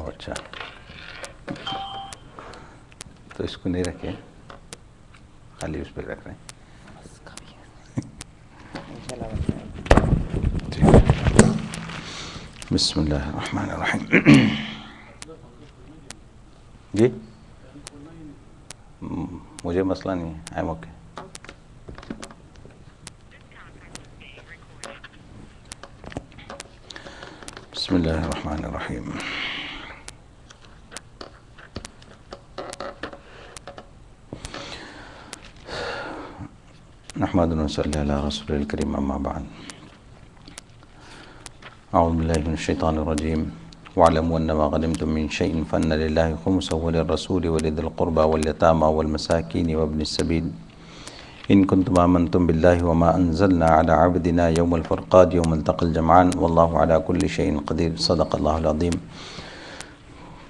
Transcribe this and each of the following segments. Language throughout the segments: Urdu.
اچھا تو اس کو نہیں رکھیں، خالی اس پہ رکھ رہے ہیں. بسم اللہ الرحمن الرحیم. جی مجھے مسئلہ نہیں ہے، آئی ایم اوکے. بسم اللہ الرحمن الرحیم. نحمد و نصلی علی رسول الکریم، اما بعد. اعوذ باللہ من الشیطان الرجیم. وَاعْلَمُوا أَنَّ مَا غَنِمْتُم مِّن شَيْءٍ فَأَنَّ لِلَّهِ خُمُسَهُ وَلِلرَّسُولِ وَلِذِي الْقُرْبَى وَالْيَتَامَى وَالْمَسَاكِينِ وَابْنِ السَّبِيلِ إِن كُنتُمْ آمَنتُم بِاللَّهِ وَمَا أَنزَلْنَا عَلَىٰ عَبْدِنَا يَوْمَ الْفُرْقَانِ يَوْمَ الْتَقَى الْجَمْعَانِ وَاللَّهُ عَلَىٰ كُلِّ شَيْءٍ قَدِيرٌ. صدق اللہ العظیم.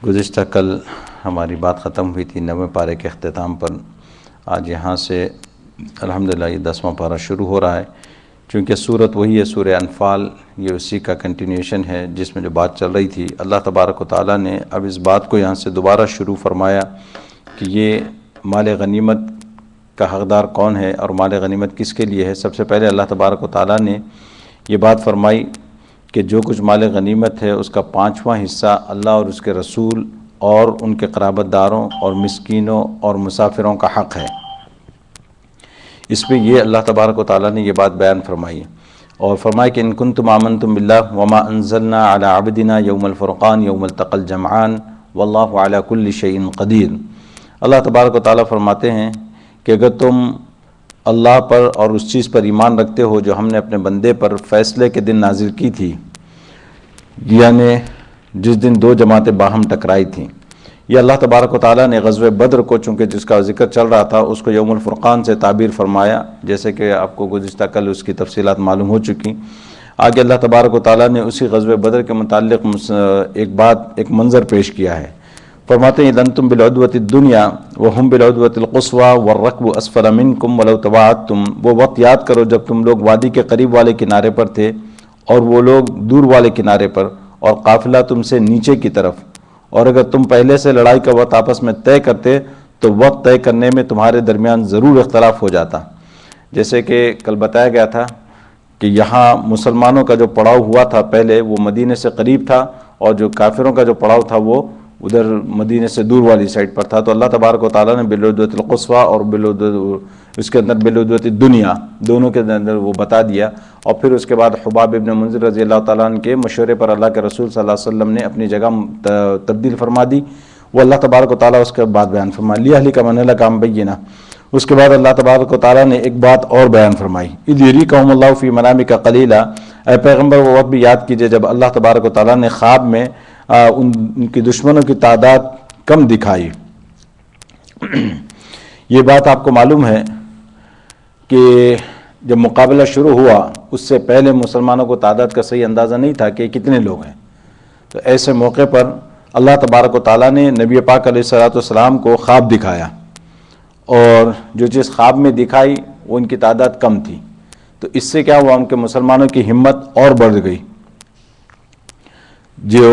گزشتہ کل ہماری بات ختم ہوئی تھی 9ویں پارے کے اختتام پر. آج یہاں سے الحمدللہ یہ 10واں پارہ شروع ہو رہا ہے. چونکہ صورت وہی ہے، سورہ انفال، یہ اسی کا کنٹینیوشن ہے جس میں جو بات چل رہی تھی. اللہ تبارک و تعالیٰ نے اب اس بات کو یہاں سے دوبارہ شروع فرمایا کہ یہ مال غنیمت کا حقدار کون ہے اور مال غنیمت کس کے لیے ہے. سب سے پہلے اللہ تبارک و تعالیٰ نے یہ بات فرمائی کہ جو کچھ مال غنیمت ہے اس کا 5واں حصہ اللہ اور اس کے رسول اور ان کے قرابت داروں اور مسکینوں اور مسافروں کا حق ہے. اس پہ یہ اللہ تبارک و تعالیٰ نے یہ بات بیان فرمائی اور فرمایا کہ ان کنتم آمنتم باللہ وما انزلنا علی عبدنا یوم الفرقان یوم التقى الجمعان واللہ علی کل شیء قدیر. اللہ تبارک و تعالیٰ فرماتے ہیں کہ اگر تم اللہ پر اور اس چیز پر ایمان رکھتے ہو جو ہم نے اپنے بندے پر فیصلے کے دن نازل کی تھی، یعنی جس دن دو جماعتیں باہم ٹکرائی تھیں. یہ اللہ تبارک و تعالیٰ نے غزوہ بدر کو، چونکہ جس کا ذکر چل رہا تھا، اس کو یوم الفرقان سے تعبیر فرمایا، جیسے کہ آپ کو گزشتہ کل اس کی تفصیلات معلوم ہو چکی. آگے اللہ تبارک و تعالیٰ نے اسی غزوہ بدر کے متعلق ایک منظر پیش کیا ہے. فرماتے ہیں لَنْتُمْ بِالْعُدْوَةِ الدُّنْيَا وَهُمْ بِالْعُدْوَةِ الْقُصْوَىٰ وَالرَّكْبُ أَسْفَلَ مِنْكُمْ وَلَوْ تَوَاعَدتُّمْ. وہ وقت یاد کرو جب تم لوگ وادی کے قریب والے کنارے پر تھے اور وہ لوگ دور والے کنارے پر، اور قافلہ تم سے نیچے کی طرف. اور اگر تم پہلے سے لڑائی کا وقت آپس میں طے کرتے تو وقت طے کرنے میں تمہارے درمیان ضرور اختلاف ہو جاتا. جیسے کہ کل بتایا گیا تھا کہ یہاں مسلمانوں کا جو پڑاؤ ہوا تھا پہلے وہ مدینے سے قریب تھا، اور جو کافروں کا جو پڑاؤ تھا وہ ادھر مدینے سے دور والی سائڈ پر تھا. تو اللہ تبارک و تعالیٰ نے بالعدوۃ القصویٰ اور اس کے اندر بالعدوۃ الدنیا دونوں کے اندر وہ بتا دیا. اور پھر اس کے بعد حباب ابن منذر رضی اللہ تعالیٰ عنہ کے مشورے پر اللہ کے رسول صلی اللہ علیہ وسلم نے اپنی جگہ تبدیل فرما دی. وہ اللہ تبارک و تعالیٰ اس کے بعد بیان فرمایا لِیَهْلِکَ مَنْ هَلَكَ عَنْ بَیِّنَةٍ. اس کے بعد اللہ تبارک و تعالیٰ نے ایک بات اور بیان فرمائی اِذْ یُرِیکَہُمُ اللَّهُ فِی مَنَامِکَ قَلِیلًا. اے پیغمبر وہ وقت بھی یاد کیجئے جب اللہ تبارک و تعالیٰ نے خواب میں ان کی دشمنوں کی تعداد کم دکھائی. یہ بات آپ کو معلوم ہے کہ جب مقابلہ شروع ہوا اس سے پہلے مسلمانوں کو تعداد کا صحیح اندازہ نہیں تھا کہ کتنے لوگ ہیں. تو ایسے موقع پر اللہ تبارک و تعالیٰ نے نبی پاک علیہ الصلوۃ والسلام کو خواب دکھایا، اور جو چیز خواب میں دکھائی وہ ان کی تعداد کم تھی. تو اس سے کیا ہوا، ان کے مسلمانوں کی ہمت اور بڑھ گئی. جو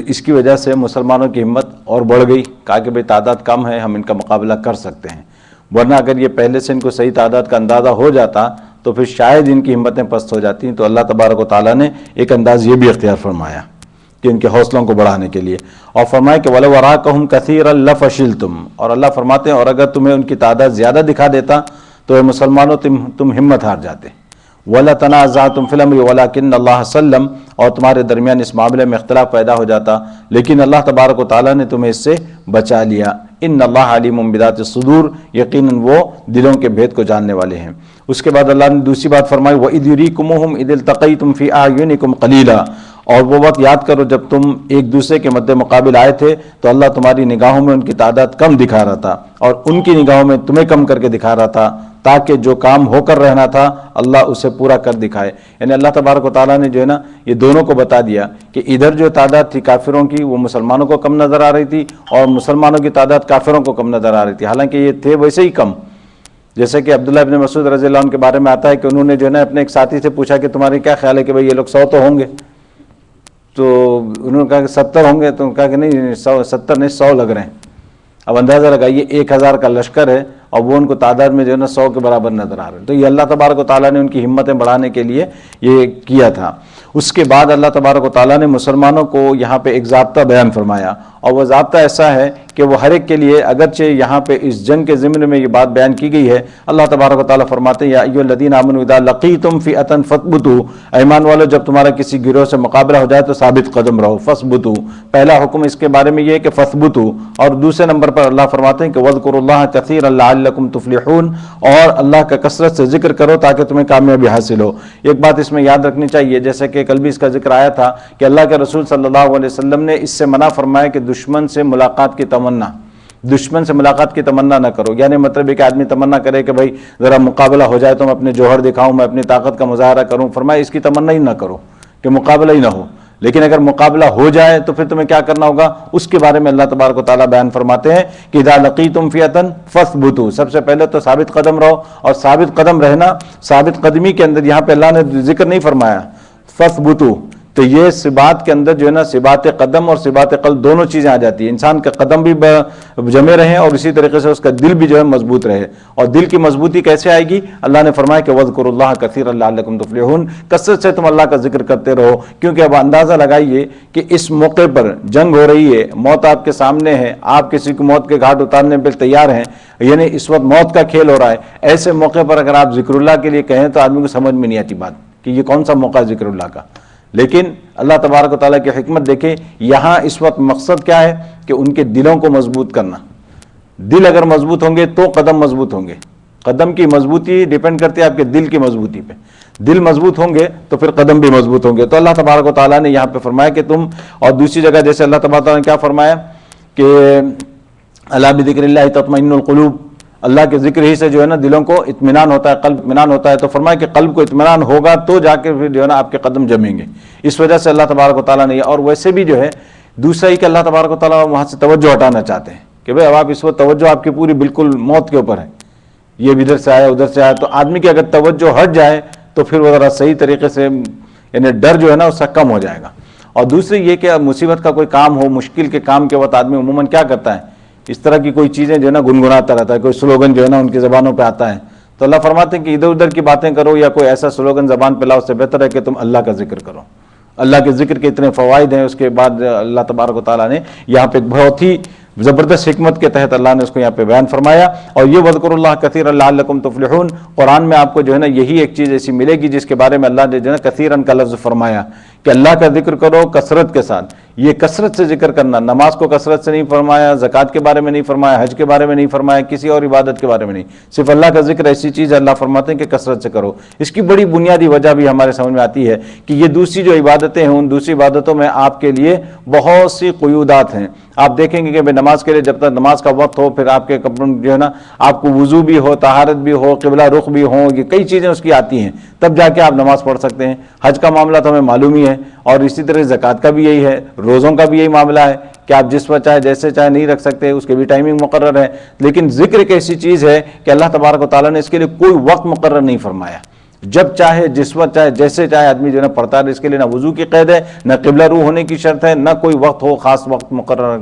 اس کی وجہ سے مسلمانوں کی ہمت اور بڑھ گئی، کہا کہ بھئی تعداد کم ہے، ہم ان کا مقابلہ کر سکتے ہیں. ورنہ اگر یہ پہلے سے ان کو صحیح تعداد کا اندازہ ہو جاتا تو پھر شاید ان کی ہمتیں پست ہو جاتی. تو اللہ تبارک و تعالیٰ نے ایک انداز یہ بھی اختیار فرمایا کہ ان کے حوصلوں کو بڑھانے کے لیے, اور فرمایا کہ وَلَوْ أَرَاكَهُمْ كَثِيرًا لَفَشِلْتُمْ, اور اللہ فرماتے ہیں اور اگر تمہیں ان کی تعداد زیادہ دکھا دیتا تو اے مسلمانوں تم ہمت ہار جاتے. وَلَا تَنَازَعْتُمْ فِي الْأَمْرِ وَلَكِنَّ اللَّهَ سَلَّمَ, اور تمہارے درمیان اس معاملے میں اختلاف پیدا ہو جاتا لیکن اللہ تبارک و تعالیٰ نے تمہیں اس سے بچا لیا. ان اللہ علیم بذات الصدور, یقیناً وہ دلوں کے بھید کو جاننے والے ہیں. اس کے بعد اللہ نے دوسری بات فرمائی وَإِذْ يُرِيكُمُوهُمْ إِذِ الْتَقَيْتُمْ فِي أَعْيُنِكُمْ قَلِيلًا, اور وہ وقت یاد کرو جب تم ایک دوسرے کے مد مقابل آئے تھے تو اللہ تمہاری نگاہوں میں ان کی تعداد کم دکھا رہا تھا اور ان کی نگاہوں میں تمہیں کم کر کے دکھا رہا تھا تاکہ جو کام ہو کر رہنا تھا اللہ اسے پورا کر دکھائے. یعنی اللہ تبارک و تعالیٰ نے جو ہے نا یہ دونوں کو بتا دیا کہ ادھر جو تعداد تھی کافروں کی وہ مسلمانوں کو کم نظر آ رہی تھی اور مسلمانوں کی تعداد کافروں کو کم نظر آ رہی تھی, حالانکہ یہ تھے ویسے ہی کم. جیسے کہ عبداللہ ابن مسعود رضی اللہ عنہ کے بارے میں آتا ہے کہ انہوں نے جو ہے نا اپنے ایک ساتھی سے پوچھا کہ تمہاری کیا خیال ہے کہ بھئی یہ لوگ 100 تو ہوں گے, تو انہوں نے کہا کہ 70 ہوں گے, تو کہا کہ نہیں 70 نہیں 100 لگ رہے ہیں. اب اندازہ لگائیے 1000 کا لشکر ہے اور وہ ان کو تعداد میں جو ہے نا 100 کے برابر نظر آ رہے ہیں. تو یہ اللہ تبارک و تعالیٰ نے ان کی ہمتیں بڑھانے کے لیے یہ کیا تھا. اس کے بعد اللہ تبارک و تعالیٰ نے مسلمانوں کو یہاں پہ ایک ضابطہ بیان فرمایا, اور وہ ضابطہ ایسا ہے کہ وہ ہر ایک کے لیے, اگرچہ یہاں پہ اس جنگ کے ضمن میں یہ بات بیان کی گئی ہے. اللہ تبارک و تعالیٰ فرماتے ہیں یا ایھا الذین آمنوا اذا لقیتم فئۃ فاثبتوا, ایمان والو جب تمہارا کسی گروہ سے مقابلہ ہو جائے تو ثابت قدم رہو. فاثبتوا, پہلا حکم اس کے بارے میں یہ ہے کہ فاثبتوا, اور دوسرے نمبر پر اللہ فرماتے ہیں کہ واذکروا اللہ کثیرا لعلکم تفلحون, اور اللہ کا کثرت سے ذکر کرو تاکہ تمہیں کامیابی حاصل ہو. ایک بات اس میں یاد رکھنی چاہیے, جیسے کہ کل بھی اس کا ذکر آیا تھا کہ اللہ کے رسول صلی اللہ علیہ وسلم نے اس سے منع فرمایا کہ دشمن سے ملاقات کی تمنا نہ کرو. یعنی مطلب ہے کہ آدمی تمنا کرے کہ بھائی ذرا مقابلہ ہو جائے تو میں اپنے جوہر دکھاؤں, میں اپنی طاقت کا مظاہرہ کروں. فرمایا اس کی تمنا ہی نہ کرو کہ مقابلہ ہی نہ ہو. لیکن اگر مقابلہ ہو جائے تو پھر تمہیں کیا کرنا ہوگا, اس کے بارے میں اللہ تبارک و تعالیٰ بیان فرماتے ہیں کہ اذا لقیتم فئۃ فاثبتوا, سب سے پہلے تو ثابت قدم رہو. اور ثابت قدم رہنا, ثابت قدمی کے اندر یہاں پہ اللہ نے ذکر نہیں فرمایا فاثبتوا, تو یہ ثبات کے اندر جو ہے نا ثبات قدم اور ثبات قلب دونوں چیزیں آ جاتی ہیں. انسان کا قدم بھی جمے رہیں اور اسی طریقے سے اس کا دل بھی جو ہے مضبوط رہے. اور دل کی مضبوطی کیسے آئے گی, اللہ نے فرمایا کہ وَاذْكُرُوا اللَّهَ كَثِيرًا لَعَلَّكُمْ تُفْلِحُونَ, کثرت سے تم اللہ کا ذکر کرتے رہو. کیونکہ اب اندازہ لگائیے کہ اس موقع پر جنگ ہو رہی ہے, موت آپ کے سامنے ہے, آپ کسی کو موت کے گھاٹ اتارنے پہ تیار ہیں, یعنی اس وقت موت کا کھیل ہو رہا ہے. ایسے موقع پر اگر آپ ذکر اللہ کے لیے کہیں تو آدمی کو سمجھ میں نہیں آتی بات کہ یہ کون سا موقع ہے ذکر اللہ کا. لیکن اللہ تبارک و تعالیٰ کی حکمت دیکھیں, یہاں اس وقت مقصد کیا ہے کہ ان کے دلوں کو مضبوط کرنا. دل اگر مضبوط ہوں گے تو قدم مضبوط ہوں گے. قدم کی مضبوطی ڈیپینڈ کرتی ہے آپ کے دل کی مضبوطی پہ. دل مضبوط ہوں گے تو پھر قدم بھی مضبوط ہوں گے. تو اللہ تبارک و تعالیٰ نے یہاں پہ فرمایا کہ تم, اور دوسری جگہ جیسے اللہ تبارک و تعالیٰ نے کیا فرمایا کہ الا بذکر اللہ تطمئن القلوب, اللہ کے ذکر ہی سے جو ہے نا دلوں کو اطمینان ہوتا ہے, قلب اطمینان ہوتا ہے. تو فرمایا کہ قلب کو اطمینان ہوگا تو جا کے پھر جو ہے نا آپ کے قدم جمیں گے. اس وجہ سے اللہ تبارک و تعالیٰ نے, اور ویسے بھی جو ہے دوسرا ہی کہ اللہ تبارک و تعالیٰ وہاں سے توجہ ہٹانا چاہتے ہیں کہ بھئی اب آپ اس وقت توجہ آپ کی پوری بالکل موت کے اوپر ہے, یہ بھی ادھر سے آیا ادھر سے آیا. تو آدمی کی اگر توجہ ہٹ جائے تو پھر وہ ذرا صحیح طریقے سے, یعنی ڈر جو ہے نا اس سے کم ہو جائے گا. اور دوسری یہ کہ مصیبت کا کوئی کام ہو, مشکل کے کام کے وقت آدمی عموماً کیا کرتا ہے, اس طرح کی کوئی چیزیں جو ہے نا گنگناتا رہتا ہے, کوئی سلوگن جو ہے نا ان کی زبانوں پہ آتا ہے. تو اللہ فرماتے ہیں کہ ادھر ادھر کی باتیں کرو یا کوئی ایسا سلوگن زبان پہ لاؤ, اس سے بہتر ہے کہ تم اللہ کا ذکر کرو. اللہ کے ذکر کے اتنے فوائد ہیں. اس کے بعد اللہ تبارک و تعالیٰ نے یہاں پہ بہت ہی زبردست حکمت کے تحت اللہ نے اس کو یہاں پہ بیان فرمایا. اور یہ وَاذْكُرُوا اللَّهَ كَثِيرًا لَعَلَّكُمْ تُفْلِحُونَ, قرآن میں آپ کو جو ہے نا یہی ایک چیز ایسی ملے گی جس کے بارے میں اللہ نے جو ہے نا کثیرن کا لفظ فرمایا کہ اللہ کا ذکر کرو کثرت کے ساتھ. یہ کثرت سے ذکر کرنا, نماز کو کثرت سے نہیں فرمایا, زکوٰۃ کے بارے میں نہیں فرمایا, حج کے بارے میں نہیں فرمایا, کسی اور عبادت کے بارے میں نہیں, صرف اللہ کا ذکر ایسی چیز ہے اللہ فرماتے ہیں کہ کثرت سے کرو. اس کی بڑی بنیادی وجہ بھی ہمارے سمجھ میں آتی ہے کہ یہ دوسری جو عبادتیں ہیں ان دوسری عبادتوں میں آپ کے لیے بہت سی قیودات ہیں. آپ دیکھیں گے کہ نماز کے لیے جب تک نماز کا وقت ہو, پھر آپ کے کپڑوں جو ہے نا آپ کو وضو بھی ہو, طہارت بھی ہو, قبلہ رخ بھی ہو, یہ کئی چیزیں اس کی آتی ہیں, تب جا کے آپ نماز پڑھ سکتے ہیں. حج کا معاملہ تو ہمیں معلوم ہی ہے, اور اسی طرح زکوٰۃ کا بھی یہی ہے, روزوں کا بھی یہی معاملہ ہے کہ آپ جس وقت چاہے جیسے چاہے نہیں رکھ سکتے, اس کے بھی ٹائمنگ مقرر ہے. لیکن ذکر ایک ایسی چیز ہے کہ اللہ تبارک و تعالیٰ نے اس کے لیے کوئی وقت مقرر نہیں فرمایا. جب چاہے جس وقت چاہے جیسے چاہے آدمی جو ہے نا پڑھتا ہے. اس کے لیے نہ وضو کی قید ہے, نہ قبلہ روح ہونے کی شرط ہے, نہ کوئی وقت ہو خاص وقت مقرر.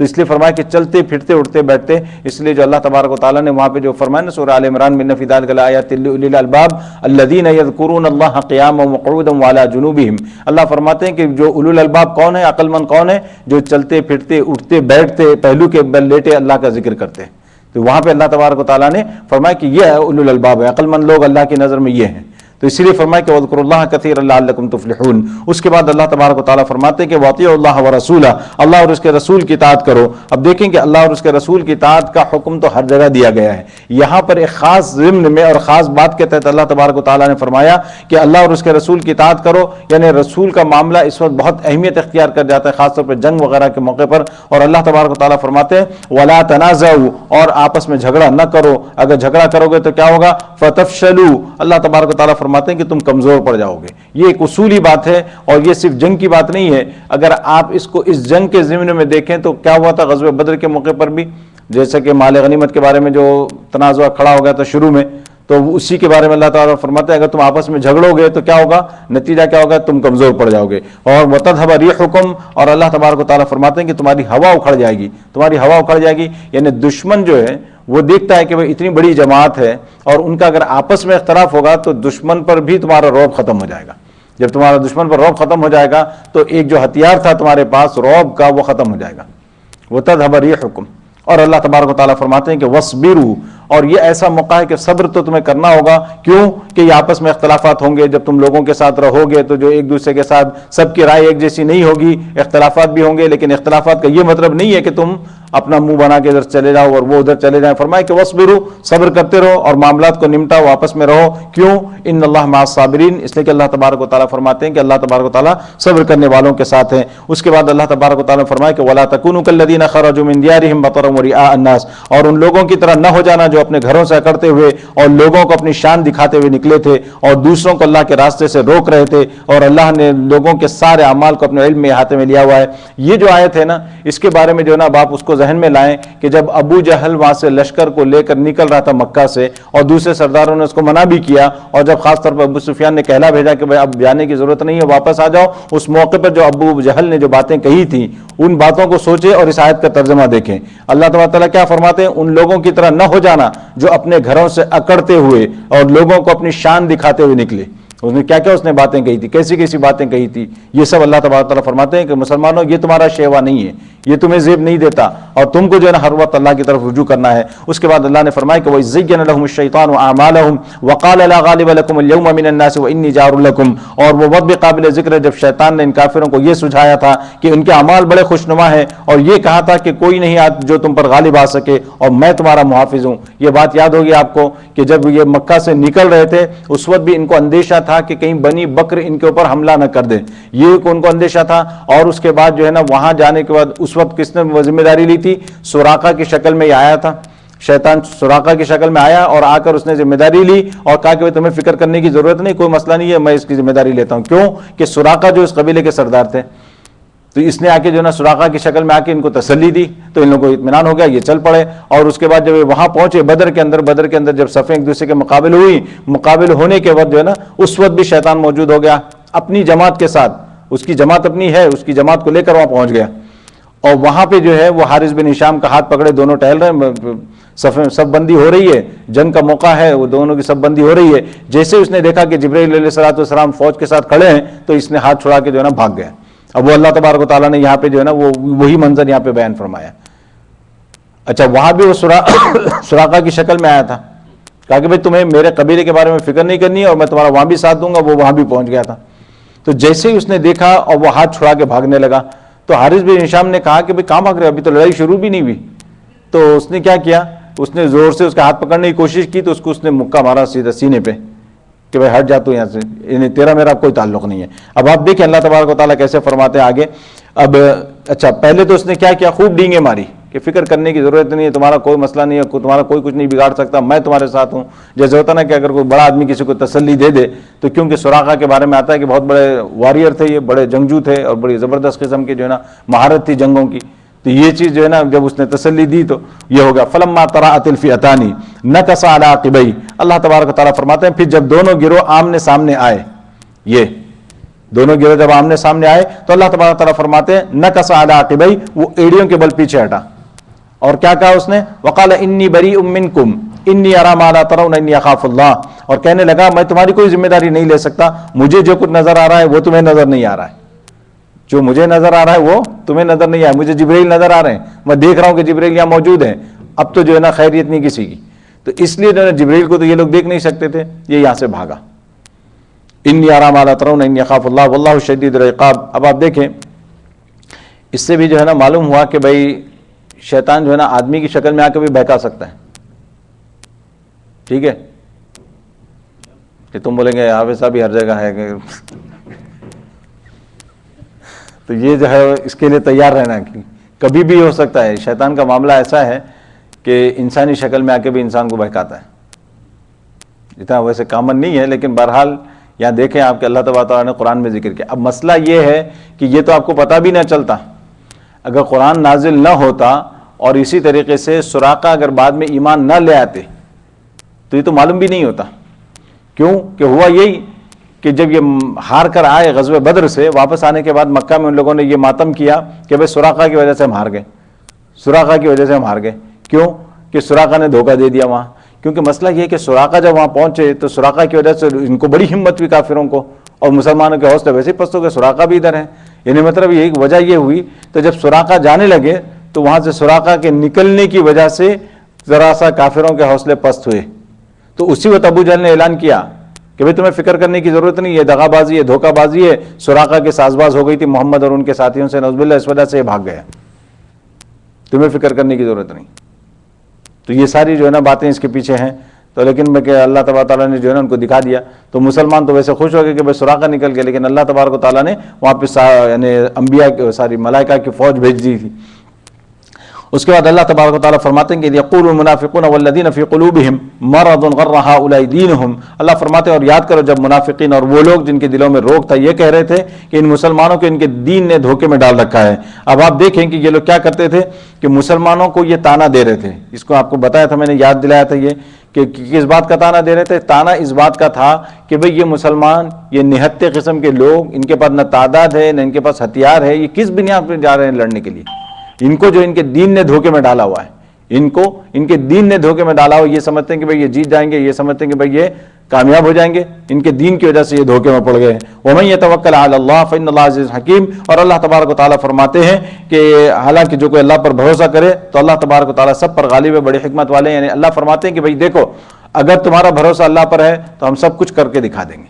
تو اس لیے فرمایا کہ چلتے پھرتے اٹھتے بیٹھتے، اس لیے جو اللہ تبارک و تعالیٰ نے وہاں پہ جو فرمایا نا سورہ آل عمران میں ان فی ذلک لآیات لأولی الالباب الذین یذکرون اللہ قیاما وقعودا وعلی جنوبہم، اللہ فرماتے ہیں کہ جو اولو الالباب کون ہے، عقل مند کون ہے، جو چلتے پھرتے اٹھتے بیٹھتے پہلو کے بل لیٹے اللہ کا ذکر کرتے ہیں۔ تو وہاں پہ اللہ تبارک و تعالیٰ نے فرمایا کہ یہ اولو الالباب ہے، عقل مند لوگ اللہ کی نظر میں یہ ہیں۔ تو اسی لیے فرمایا کہ وَاذْكُرُوا اللَّهَ كَثِيرًا لَعَلَّكُمْ تُفْلِحُونَ۔ اس کے بعد اللہ تبارک و تعالیٰ فرماتے ہیں کہ وَاطِيعُوا اللَّهَ وَرَسُولَهُ، اللہ اور اس کے رسول کی اطاعت کرو۔ اب دیکھیں کہ اللہ اور اس کے رسول کی اطاعت کا حکم تو ہر جگہ دیا گیا ہے، یہاں پر ایک خاص ضمن میں اور خاص بات کے تحت اللہ تبارک و تعالیٰ نے فرمایا کہ اللہ اور اس کے رسول کی اطاعت کرو، یعنی رسول کا معاملہ اس وقت بہت اہمیت اختیار کر جاتا ہے، خاص طور پہ جنگ وغیرہ کے موقع پر، اور اللہ تبارک و تعالیٰ فرماتے ہیں وَلَا تَنَازَعُوا، اور آپس میں جھگڑا نہ کرو، اگر جھگڑا کرو گے تو کیا ہوگا، فَتَفْشَلُوا، اللہ تبارک و تعالیٰ فرماتے ہیں کہ تم کمزور پڑ جاؤ گے۔ یہ ایک اصولی بات ہے، اور یہ صرف جنگ کی بات نہیں ہے، اگر آپ اس کو اس جنگ کے ضمن میں دیکھیں تو کیا ہوا تھا غزوہ بدر کے موقع پر بھی، جیسا کہ مال غنیمت کے بارے میں جو تنازع کھڑا ہو گیا تھا شروع میں، تو اسی کے بارے میں اللہ تعالیٰ فرماتے ہیں اگر تم آپس میں جھگڑو گے تو کیا ہوگا، نتیجہ کیا ہوگا، تم کمزور پڑ جاؤ گے۔ اور وَتَذْهَبَ رِيحُكُمْ، اور اللہ تبارک و تعالیٰ فرماتے ہیں کہ تمہاری ہوا اکھڑ جائے گی، تمہاری ہوا اکھڑ جائے گی، یعنی دشمن جو ہے وہ دیکھتا ہے کہ وہ اتنی بڑی جماعت ہے اور ان کا اگر آپس میں اختلاف ہوگا تو دشمن پر بھی تمہارا رعب ختم ہو جائے گا۔ جب تمہارا دشمن پر رعب ختم ہو جائے گا تو ایک جو ہتھیار تھا تمہارے پاس رعب کا وہ ختم ہو جائے گا۔ وَتَذْهَبَ رِيحُكُمْ، اور اللہ تبارک و تعالیٰ فرماتے ہیں کہ وَاصْبِرُوا، اور یہ ایسا موقع ہے کہ صبر تو تمہیں کرنا ہوگا، کیوں کہ یہ آپس میں اختلافات ہوں گے، جب تم لوگوں کے ساتھ رہو گے تو جو ایک دوسرے کے ساتھ سب کی رائے ایک جیسی نہیں ہوگی، اختلافات بھی ہوں گے، لیکن اختلافات کا یہ مطلب نہیں ہے کہ تم اپنا منہ بنا کے ادھر چلے جاؤ اور وہ ادھر چلے جائیں۔ فرمایا کہ وَاصْبِرُوا، صبر کرتے رہو اور معاملات کو نمٹاؤ، آپس میں رہو، کیوں، ان اللہ مع الصابرین، اس لیے کہ اللہ تبارک و تعالیٰ فرماتے ہیں کہ اللہ تبارک و تعالیٰ صبر کرنے والوں کے ساتھ ہیں۔ اس کے بعد اللہ تبارک و تعالیٰ نے فرمایا کہ وَلَا تَكُونُوا كَالَّذِينَ خَرَجُوا مِن دِيَارِهِمْ بَطَرًا وَرِئَاءَ النَّاسِ، اور ان لوگوں کی طرح نہ ہو جانا جو اپنے گھروں سے اکڑتے ہوئے اور لوگوں کو اپنی شان دکھاتے ہوئے نکلے تھے اور دوسروں کو اللہ کے راستے سے روک رہے تھے، اور اللہ نے لوگوں کے سارے اعمال کو اپنے علم میں احاطے میں لیا ہوا ہے۔ یہ جو آیت ہے نا، اس کے بارے میں جو ہے نا آپ اس کو ذہن میں لائیں کہ جب ابو جہل وہاں سے لشکر کو لے کر نکل رہا تھا مکہ سے، اور دوسرے سرداروں نے اس کو منع بھی کیا، اور جب خاص طور پر ابو سفیان نے کہلا بھیجا کہ بھائی اب جانے کی ضرورت نہیں ہے، واپس آ جاؤ، اس موقع پر جو ابو جہل نے جو باتیں کہی تھیں ان باتوں کو سوچے اور اس آیت کا ترجمہ دیکھیں۔ اللہ تبارک تعالیٰ کیا فرماتے ہیں، ان لوگوں کی طرح نہ ہو جانا جو اپنے گھروں سے اکڑتے ہوئے اور لوگوں کو اپنی شان دکھاتے ہوئے نکلے۔ اس نے کیا کیا اس نے باتیں کہی تھی، کیسی کیسی باتیں کہی تھی، یہ سب اللہ تبارک تعالیٰ فرماتے ہیں کہ مسلمانوں یہ تمہارا شیوا نہیں ہے، یہ تمہیں زیب نہیں دیتا، اور تم کو جو ہے نا ہر وقت اللہ کی طرف رجوع کرنا ہے۔ اس کے بعد اللہ نے فرمایا کہ وَإِذْ لَهُمُ الشَّيْطَانُ أَعْمَالَهُمْ وَقَالَ لَا غَالِبَ لَكُمُ الْيَوْمَ مِنَ النَّاسِ وَإِنِّي جَارٌ لَكُمْ، اور وہ وقت بھی قابل ذکر ہے جب شیطان نے ان کافروں کو یہ سجھایا تھا کہ ان کے اعمال بڑے خوشنما ہیں، اور یہ کہا تھا کہ کوئی نہیں جو تم پر غالب آ سکے اور میں تمہارا محافظ ہوں۔ یہ بات یاد ہوگی آپ کو کہ جب یہ مکہ سے نکل رہے تھے اس وقت بھی ان کو اندیشہ تھا کہ کہیں بنی بکر ان کے اوپر حملہ نہ کر دے، یہ ان کو اندیشہ تھا۔ اور اس کے بعد جو ہے نا وہاں جانے کے بعد اس وقت کس نے ذمہ داری لی تھی، سراقہ کی شکل میں یہ آیا تھا، شیطان سراقہ کی شکل میں آیا اور آ کر اس نے ذمہ داری لی اور کہا کہ تمہیں فکر کرنے کی ضرورت نہیں، کوئی مسئلہ نہیں ہے، میں اس کی ذمہ داری لیتا ہوں۔ کیوں کہ سراقہ جو اس قبیلے کے سردار تھے، تو اس نے آ کے جو نا سراقہ کی شکل میں آ کے ان کو تسلی دی، تو ان لوگوں کو اطمینان ہو گیا، یہ چل پڑے۔ اور اس کے بعد جب وہاں پہنچے بدر کے اندر جب صفیں ایک دوسرے کے مقابل ہونے کے وقت جو ہے نا اس وقت بھی شیطان موجود ہو گیا اپنی جماعت کے ساتھ، اس کی جماعت اپنی ہے، اس کی جماعت کو لے کر وہاں پہنچ گیا، اور وہاں پہ جو ہے وہ حارث بن ہشام کا ہاتھ پکڑے دونوں ٹہل رہے ہیں، صف بندی ہو رہی ہے، جنگ کا موقع ہے، وہ دونوں کی صف بندی ہو رہی ہے۔ جیسے اس نے دیکھا کہ جبرائیل علیہ السلام فوج کے ساتھ کھڑے ہیں تو اس نے ہاتھ چھڑا کے جو ہے نا بھاگ گیا۔ اب وہ اللہ تبارک و تعالیٰ نے یہاں پہ جو ہے نا وہی منظر یہاں پہ بیان فرمایا۔ اچھا وہاں بھی وہ سراقہ کی شکل میں آیا تھا، کہا کہ بھائی تمہیں میرے قبیلے کے بارے میں فکر نہیں کرنی ہے اور میں تمہارا وہاں بھی ساتھ دوں گا، وہ وہاں بھی پہنچ گیا تھا۔ تو جیسے ہی اس نے دیکھا اور وہ ہاتھ چھڑا کے بھاگنے لگا تو حارث بن ہشام نے کہا کہ بھائی کہاں بھاگ رہے، ابھی تو لڑائی شروع بھی نہیں ہوئی۔ تو اس نے کیا کیا، اس نے زور سے اس کا ہاتھ پکڑنے کی کوشش کی تو اس کو اس نے مکہ مارا سیدھا سینے پہ کہ بھائی ہٹ جا تو یہاں سے، یعنی تیرا میرا کوئی تعلق نہیں ہے۔ اب آپ دیکھیں اللہ تبارک و تعالیٰ کیسے فرماتے ہیں آگے۔ اب اچھا پہلے تو اس نے کیا کیا، خوب ڈینگیں ماری کہ فکر کرنے کی ضرورت نہیں ہے، تمہارا کوئی مسئلہ نہیں ہے، تمہارا کوئی کچھ نہیں بگاڑ سکتا، میں تمہارے ساتھ ہوں۔ جیسے ہوتا نا کہ اگر کوئی بڑا آدمی کسی کو تسلی دے دے، تو کیونکہ سراقہ کے بارے میں آتا ہے کہ بہت بڑے واریر تھے، یہ بڑے جنگجو تھے اور بڑی زبردست قسم کی جو ہے نا مہارت تھی جنگوں کی، تو یہ چیز جو ہے نا جب اس نے تسلی دی تو یہ ہو گیا۔ فلما تراءت الفئتان نکص علی عقبیہ، اللہ تبارک و تعالیٰ فرماتے ہیں پھر جب دونوں گروہ آمنے سامنے آئے، یہ دونوں گروہ جب آمنے سامنے آئے تو اللہ تبارک تعالیٰ فرماتے ہیں نکص علی عقبیہ، وہ ایڑیوں کے بل پیچھے ہٹا، اور کیا کہا اس نے؟ وقال انی بریء منکم انی اری ما لا ترون انی اخاف اللہ، اور کہنے لگا میں تمہاری کوئی ذمہ داری نہیں لے سکتا، مجھے جو کچھ نظر آ رہا ہے وہ تمہیں نظر نہیں آ رہا ہے، جو مجھے نظر آ رہا ہے وہ تمہیں نظر نہیں آیا، مجھے جبرائیل نظر آ رہے ہیں، میں دیکھ رہا ہوں کہ جبرائیل یہاں موجود ہیں، اب تو جو ہے نا خیریت نہیں کسی کی، تو اس لیے جو ہے جبرائیل کو تو یہ لوگ دیکھ نہیں سکتے تھے، یہ یہاں سے بھاگا، انی اری ما لا ترون انی اخاف اللہ واللہ شدید العقاب۔ اب آپ دیکھیں اس سے بھی جو ہے نا معلوم ہوا کہ بھائی شیطان جو ہے نا آدمی کی شکل میں آ کے بھی بہکا سکتا ہے، ٹھیک ہے، کہ تم بولیں گے حافظ صاحب بھی ہر جگہ ہے کہ تو یہ جو ہے اس کے لیے تیار رہنا کہ کبھی بھی ہو سکتا ہے، شیطان کا معاملہ ایسا ہے کہ انسانی شکل میں آ کے بھی انسان کو بہکاتا ہے، اتنا ویسے کامن نہیں ہے، لیکن بہرحال یہاں دیکھیں آپ کہ اللہ تبارک تعالیٰ نے قرآن میں ذکر کیا۔ اب مسئلہ یہ ہے کہ یہ تو آپ کو پتہ بھی نہ چلتا، اگر قرآن نازل نہ ہوتا اور اسی طریقے سے سراقہ اگر بعد میں ایمان نہ لے آتے تو یہ تو معلوم بھی نہیں ہوتا، کیوں کہ ہوا یہی کہ جب یہ ہار کر آئے غزوہ بدر سے واپس آنے کے بعد مکہ میں ان لوگوں نے یہ ماتم کیا کہ بھئی سراقہ کی وجہ سے ہم ہار گئے، سراقہ کی وجہ سے ہم ہار گئے، کیوں کہ سراقہ نے دھوکہ دے دیا وہاں، کیونکہ مسئلہ یہ ہے کہ سراقہ جب وہاں پہنچے تو سراقہ کی وجہ سے ان کو بڑی ہمت ہوئی کافروں کو، اور مسلمانوں کے حوصلے ویسے ہی پست ہو گئے، سراقہ بھی ادھر ہے، یعنی مطلب یہ وجہ یہ ہوئی تو جب سراقہ جانے لگے تو وہاں سے سراقہ کے نکلنے کی وجہ سے ذرا سا کافروں کے حوصلے پست ہوئے، تو اسی وقت ابو جہل نے اعلان کیا کہ بھئی تمہیں فکر کرنے کی ضرورت نہیں، یہ دغا بازی ہے، دھوکہ بازی ہے، سراقہ کے ساز باز ہو گئی تھی محمد اور ان کے ساتھیوں سے، نعوذ باللہ، اس وجہ سے یہ بھاگ گیا، تمہیں فکر کرنے کی ضرورت نہیں۔ تو یہ ساری جو ہے نا باتیں اس کے پیچھے ہیں، تو لیکن میں کہ اللہ تبارک تعالیٰ نے جو ہے نا ان کو دکھا دیا، تو مسلمان تو ویسے خوش ہو گئے کہ بھئی سراقہ نکل گئے، لیکن اللہ تبارک تعالیٰ نے وہاں پہ یعنی انبیاء ساری ملائکہ کی فوج بھیج دی تھی۔ اس کے بعد اللہ تبارک و تعالیٰ فرماتے ہیں کہ یقول المنافقون والذین فی قلوبہم مرض غر ہؤلاء دینہم، اللہ فرماتے ہیں اور یاد کرو جب منافقین اور وہ لوگ جن کے دلوں میں روگ تھا یہ کہہ رہے تھے کہ ان مسلمانوں کو ان کے دین نے دھوکے میں ڈال رکھا ہے۔ اب آپ دیکھیں کہ یہ لوگ کیا کرتے تھے کہ مسلمانوں کو یہ تانا دے رہے تھے، اس کو آپ کو بتایا تھا، میں نے یاد دلایا تھا یہ کہ کس بات کا تانا دے رہے تھے؟ تانا اس بات کا تھا کہ بھئی یہ مسلمان، یہ نہتے قسم کے لوگ، ان کے پاس نہ تعداد ہے نہ ان کے پاس ہتھیار ہے، یہ کس بنیاد پہ جا رہے ہیں لڑنے کے لیے؟ ان کو جو ان کے دین نے دھوکے میں ڈالا ہوا ہے، ان کو ان کے دین نے دھوکے میں ڈالا ہوا، یہ سمجھتے ہیں کہ بھئی یہ جیت جائیں گے، یہ سمجھتے ہیں کہ بھئی یہ کامیاب ہو جائیں گے، ان کے دین کی وجہ سے یہ دھوکے میں پڑ گئے ہیں۔ وَمَن يَتَوَكَّلْ عَلَى اللَّهِ فَإِنَّ اللَّهَ عَزِيزٌ حَكِيمٌ، اور اللہ تبارک و تعالیٰ فرماتے ہیں کہ حالانکہ جو کوئی اللہ پر بھروسہ کرے تو اللہ تبارک و تعالیٰ سب پر غالب ہے، بڑی حکمت والے ہیں، یعنی اللہ فرماتے ہیں کہ بھئی دیکھو اگر تمہارا بھروسہ اللہ پر ہے تو ہم سب کچھ کر کے دکھا دیں گے،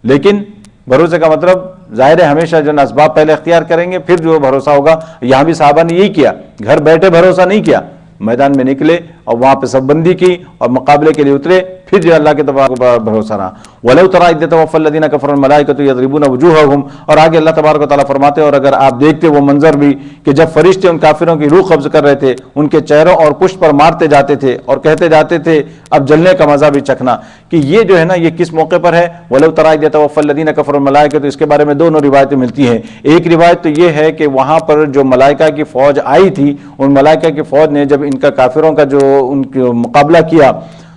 لیکن بھروسے کا مطلب ظاہر ہے ہمیشہ جو اسباب پہلے اختیار کریں گے پھر جو بھروسہ ہوگا۔ یہاں بھی صحابہ نے یہی کیا، گھر بیٹھے بھروسہ نہیں کیا، میدان میں نکلے اور وہاں پہ سب بندی کی اور مقابلے کے لیے اترے، پھر جو اللہ کے تبارک پر بھروسہ رہا۔ وَلَوْ تَرَىٰ إِذْ يَتَوَفَّى الَّذِينَ كَفَرُوا الْمَلَائِكَةُ يَضْرِبُونَ وُجُوهَهُمْ، اور آگے اللہ تبارک و تعالیٰ فرماتے ہیں اور اگر آپ دیکھتے وہ منظر بھی کہ جب فرشتے ان کافروں کی روح قبض کر رہے تھے، ان کے چہروں اور پشت پر مارتے جاتے تھے اور کہتے جاتے تھے اب جلنے کا مزہ بھی چکھنا، کہ یہ جو ہے نا یہ کس موقع پر ہے؟ وَلَوْ تَرَىٰ إِذْ يَتَوَفَّى الَّذِينَ كَفَرُوا الْمَلَائِكَةُ، اس کے بارے میں دونوں روایتیں ملتی ہیں۔ ایک روایت تو یہ ہے کہ وہاں پر جو ملائکہ کی فوج آئی تھی، ان ملائکہ کی فوج نے جب ان کا کافروں کا جو ان کا مقابلہ کیا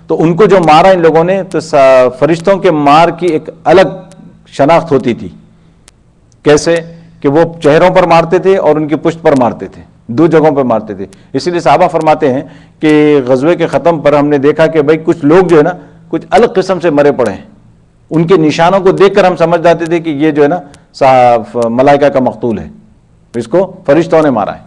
تو ان کو جو مارا ان لوگوں نے، تو فرشتوں کے مار کی ایک الگ شناخت ہوتی تھی، کیسے کہ وہ چہروں پر مارتے تھے اور ان کی پشت پر مارتے تھے، دو جگہوں پر مارتے تھے۔ اسی لیے صحابہ فرماتے ہیں کہ غزوے کے ختم پر ہم نے دیکھا کہ بھئی کچھ لوگ جو ہے نا کچھ الگ قسم سے مرے پڑے ہیں، ان کے نشانوں کو دیکھ کر ہم سمجھ جاتے تھے کہ یہ جو ہے نا ملائکہ کا مقتول ہے، اس کو فرشتوں نے مارا ہے۔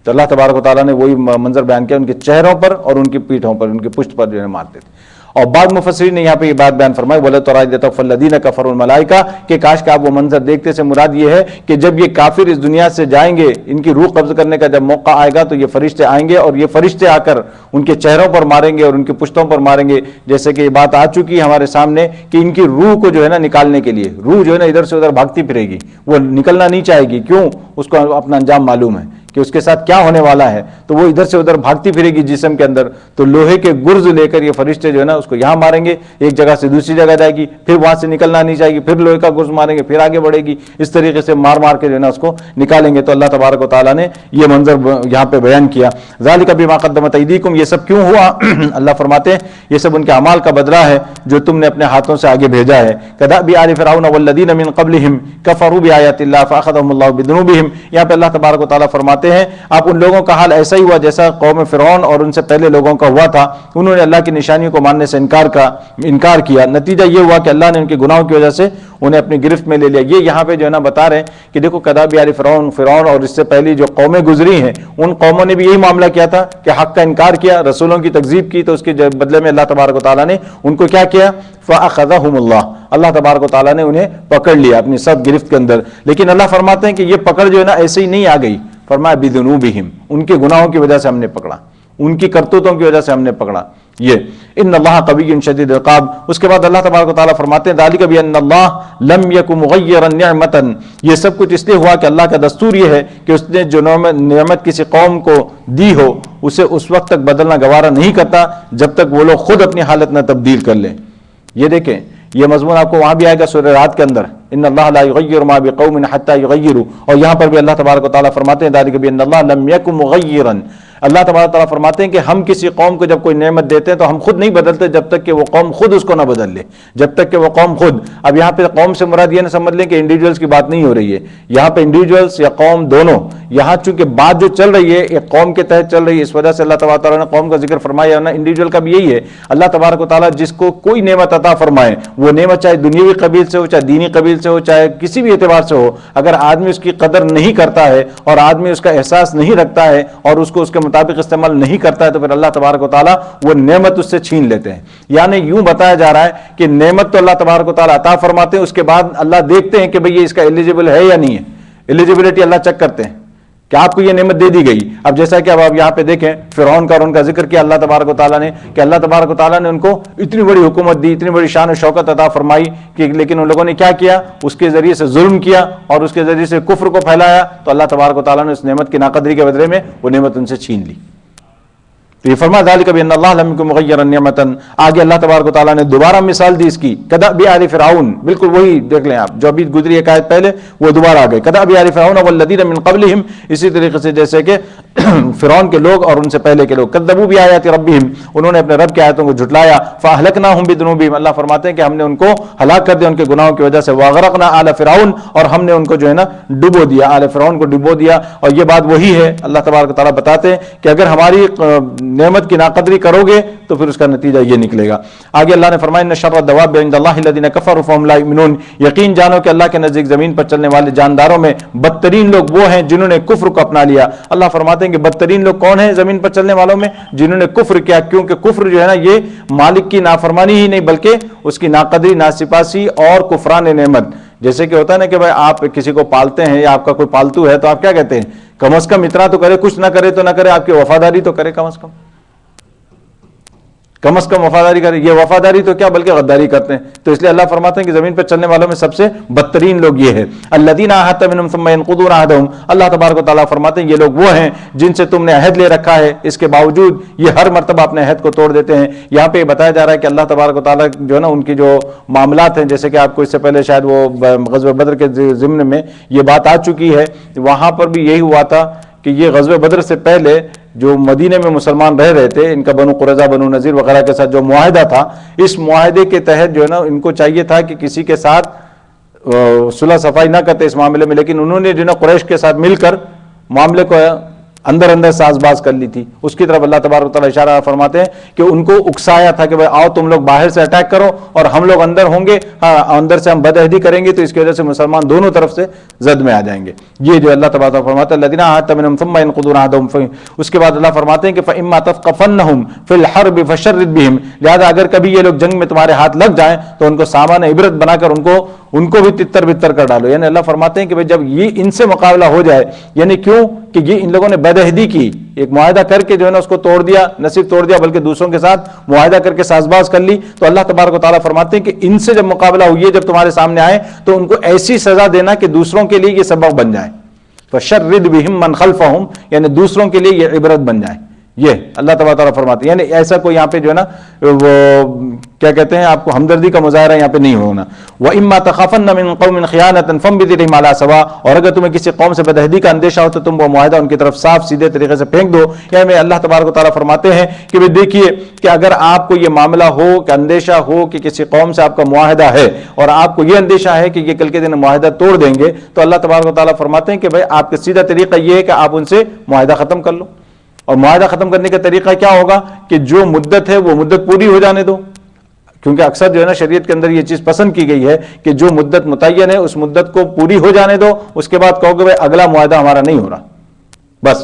تو اللہ تبارک و تعالیٰ نے وہی منظر بیان کیا، ان کے چہروں پر اور ان کی پیٹھوں پر، ان کی پشت پر جو ہے مارتے تھے۔ اور بعض مفسرین نے یہاں پہ یہ بات بیان فرمائی وَلَوْ تَرَىٰ إِذْ يَتَوَفَّى الَّذِينَ كَفَرُوا الْمَلَائِكَةَ، کہ کاش کہ آپ وہ منظر دیکھتے سے مراد یہ ہے کہ جب یہ کافر اس دنیا سے جائیں گے، ان کی روح قبض کرنے کا جب موقع آئے گا تو یہ فرشتے آئیں گے اور یہ فرشتے آ کر ان کے چہروں پر ماریں گے اور ان کی پشتوں پر ماریں گے، جیسے کہ یہ بات آ چکی ہے ہمارے سامنے کہ ان کی روح کو جو ہے نا نکالنے کے لیے، روح جو ہے نا ادھر سے ادھر بھاگتی پھرے گی، وہ نکلنا نہیں چاہے گی، کیوں؟ اس کو اپنا انجام معلوم ہے کہ اس کے ساتھ کیا ہونے والا ہے، تو وہ ادھر سے ادھر بھاگتی پھرے گی جسم کے اندر، تو لوہے کے گرز لے کر یہ فرشتے جو ہے نا اس کو یہاں ماریں گے، ایک جگہ سے دوسری جگہ جائے گی، پھر وہاں سے نکلنا نہیں چاہے گی، پھر لوہے کا گرز ماریں گے، پھر آگے بڑھے گی، اس طریقے سے مار مار کے جو ہے نا اس کو نکالیں گے۔ تو اللہ تبارک و تعالیٰ نے یہ منظر یہاں پہ بیان کیا۔ ذالک بما قدمت ایدیکم، یہ سب کیوں ہوا؟ اللہ فرماتے ہیں یہ سب ان کے اعمال کا بدلہ ہے جو تم نے اپنے ہاتھوں سے آگے بھیجا ہے۔ کدأب آل فرعون والذین من قبلہم کفروا بآیات اللہ فأخذہم اللہ بذنوبہم، یہاں پہ اللہ تبارک و تعالیٰ فرماتے ہیں آپ ان لوگوں کا حال ایسا ہی ہوا جیسا قوم فرعون اور ان سے پہلے لوگوں کا ہوا تھا، انہوں نے اللہ کی نشانیوں کو ماننے سے انکار کیا، نتیجہ یہ ہوا کہ اللہ نے ان کے گناہوں کی وجہ سے انہیں اپنی گرفت میں لے لیا۔ یہ یہاں پہ جو ہے نا بتا رہے ہیں کہ دیکھو کدأب آل فرعون اور اس سے پہلی جو قومیں گزری ہیں ان قوموں نے بھی یہی معاملہ کیا تھا کہ حق کا انکار کیا، رسولوں کی تکذیب کی، تو اس کے بدلے میں اللہ تبارک و تعالیٰ نے ان کو کیا کیا؟ فأخذہم اللہ تبارک و تعالیٰ نے انہیں پکڑ لیا اپنی سخت گرفت کے اندر۔ لیکن اللہ فرماتے ہیں کہ یہ پکڑ جو ہے نا ایسے ہی نہیں آ گئی، فرمایا بذنوبہم، ان کے گناہوں کی وجہ سے ہم نے پکڑا، ان کی کرتوتوں کی وجہ سے ہم نے پکڑا۔ یہ ان اللہ قوی شدید العقاب۔ اس کے بعد اللہ تبارک و تعالیٰ فرماتے ہیں ذالک بان اللہ لم یک مغیرا نعمتا، یہ سب کچھ اس لیے ہوا کہ اللہ کا دستور یہ ہے کہ اس نے جو نعمت کسی قوم کو دی ہو اسے اس وقت تک بدلنا گوارا نہیں کرتا جب تک وہ لوگ خود اپنی حالت نہ تبدیل کر لیں۔ یہ دیکھیں یہ مضمون آپ کو وہاں بھی آئے گا سورہ رات کے اندر، ان اللہ لا یغیر ما بقوم حتی یغیروا، اور یہاں پر بھی اللہ تبارک و تعالیٰ فرماتے ہیں ذالک بان اللہ لم یک مغیرا، اللہ تبارک و تعالیٰ فرماتے ہیں کہ ہم کسی قوم کو جب کوئی نعمت دیتے ہیں تو ہم خود نہیں بدلتے جب تک کہ وہ قوم خود اس کو نہ بدل لے، جب تک کہ وہ قوم خود۔ اب یہاں پہ قوم سے مراد یہ نہ سمجھ لیں کہ انڈیویجولس کی بات نہیں ہو رہی ہے، یہاں پہ انڈیویجولس یا قوم دونوں، یہاں چونکہ بات جو چل رہی ہے ایک قوم کے تحت چل رہی ہے، اس وجہ سے اللہ تبارک و تعالیٰ نے قوم کا ذکر فرمایا، ورنہ انڈیویجول کا بھی یہی ہے۔ اللہ تبارک و تعالیٰ جس کو کوئی نعمت عطا فرمائے، وہ نعمت چاہے دنیاوی قبیل سے ہو، چاہے دینی قبیل سے ہو، چاہے کسی بھی اعتبار سے ہو، اگر آدمی اس کی قدر نہیں کرتا ہے اور آدمی اس کا احساس نہیں رکھتا ہے اور اس کو اس کے مطابق استعمال نہیں کرتا ہے تو پھر اللہ تبارک و تعالیٰ وہ نعمت اس سے چھین لیتے ہیں۔ یعنی یوں بتایا جا رہا ہے کہ نعمت تو اللہ تبارک و تعالیٰ عطا فرماتے ہیں، اس کے بعد اللہ دیکھتے ہیں کہ بھئی یہ اس کا ایلیجیبل ہے یا نہیں ہے، ایلیجیبلٹی اللہ چیک کرتے ہیں کہ آپ کو یہ نعمت دے دی گئی۔ اب جیسا کہ اب آپ یہاں پہ دیکھیں فرعون کا اور ان کا ذکر کیا اللہ تبارک و تعالیٰ نے کہ اللہ تبارک و تعالیٰ نے ان کو اتنی بڑی حکومت دی، اتنی بڑی شان و شوکت عطا فرمائی کہ لیکن ان لوگوں نے کیا کیا؟ اس کے ذریعے سے ظلم کیا اور اس کے ذریعے سے کفر کو پھیلایا، تو اللہ تبارک و تعالیٰ نے اس نعمت کی ناقدری کے بدلے میں وہ نعمت ان سے چھین لی۔ تو یہ فرما ذالک بان اللہ لم یکن مغیرا نعمتا، آگے اللہ تبارک و تعالیٰ نے دوبارہ مثال دی اس کی، کدأب آل فرعون، بالکل وہی دیکھ لیں آپ جو ابھی گزری ایک آیت پہلے وہ دوبارہ آ گئے، کدأب آل فرعون والذین من قبلہم، اسی طریقے سے جیسے کہ فرعون کے لوگ اور ان سے پہلے کے لوگ، کذبوا بآیات ربہم، انہوں نے اپنے رب کی آیتوں کو جھٹلایا، فاہلکناہم بذنوبہم، اللہ فرماتے ہیں کہ ہم نے ان کو ہلاک کر دیا ان کے گناہوں کی وجہ سے، واغرقنا آل فرعون، اور ہم نے ان کو جو ہے نا ڈبو دیا، آل فرعون کو ڈبو دیا۔ اور یہ بات وہی ہے، اللہ تبارک و تعالیٰ بتاتے ہیں کہ اگر ہماری نعمت کی ناقدری کرو گے تو پھر اس کا نتیجہ یہ نکلے گا۔ آگے اللہ نے فرمایا ان شر الدواب عند اللہ الذین کفروا فهم لا یؤمنون، یقین جانو کہ اللہ کے نزدیک زمین پر چلنے والے جانداروں میں بدترین لوگ وہ ہیں جنہوں نے کفر کو اپنا لیا۔ اللہ فرماتے ہیں کہ بدترین لوگ کون ہیں زمین پر چلنے والوں میں؟ جنہوں نے کفر کیا، کیونکہ کفر جو ہے نا یہ مالک کی نافرمانی ہی نہیں بلکہ اس کی ناقدری، ناسپاسی اور کفران نعمت۔ جیسے کہ ہوتا ہے نا کہ بھائی آپ کسی کو پالتے ہیں یا آپ کا کوئی پالتو ہے تو آپ کیا کہتے ہیں؟ کم از کم اتنا تو کرے، کچھ نہ کرے تو نہ کرے، آپ کی وفاداری تو کرے، کم از کم وفاداری کرے۔ یہ وفاداری تو کیا بلکہ غداری کرتے ہیں۔ تو اس لیے اللہ فرماتے ہیں کہ زمین پر چلنے والوں میں سب سے بدترین لوگ یہ ہے، الذین عاہدت منہم ثم ينقضون عہدہم، اللہ تبارک و تعالیٰ فرماتے ہیں یہ لوگ وہ ہیں جن سے تم نے عہد لے رکھا ہے، اس کے باوجود یہ ہر مرتبہ اپنے عہد کو توڑ دیتے ہیں۔ یہاں پہ یہ بتایا جا رہا ہے کہ اللہ تبارک و تعالیٰ جو ہے نا ان کی جو معاملات ہیں، جیسے کہ آپ کو اس سے پہلے شاید وہ غزوہ بدر کے ضمن میں یہ بات آ چکی ہے، وہاں پر بھی یہی ہوا تھا کہ یہ غزوہ بدر سے پہلے جو مدینے میں مسلمان رہ رہے تھے، ان کا بنو قریظہ، بنو نذیر وغیرہ کے ساتھ جو معاہدہ تھا، اس معاہدے کے تحت جو ہے نا ان کو چاہیے تھا کہ کسی کے ساتھ صلح صفائی نہ کرتے اس معاملے میں، لیکن انہوں نے جو ہے نا قریش کے ساتھ مل کر معاملے کو اندر ساز باز کر لی تھی۔ اس کی طرف اللہ تبارک و تعالیٰ اشارہ فرماتے ہیں کہ ان کو اکسایا تھا کہ بھائی آؤ تم لوگ باہر سے اٹیک کرو اور ہم لوگ اندر ہوں گے، اندر سے ہم بدعہدی کریں گے، تو اس کی وجہ سے مسلمان دونوں طرف سے زد میں آ جائیں گے۔ یہ جو اللہ تبارک و تعالیٰ فرماتا ہے الذین عاہدت منہم ثم ينقضون عہدہم، اس کے بعد اللہ فرماتے ہیں کہ فإما تثقفنہم فی الحرب فشرد بہم، لہذا اگر کبھی یہ لوگ جنگ میں تمہارے ہاتھ لگ جائیں تو ان کو سامان عبرت بنا کر ان کو بھی تتر بتر کر ڈالو۔ یعنی اللہ فرماتے ہیں کہ بھائی جب یہ ان سے مقابلہ ہو جائے، یعنی کیوں کہ یہ ان لوگوں نے بدعہدی کی، ایک معاہدہ کر کے جو ہے نا اس کو توڑ دیا، نہ صرف توڑ دیا بلکہ دوسروں کے ساتھ معاہدہ کر کے ساز باز کر لی، تو اللہ تبارک و تعالیٰ فرماتے ہیں کہ ان سے جب مقابلہ ہوئی ہے، جب تمہارے سامنے آئے تو ان کو ایسی سزا دینا کہ دوسروں کے لیے یہ سبب بن جائے۔ فشرد بہم من خلفہم، یعنی دوسروں کے لیے یہ عبرت بن جائے. یہ اللہ تبارک تعالیٰ فرماتے ہیں، یعنی ایسا کوئی یہاں پہ جو ہے نا وہ کیا کہتے ہیں، آپ کو ہمدردی کا مظاہرہ یہاں پہ نہیں ہونا. وَإِمَّا تَخَافَنَّ مِن قَوْمٍ خِيَانَةً فَانبِذْ إِلَيْهِمْ عَلَىٰ سَوَاءٍ، اور اگر تمہیں کسی قوم سے بدہدی کا اندیشہ ہو تو تم وہ معاہدہ ان کی طرف صاف سیدھے طریقے سے پھینک دو. یعنی اللہ تبارک تعالیٰ فرماتے ہیں کہ بھئی دیکھیے کہ اگر آپ کو یہ معاملہ ہو کہ اندیشہ ہو کہ کسی قوم سے آپ کا معاہدہ ہے اور آپ کو یہ اندیشہ ہے کہ یہ کل کے دن معاہدہ توڑ دیں گے، تو اللہ تبارک تعالیٰ فرماتے ہیں کہ بھئی آپ کا سیدھا طریقہ یہ ہے کہ آپ ان سے معاہدہ ختم کر لو. اور معاہدہ ختم کرنے کا طریقہ کیا ہوگا کہ جو مدت ہے وہ مدت پوری ہو جانے دو، کیونکہ اکثر جو ہے نا شریعت کے اندر یہ چیز پسند کی گئی ہے کہ جو مدت متعین ہے اس مدت کو پوری ہو جانے دو، اس کے بعد کہو کہ بھائی اگلا معاہدہ ہمارا نہیں ہو رہا. بس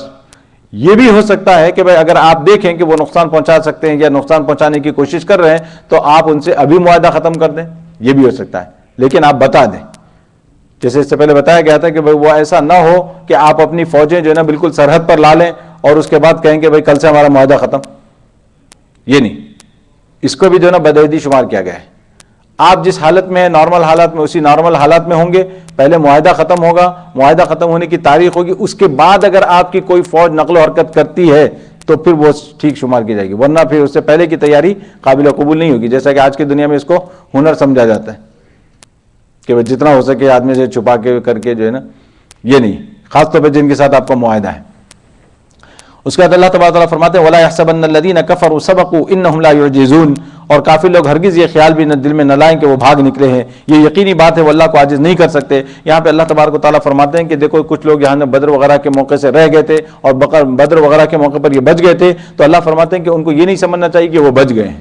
یہ بھی ہو سکتا ہے کہ بھائی اگر آپ دیکھیں کہ وہ نقصان پہنچا سکتے ہیں یا نقصان پہنچانے کی کوشش کر رہے ہیں تو آپ ان سے ابھی معاہدہ ختم کر دیں، یہ بھی ہو سکتا ہے. لیکن آپ بتا دیں، جیسے اس سے پہلے بتایا گیا تھا کہ بھائی وہ ایسا نہ ہو کہ آپ اپنی فوجیں جو ہے نا بالکل سرحد پر لا لیں اور اس کے بعد کہیں کہ بھائی کل سے ہمارا معاہدہ ختم. یہ نہیں، اس کو بھی جو ہے نا بدعہدی شمار کیا گیا ہے. آپ جس حالت میں ہیں نارمل حالات میں، اسی نارمل حالات میں ہوں گے. پہلے معاہدہ ختم ہوگا، معاہدہ ختم ہونے کی تاریخ ہوگی، اس کے بعد اگر آپ کی کوئی فوج نقل و حرکت کرتی ہے تو پھر وہ ٹھیک شمار کی جائے گی، ورنہ پھر اس سے پہلے کی تیاری قابل قبول نہیں ہوگی. جیسا کہ آج کی دنیا میں اس کو ہنر سمجھا جاتا ہے کہ وہ جتنا ہو سکے آدمی سے چھپا کے کر کے جو ہے نا، یہ نہیں، خاص طور پہ جن کے ساتھ آپ کا معاہدہ ہے. اس کے بعد اللہ تبارک تعالیٰ فرماتے ہیں وَلَا يَحْسَبَنَّ الَّذِينَ كَفَرُوا سَبَقُوا إِنَّهُمْ لَا يُعْجِزُونَ، اور کافر لوگ ہرگز یہ خیال بھی دل میں نہ لائیں کہ وہ بھاگ نکلے ہیں. یہ یقینی بات ہے وہ اللہ کو عاجز نہیں کر سکتے. یہاں پہ اللہ تبارک و تعالیٰ فرماتے ہیں کہ دیکھو کچھ لوگ یہاں بدر وغیرہ کے موقع سے رہ گئے تھے اور بدر وغیرہ کے موقع پر یہ بچ گئے تھے، تو اللہ فرماتے ہیں کہ ان کو یہ نہیں سمجھنا چاہیے کہ وہ بچ گئے ہیں.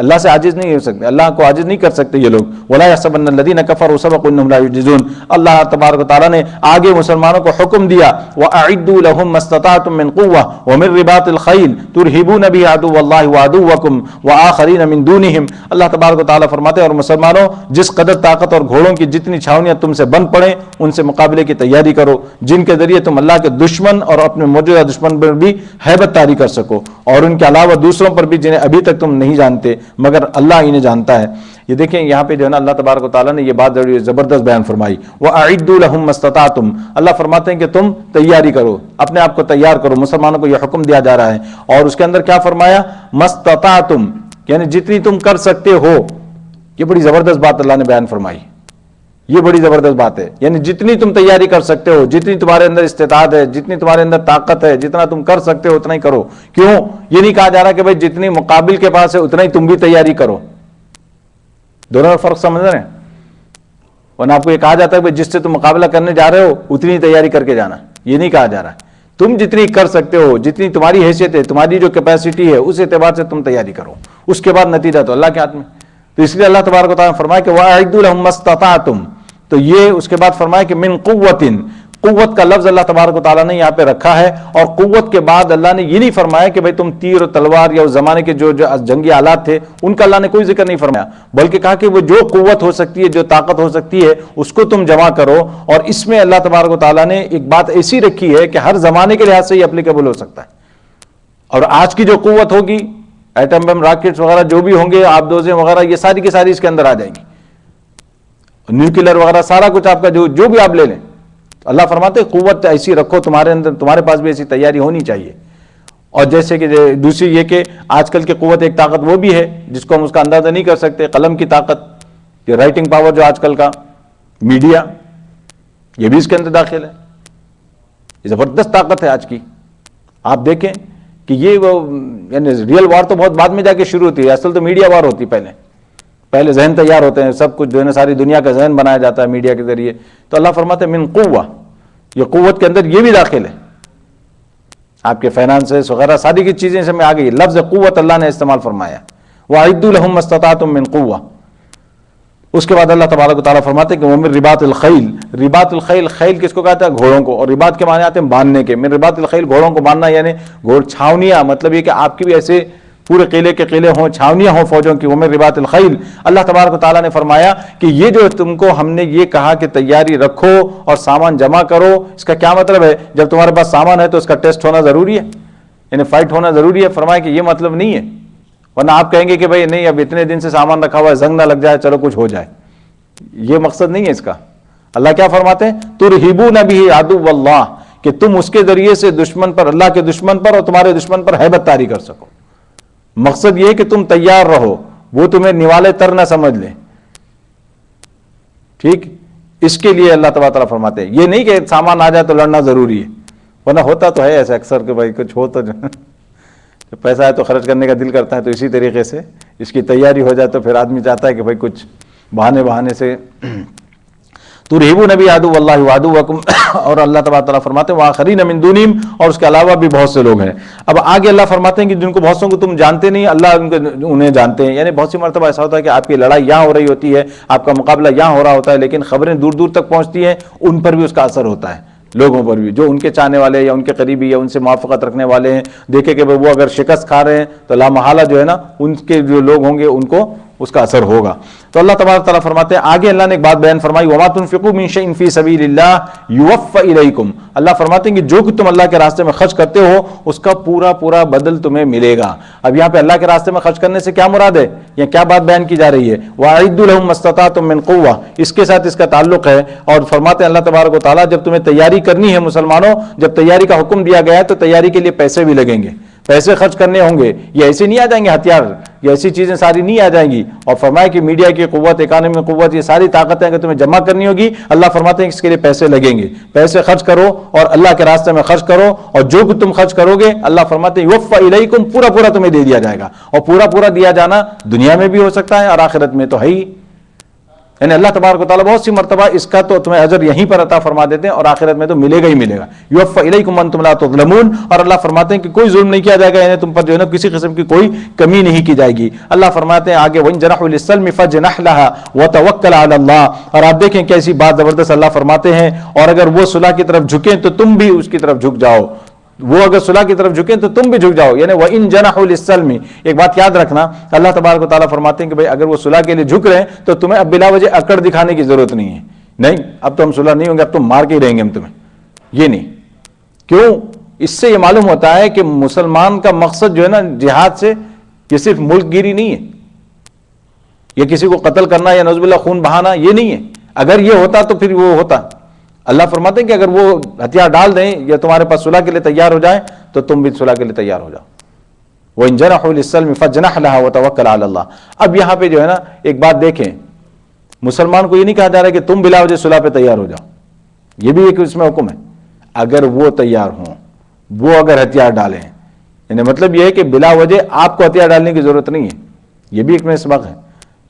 اللہ سے عاجز نہیں ہو سکتے، اللہ کو عاجز نہیں کر سکتے یہ لوگ. وَلَا يَحْسَبَنَّ الَّذِينَ كَفَرُوا سَبَقُوا إِنَّهُمْ لَا يُعْجِزُونَ. اللہ تبارک و تعالیٰ نے آگے مسلمانوں کو حکم دیا وَأَعِدُّوا لَهُم مَّا اسْتَطَعْتُم مِّن قُوَّةٍ وَمِن رِّبَاطِ الْخَيْلِ تُرْهِبُونَ بِهِ عَدُوَّ اللَّهِ وَعَدُوَّكُمْ وَآخَرِينَ مِن دُونِهِمْ. اللہ تبارک و تعالیٰ فرماتے ہیں اور مسلمانوں جس قدر طاقت اور گھوڑوں کی جتنی چھاونیاں تم سے بن پڑیں ان سے مقابلے کی تیاری کرو، جن کے ذریعے تم اللہ کے دشمن اور اپنے موجودہ دشمن پر بھی ہیبت طاری کر سکو، اور ان کے علاوہ دوسروں پر بھی جنہیں ابھی تک تم نہیں جانتے مگر اللہ انہیں جانتا ہے. یہ دیکھیں یہاں پہ جو ہے نا اللہ تبارک و تعالیٰ نے یہ بات زبردست بیان فرمائی وَأَعِدُّوا لَهُم مَّا اسْتَطَعْتُم. اللہ فرماتے ہیں کہ تم تیاری کرو، اپنے آپ کو تیار کرو. مسلمانوں کو یہ حکم دیا جا رہا ہے اور اس کے اندر کیا فرمایا مَّا اسْتَطَعْتُم، یعنی جتنی تم کر سکتے ہو. یہ بڑی زبردست بات اللہ نے بیان فرمائی، یہ بڑی زبردست بات ہے. یعنی جتنی تم تیاری کر سکتے ہو، جتنی تمہارے اندر استطاعت ہے، جتنی تمہارے اندر طاقت ہے، جتنا تم کر سکتے ہو اتنا ہی کرو. کیوں؟ یہ نہیں کہا جا رہا کہ بھائی جتنی مقابل کے پاس ہے اتنا ہی تم بھی تیاری کرو. دونوں میں فرق سمجھ رہے ہیں؟ ورنہ آپ کو یہ کہا جاتا ہے کہ جس سے تم مقابلہ کرنے جا رہے ہو اتنی تیاری کر کے جانا. یہ نہیں کہا جا رہا. تم جتنی کر سکتے ہو، جتنی تمہاری حیثیت ہے، تمہاری جو کیپیسٹی ہے، اس اعتبار سے تم تیاری کرو. اس کے بعد نتیجہ تو اللہ کے ہاتھ میں. تو اس لیے اللہ تبارک و تعالیٰ نے فرمایا کہ وَأَعِدُّوا لَهُم مَّا اسْتَطَعْتُم. تو یہ اس کے بعد فرمایا کہ من قوتٍ، قوت کا لفظ اللہ تبارک و تعالیٰ نے یہاں پہ رکھا ہے. اور قوت کے بعد اللہ نے یہ نہیں فرمایا کہ بھئی تم تیر و تلوار یا اس زمانے کے جو جنگی آلات تھے ان کا اللہ نے کوئی ذکر نہیں فرمایا، بلکہ کہا کہ وہ جو قوت ہو سکتی ہے، جو طاقت ہو سکتی ہے اس کو تم جمع کرو. اور اس میں اللہ تبارک و تعالیٰ نے ایک بات ایسی رکھی ہے کہ ہر زمانے کے لحاظ سے یہ اپلیکیبل ہو سکتا ہے. اور آج کی جو قوت ہوگی، ایٹم بم راکٹس وغیرہ جو بھی ہوں گے، آبدوزیں وغیرہ، یہ ساری کی ساری اس کے اندر آ جائیں گی. نیوکلر وغیرہ سارا کچھ آپ کا جو بھی آپ لے لیں. اللہ فرماتے قوت ایسی رکھو تمہارے اندر، تمہارے پاس بھی ایسی تیاری ہونی چاہیے. اور جیسے کہ دوسری یہ کہ آج کل کی قوت ایک طاقت وہ بھی ہے جس کو ہم اس کا اندازہ نہیں کر سکتے، قلم کی طاقت، یہ رائٹنگ پاور جو آج کل کا میڈیا، یہ بھی اس کے اندر داخل ہے. یہ زبردست طاقت ہے آج کی. آپ دیکھیں کہ یہ وہ یعنی ریئل وار تو بہت بعد میں جا کے شروع ہوتی ہے، اصل تو میڈیا وار ہوتی پہلے ذہن تیار ہوتے ہیں، سب کچھ جو ہے نا ساری دنیا کا ذہن بنایا جاتا ہے میڈیا کے ذریعے. تو اللہ فرماتے ہیں من قوہ، یہ قوت کے اندر یہ بھی داخل ہے. آپ کے فائنانسز وغیرہ ساری کی چیزیں سے میں آ گئی. لفظ قوت اللہ نے استعمال فرمایا وَأَعِدُّوا لَهُم مَّا اسْتَطَعْتُم مِّن قُوَّةٍ. اس کے بعد اللہ تبارک و تعالیٰ فرماتے ہیں کہ وَمِن رِّبَاطِ الْخَيْلِ، رباط الخیل، خیل کس کو کہتا ہے؟ گھوڑوں کو. اور رباط کے معنی آتے ہیں باندھنے کے. من رباط الخیل، گھوڑوں کو باندھنا، یعنی گھوڑ چھاونیاں، مطلب یہ کہ آپ کی بھی ایسے پورے قلعے کے قلعے ہوں، چھاونیاں ہوں فوجوں کی. وَمِن رِّبَاطِ الْخَيْلِ، اللہ تبارک و تعالیٰ نے فرمایا کہ یہ جو تم کو ہم نے یہ کہا کہ تیاری رکھو اور سامان جمع کرو، اس کا کیا مطلب ہے؟ جب تمہارے پاس سامان ہے تو اس کا ٹیسٹ ہونا ضروری ہے، یعنی فائٹ ہونا ضروری ہے. فرمایا کہ یہ مطلب نہیں ہے، ورنہ آپ کہیں گے کہ بھائی نہیں اب اتنے دن سے سامان رکھا ہوا ہے، زنگ نہ لگ جائے، چلو کچھ ہو جائے. یہ مقصد نہیں ہے اس کا. اللہ کیا فرماتے ہیں؟ تُرْہِبُونَ بِهِ عَدُوَّ اللَّهِ، کہ تم اس کے ذریعے سے دشمن پر، اللہ کے دشمن پر اور تمہارے دشمن پر ہیبت طاری کر سکو. مقصد یہ ہے کہ تم تیار رہو، وہ تمہیں نوالے تر نہ سمجھ لیں. ٹھیک، اس کے لیے اللہ تبارک تعالیٰ فرماتے ہیں. یہ نہیں کہ سامان آ جائے تو لڑنا ضروری ہے، ورنہ ہوتا تو ہے ایسا اکثر کہ بھائی کچھ ہو تو پیسہ ہے تو خرچ کرنے کا دل کرتا ہے. تو اسی طریقے سے اس کی تیاری ہو جائے تو پھر آدمی چاہتا ہے کہ بھائی کچھ بہانے سے ترہبون بی عدو اللہ وعدوکم، اور اللہ تبارک تعالیٰ فرماتے ہیں وآخرین من دونہم، اور اس کے علاوہ بھی بہت سے لوگ ہیں. اب آگے اللہ فرماتے ہیں کہ جن کو بہت سو کو تم جانتے نہیں، اللہ انہیں جانتے ہیں. یعنی بہت سی مرتبہ ایسا ہوتا ہے کہ آپ کی لڑائی یہاں ہو رہی ہوتی ہے، آپ کا مقابلہ یہاں ہو رہا ہوتا ہے، لیکن خبریں دور دور تک پہنچتی ہیں، ان پر بھی اس کا اثر ہوتا ہے، لوگوں پر بھی جو ان کے چاہنے والے یا ان کے قریبی یا ان سے موافقت رکھنے والے ہیں. دیکھیں کہ وہ اگر شکست کھا رہے ہیں تو لا محالہ جو ہے نا ان کے جو لوگ ہوں گے ان کو اس کا اثر ہوگا. تو اللہ تبارک تعالیٰ فرماتے ہیں آگے اللہ نے ایک بات بیان فرمائی وما تنفقوا من شیء فی سبیل اللہ یوفى الیکم. اللہ فرماتے ہیں کہ جو کہ تم اللہ کے راستے میں خرچ کرتے ہو اس کا پورا پورا بدل تمہیں ملے گا. اب یہاں پہ اللہ کے راستے میں خرچ کرنے سے کیا مراد ہے، یا کیا بات بیان کی جا رہی ہے؟ واعدوا لهم ما استطعتم من قوة، اس کے ساتھ اس کا تعلق ہے. اور فرماتے ہیں اللہ تبارک و تعالیٰ جب تمہیں تیاری کرنی ہے مسلمانوں، جب تیاری کا حکم دیا گیا ہے تو تیاری کے لیے پیسے بھی لگیں گے، پیسے خرچ کرنے ہوں گے. یہ ایسے نہیں آ جائیں گے ہتھیار، یہ ایسی چیزیں ساری نہیں آ جائیں گی. اور فرمایا کہ میڈیا کی قوت، اکانومی قوت، یہ ساری طاقتیں اگر تمہیں جمع کرنی ہوگی، اللہ فرماتے ہیں کہ اس کے لیے پیسے لگیں گے. پیسے خرچ کرو اور اللہ کے راستے میں خرچ کرو، اور جو کچھ تم خرچ کرو گے اللہ فرماتے ہیں یوفى الیکم، پورا پورا تمہیں دے دیا جائے گا. اور پورا پورا دیا جانا دنیا میں بھی ہو سکتا ہے اور آخرت میں تو ہے ہی. یعنی اللہ تبارک و تعالیٰ بہت سی مرتبہ اس کا تو تمہیں اجر یہیں پر عطا فرما دیتے ہیں اور آخرت میں تو ملے گا ہی ملے گا. یوفى الیکم وانتم لا تظلمون، اور اللہ فرماتے ہیں کہ کوئی ظلم نہیں کیا جائے گا، یعنی تم پر جو ہے نا کسی قسم کی کوئی کمی نہیں کی جائے گی. اللہ فرماتے ہیں آگے وَإِن جَنَحُوا لِلسَّلْمِ فَاجْنَحْ لَهَا وَتَوَكَّلْ عَلَى اللَّهِ، اور آپ دیکھیں کیسی بات زبردست اللہ فرماتے ہیں، اور اگر وہ صلح کی طرف جھکیں تو تم بھی اس کی طرف جھک جاؤ، وہ اگر صلح کی طرف جھکیں تو تم بھی جھک جاؤ. یعنی وَإِن جَنَحُوا لِلسَّلْمِ، ایک بات یاد رکھنا، اللہ تبارک و تعالیٰ فرماتے ہیں کہ بھائی اگر وہ صلح کے لیے جھک رہے ہیں تو تمہیں اب بلا وجہ اکڑ دکھانے کی ضرورت نہیں ہے. نہیں اب تو ہم صلح نہیں ہوں گے، اب تو مار کے ہی رہیں گے ہم تمہیں، یہ نہیں. کیوں؟ اس سے یہ معلوم ہوتا ہے کہ مسلمان کا مقصد جو ہے نا جہاد سے یہ صرف ملک گیری نہیں ہے، یا کسی کو قتل کرنا یا نعوذ باللہ خون بہانا، یہ نہیں ہے. اگر یہ ہوتا تو پھر وہ ہوتا. اللہ فرماتے ہیں کہ اگر وہ ہتھیار ڈال دیں یا تمہارے پاس صلح کے لیے تیار ہو جائیں تو تم بھی صلح کے لیے تیار ہو جاؤ. وَإِن جَنَحُوا لِلسَّلْمِ فَاجْنَحْ لَهَا وَتَوَكَّلْ عَلَى اللَّهِ. اب یہاں پہ جو ہے نا ایک بات دیکھیں، مسلمان کو یہ نہیں کہا جا رہا ہے کہ تم بلا وجہ صلح پہ تیار ہو جاؤ، یہ بھی ایک اس میں حکم ہے. اگر وہ تیار ہوں، وہ اگر ہتھیار ڈالیں، یعنی مطلب یہ ہے کہ بلا وجہ آپ کو ہتھیار ڈالنے کی ضرورت نہیں ہے، یہ بھی ایک میں سبق ہے.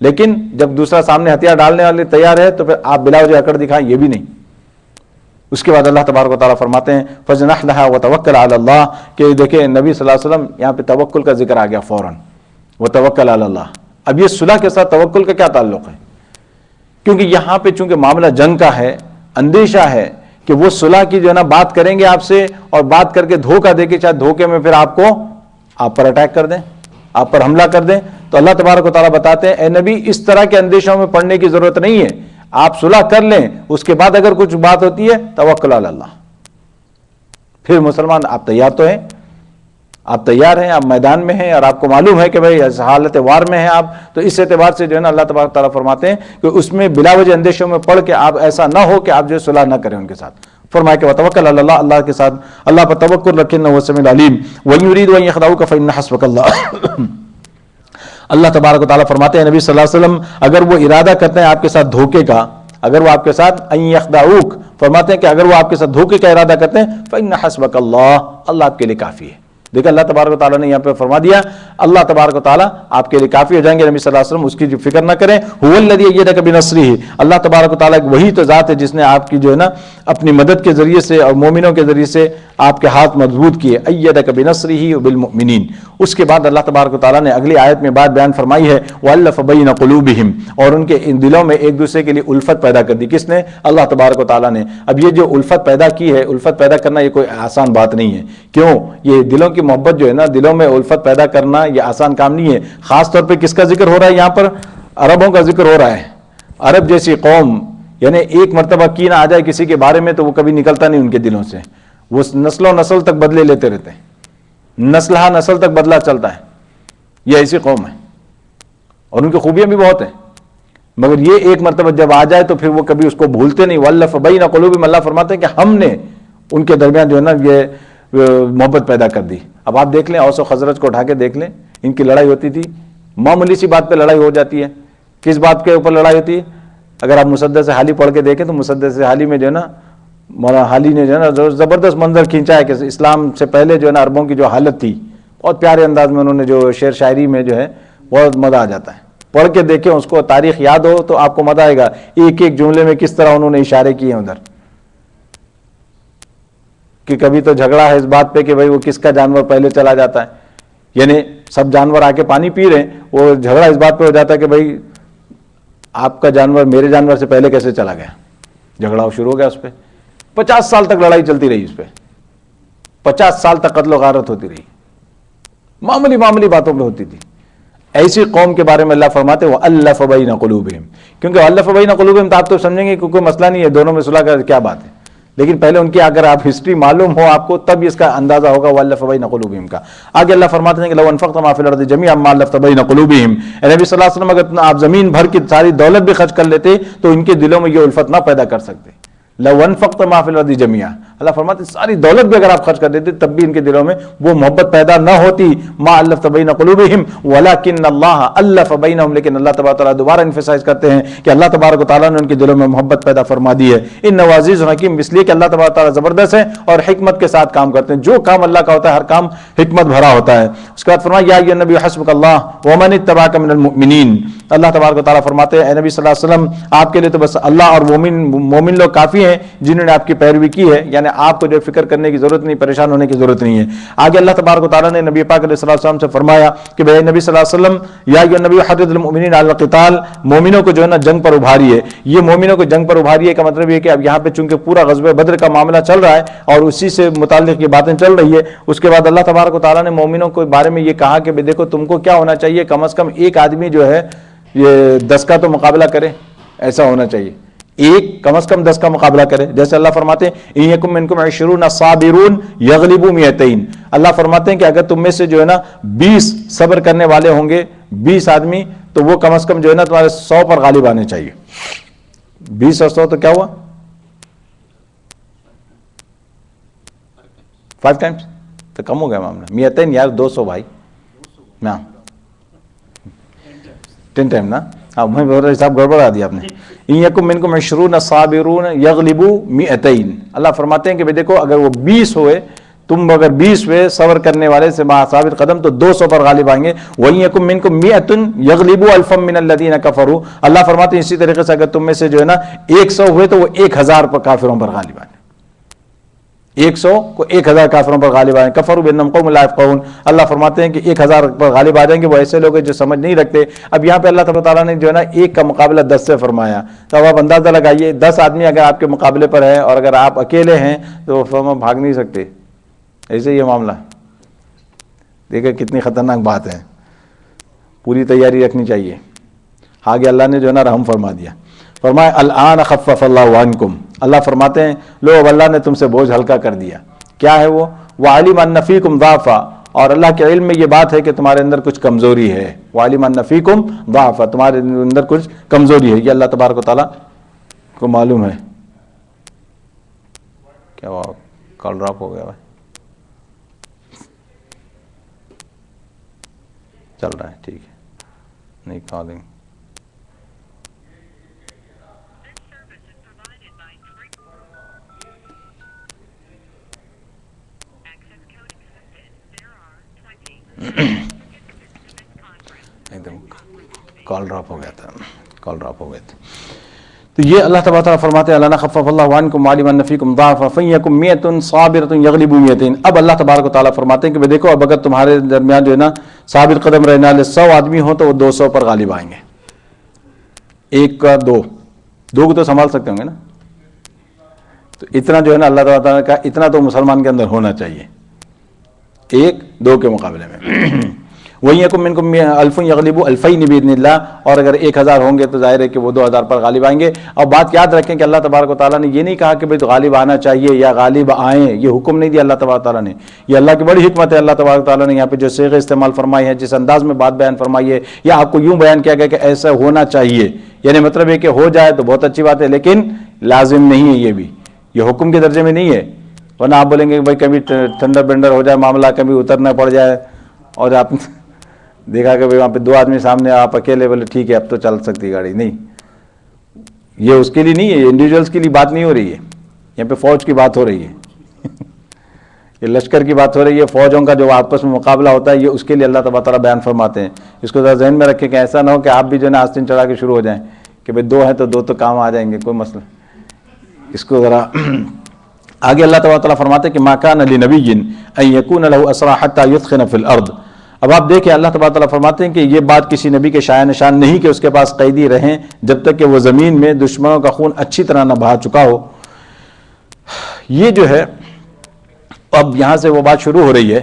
لیکن جب دوسرا سامنے ہتھیار ڈالنے والے تیار ہے تو پھر آپ بلا وجہ اکڑ دکھائیں، یہ بھی نہیں. اس کے بعد اللہ تبارک و تعالیٰ فرماتے ہیں فَاجْنَحْ لَهَا وَتَوَكَّلْ عَلَى اللَّهِ، کہ دیکھیں نبی صلی اللہ علیہ وسلم یہاں پہ توکل کا ذکر آ گیا فوراً، وَتَوَكَّلْ عَلَى اللَّهِ. اب یہ صلح کے ساتھ توکل کا کیا تعلق ہے؟ کیونکہ یہاں پہ چونکہ معاملہ جنگ کا ہے، اندیشہ ہے کہ وہ صلح کی جو ہے نا بات کریں گے آپ سے، اور بات کر کے دھوکہ دے کے شاید دھوکے میں پھر آپ پر اٹیک کر دیں، آپ پر حملہ کر دیں. تو اللہ تبارک و تعالیٰ بتاتے ہیں اے نبی اس طرح کے اندیشوں میں پڑنے کی ضرورت نہیں ہے، آپ صلح کر لیں، اس کے بعد اگر کچھ بات ہوتی ہے توکل علی اللہ. پھر مسلمان آپ تیار تو ہیں، آپ تیار ہیں، آپ میدان میں ہیں اور آپ کو معلوم ہے کہ بھائی حالت وار میں ہیں آپ، تو اس اعتبار سے جو ہے نا اللہ تبارک تعالیٰ فرماتے ہیں کہ اس میں بلا وجہ اندیشوں میں پڑھ کے آپ ایسا نہ ہو کہ آپ جو صلح نہ کریں ان کے ساتھ. فرمایا کہ وتوکل علی اللہ، اللہ کے ساتھ اللہ پر توکل رکھیں، انہ هو السمیع العلیم. وَإِن يُرِيدُوا أَن يَخْدَعُوكَ فَإِنَّ حَسْبُكَ اللَّهُ. اللہ تبارک و تعالیٰ فرماتے ہیں نبی صلی اللہ علیہ وسلم اگر وہ ارادہ کرتے ہیں آپ کے ساتھ دھوکے کا، اگر وہ آپ کے ساتھ ان یخدعوک، فرماتے ہیں کہ اگر وہ آپ کے ساتھ دھوکے کا ارادہ کرتے ہیں فإن حسبک اللہ، اللہ آپ کے لیے کافی ہے. دیکھیں اللہ تبارک و تعالیٰ نے یہاں پہ فرما دیا اللہ تبارک و تعالیٰ آپ کے لیے کافی ہو جائیں گے. نبی صلی اللہ علیہ وسلم اس کی جو فکر نہ کریں. هو الذی ایدک بنصرہ، اللہ تبارک و تعالیٰ وہی تو ذات ہے جس نے آپ کی جو ہے نا اپنی مدد کے ذریعے سے اور مومنوں کے ذریعے سے آپ کے ہاتھ مضبوط کیے. ایدک بنصرہ وبالمؤمنین. اس کے بعد اللہ تبارک و تعالیٰ نے اگلی آیت میں بات بیان فرمائی ہے والف بین قلوبہم، اور ان کے ان دلوں میں ایک دوسرے کے لیے الفت پیدا کر دی. کس نے؟ اللہ تبارک و تعالیٰ نے. اب یہ جو الفت پیدا کی ہے، الفت پیدا کرنا یہ کوئی آسان بات نہیں ہے. کیوں؟ یہ دلوں کی محبت جو ہے نا، دلوں میں الفت پیدا کرنا یہ آسان کام نہیں ہے. خاص طور پہ کس کا ذکر ہو رہا ہے یہاں پر؟ عربوں کا ذکر ہو رہا ہے. عرب جیسی قوم، یعنی ایک مرتبہ کینہ آ جائے کسی کے بارے میں تو وہ کبھی نکلتا نہیں ان کے دلوں سے، وہ نسل و نسل تک بدلے لیتے رہتے ہیں، نسل ہا نسل تک بدلہ چلتا ہے. یہ ایسی قوم ہے اور ان کی خوبیاں بھی بہت ہیں، مگر یہ ایک مرتبہ جب آ جائے تو پھر وہ کبھی اس کو بھولتے نہیں. والف بین قلوبہم، اللہ فرماتے ہیں کہ ہم نے ان کے درمیان جو ہے نا یہ محبت پیدا کر دی. اب آپ دیکھ لیں اوس و خزرج کو اٹھا کے دیکھ لیں, ان کی لڑائی ہوتی تھی, معمولی سی بات پہ لڑائی ہو جاتی ہے. کس بات کے اوپر لڑائی ہوتی ہے؟ اگر آپ مسدس حالی پڑھ کے دیکھیں تو مسدس حالی میں جو ہے نا مولانا حالی نے جو ہے نا زبردست منظر کھینچا ہے کہ اسلام سے پہلے جو ہے نا عربوں کی جو حالت تھی, بہت پیارے انداز میں انہوں نے جو شعر شاعری میں جو ہے بہت مزہ آ جاتا ہے. پڑھ کے دیکھیں اس کو, تاریخ یاد ہو تو آپ کو مزہ آئے گا, ایک ایک جملے میں کس طرح انہوں نے اشارے کیے ہیں ادھر. کہ کبھی تو جھگڑا ہے اس بات پہ کہ بھائی وہ کس کا جانور پہلے چلا جاتا ہے, یعنی سب جانور آ کے پانی پی رہے ہیں, وہ جھگڑا اس بات پہ ہو جاتا ہے کہ بھائی آپ کا جانور میرے جانور سے پہلے کیسے چلا گیا. جھگڑا شروع ہو گیا اس پہ. 50 سال تک لڑائی چلتی رہی اس پہ, 50 سال تک قتل و غارت ہوتی رہی, معمولی باتوں پہ ہوتی تھی. ایسی قوم کے بارے میں اللہ فرماتے وہ الف بین قلوبہم, کیونکہ الف بین قلوبہم تو آپ تو سمجھیں گے کہ کوئی مسئلہ نہیں ہے, دونوں میں صلح کا کیا بات ہے, لیکن پہلے ان کی اگر آپ ہسٹری معلوم ہو آپ کو تب اس کا اندازہ ہوگا والف بین قلوبہم کا. آگے اللہ فرماتے ہیں کہ لو انفقت ما فی الارض جميعا ما الفت بین قلوبہم, اے نبی صلی اللہ علیہ وسلم اگر آپ زمین بھر کی ساری دولت بھی خرچ کر لیتے تو ان کے دلوں میں یہ الفت نہ پیدا کر سکتے. لو انفقت ما فی الارض جميعا, اللہ فرماتے ہیں ساری دولت بھی اگر آپ خرچ کر دیتے تب بھی ان کے دلوں میں وہ محبت پیدا نہ ہوتی. ما الفت بین قلوبہم ولکن اللہ الف بینہم, لیکن اللہ تبارک و تعالیٰ دوبارہ انفسائز کرتے ہیں کہ اللہ تبارک و تعالیٰ نے ان کے دلوں میں محبت پیدا فرما دی ہے. انہ عزیز حکیم, اس لیے کہ اللہ تبارک و تعالیٰ زبردست ہے اور حکمت کے ساتھ کام کرتے ہیں. جو کام اللہ کا ہوتا ہے ہر کام حکمت بھرا ہوتا ہے. اس کے بعد فرمایا یا ایھا النبی حسبک اللہ ومن اتبعک من المؤمنین, اللہ تبارک و تعالیٰ فرماتے ہیں اے نبی صلی اللہ علیہ وسلم آپ کے لیے تو بس اللہ اور مومن لوگ کافی ہیں جنہوں نے آپ کی پیروی کی ہے, یعنی آپ کو جو فکر کرنے کی ضرورت نہیں, پریشان ہونے کی ضرورت نہیں ہے. آگے اللہ تبارک و تعالیٰ نے نبی پاک علیہ الصلوۃ والسلام سے فرمایا کہ بھائی نبی صلی اللہ علیہ وسلم یا ایھا النبی حرض المؤمنین علی القتال, مومنوں کو جو ہے نا جنگ پر ابھاریے. یہ مومنوں کو جنگ پر ابھاریے کا مطلب یہ کہ اب یہاں پہ چونکہ پورا غزوہ بدر کا معاملہ چل رہا ہے اور اسی سے متعلق یہ باتیں چل رہی ہے, اس کے بعد اللہ تبارک و تعالیٰ نے مومنوں کے بارے میں یہ کہا کہ دیکھو تم کو کیا ہونا چاہیے, کم از کم ایک آدمی جو ہے یہ 10 کا تو مقابلہ کرے, ایسا ہونا چاہیے, ایک کم از کم 10 کا مقابلہ کرے. جیسے اللہ فرماتے ہیں ان یکم منکم 20 صابرون یغلبوا 200, اللہ فرماتے ہیں کہ اگر تم میں سے جو ہے نا 20 صبر کرنے والے ہوں گے, 20 آدمی, تو وہ کم از کم جو ہے نا تمہارے 100 پر غالب آنے چاہیے. 20 اور 100 تو کیا ہوا 5 ٹائمز, تو کم ہو گیا معاملہ. 200 یار 200 بھائی نا 10 ٹائم نا, میں حساب گڑبڑا دیا آپ نے. ان یکم منکم 20 صابرون یغلبوا 200, اللہ فرماتے ہیں کہ دیکھو اگر وہ 20 ہوئے, تم اگر 20 ہوئے صبر کرنے والے سے ثابت قدم, تو 200 پر غالب آئیں گے. وَإِن يَكُن مِّنكُم 100 يَغْلِبُوا أَلْفًا مِّنَ الَّذِينَ كَفَرُوا, اللہ فرماتے ہیں اسی طریقے سے اگر تم میں سے جو ہے نا 100 ہوئے تو وہ 1000 پر کافروں پر غالب آئیں گے. 100 کو 1000 کافروں پر غالب آئیں. کفروا بأنهم قوم لا يفقهون, اللہ فرماتے ہیں کہ 1000 پر غالب آ جائیں گے وہ ایسے لوگ ہیں جو سمجھ نہیں رکھتے. اب یہاں پہ اللہ تعالیٰ نے جو ہے نا ایک کا مقابلہ 10 سے فرمایا, تو اب آپ اندازہ لگائیے 10 آدمی اگر آپ کے مقابلے پر ہے اور اگر آپ اکیلے ہیں تو فرما بھاگ نہیں سکتے. ایسے یہ معاملہ دیکھیں کتنی خطرناک بات ہے, پوری تیاری رکھنی چاہیے. آگے اللہ نے جو ہے نا رحم فرما دیا, فرمایا الآن خفف اللہ عنکم, اللہ فرماتے ہیں لو اب اللہ نے تم سے بوجھ ہلکا کر دیا. کیا ہے وہ؟ وعلم ان فیکم ضعفا, اور اللہ کے علم میں یہ بات ہے کہ تمہارے اندر کچھ کمزوری ہے. وعلم ان فیکم ضعفا, تمہارے اندر کچھ کمزوری ہے, یہ اللہ تبارک و تعالیٰ کو معلوم ہے. کیا ہوا, کال ڈراپ ہو گیا بھائی, چل رہا ہے ٹھیک ہے, نہیں کھا دیں گے. ایک دم کال ڈراپ ہو گیا تھا, تو یہ اللہ تبارک و تعالیٰ فرماتے ہیں اللہ خفف اللہ عنکم وعلم ان فیکم ضعفا فیکم 100 صابرۃ یغلبوا 200. اب اللہ تبارک و تعالیٰ فرماتے ہیں کہ دیکھو اب اگر تمہارے درمیان جو ہے نا ثابت قدم رہنے والے 100 آدمی ہوں تو وہ 200 پر غالب آئیں گے. ایک کا دو کو تو سنبھال سکتے ہوں گے نا, تو اتنا جو ہے نا اللہ تعالیٰ کا اتنا تو مسلمان کے اندر ہونا چاہیے 1-2 کے مقابلے میں. وہی یکم منکم 1000 یغلبوا 2000 باذن اللہ, اور اگر 1000 ہوں گے تو ظاہر ہے کہ وہ 2000 پر غالب آئیں گے. اور بات یاد رکھیں کہ اللہ تبارک و تعالیٰ نے یہ نہیں کہا کہ بھائی غالب آنا چاہیے یا غالب آئیں, یہ حکم نہیں دیا اللہ تبارک و تعالیٰ نے. یہ اللہ کی بڑی حکمت ہے. اللہ تبارک و تعالیٰ نے یہاں پہ جو صیغے استعمال فرمائی ہے, جس انداز میں بات بیان فرمائی ہے, یا آپ کو یوں بیان کیا گیا کہ ایسا ہونا چاہیے, یعنی مطلب ہے کہ ہو جائے تو بہت اچھی بات ہے, لیکن لازم نہیں ہے. یہ بھی یہ حکم کے درجے میں نہیں ہے. ورنہ آپ بولیں گے کہ بھائی کبھی ٹھنڈر بینڈر ہو جائے معاملہ، کبھی اترنا پڑ جائے، اور آپ دیکھا کہ وہاں پہ 2 آدمی سامنے، آپ اکیلے بولے ٹھیک ہے اب تو چل سکتی گاڑی. نہیں، یہ اس کے لیے نہیں ہے، یہ انڈیویجولس کے لیے بات نہیں ہو رہی ہے، یہاں پہ فوج کی بات ہو رہی ہے. یہ لشکر کی بات ہو رہی ہے، فوجوں کا جو آپس میں مقابلہ ہوتا ہے، یہ اس کے لیے اللہ تبارک تعالیٰ بیان فرماتے ہیں. اس کو ذرا ذہن میں رکھیں کہ ایسا نہ ہو کہ آپ بھی جو ہے نا آستین چڑھا کے شروع ہو جائیں کہ بھئی 2 ہیں تو 2 تو کام آ جائیں گے، کوئی مسئلہ. اس کو ذرا آگے اللہ تبارک تعالیٰ فرماتے ہیں کہ ما کان لنبی ان یکون لہ اسریٰ حتی یثخن فی الارض. اب آپ دیکھیں اللہ تبارک تعالیٰ فرماتے ہیں کہ یہ بات کسی نبی کے شایع نشان نہیں کہ اس کے پاس قیدی رہیں جب تک کہ وہ زمین میں دشمنوں کا خون اچھی طرح نہ بہا چکا ہو. یہ جو ہے اب یہاں سے وہ بات شروع ہو رہی ہے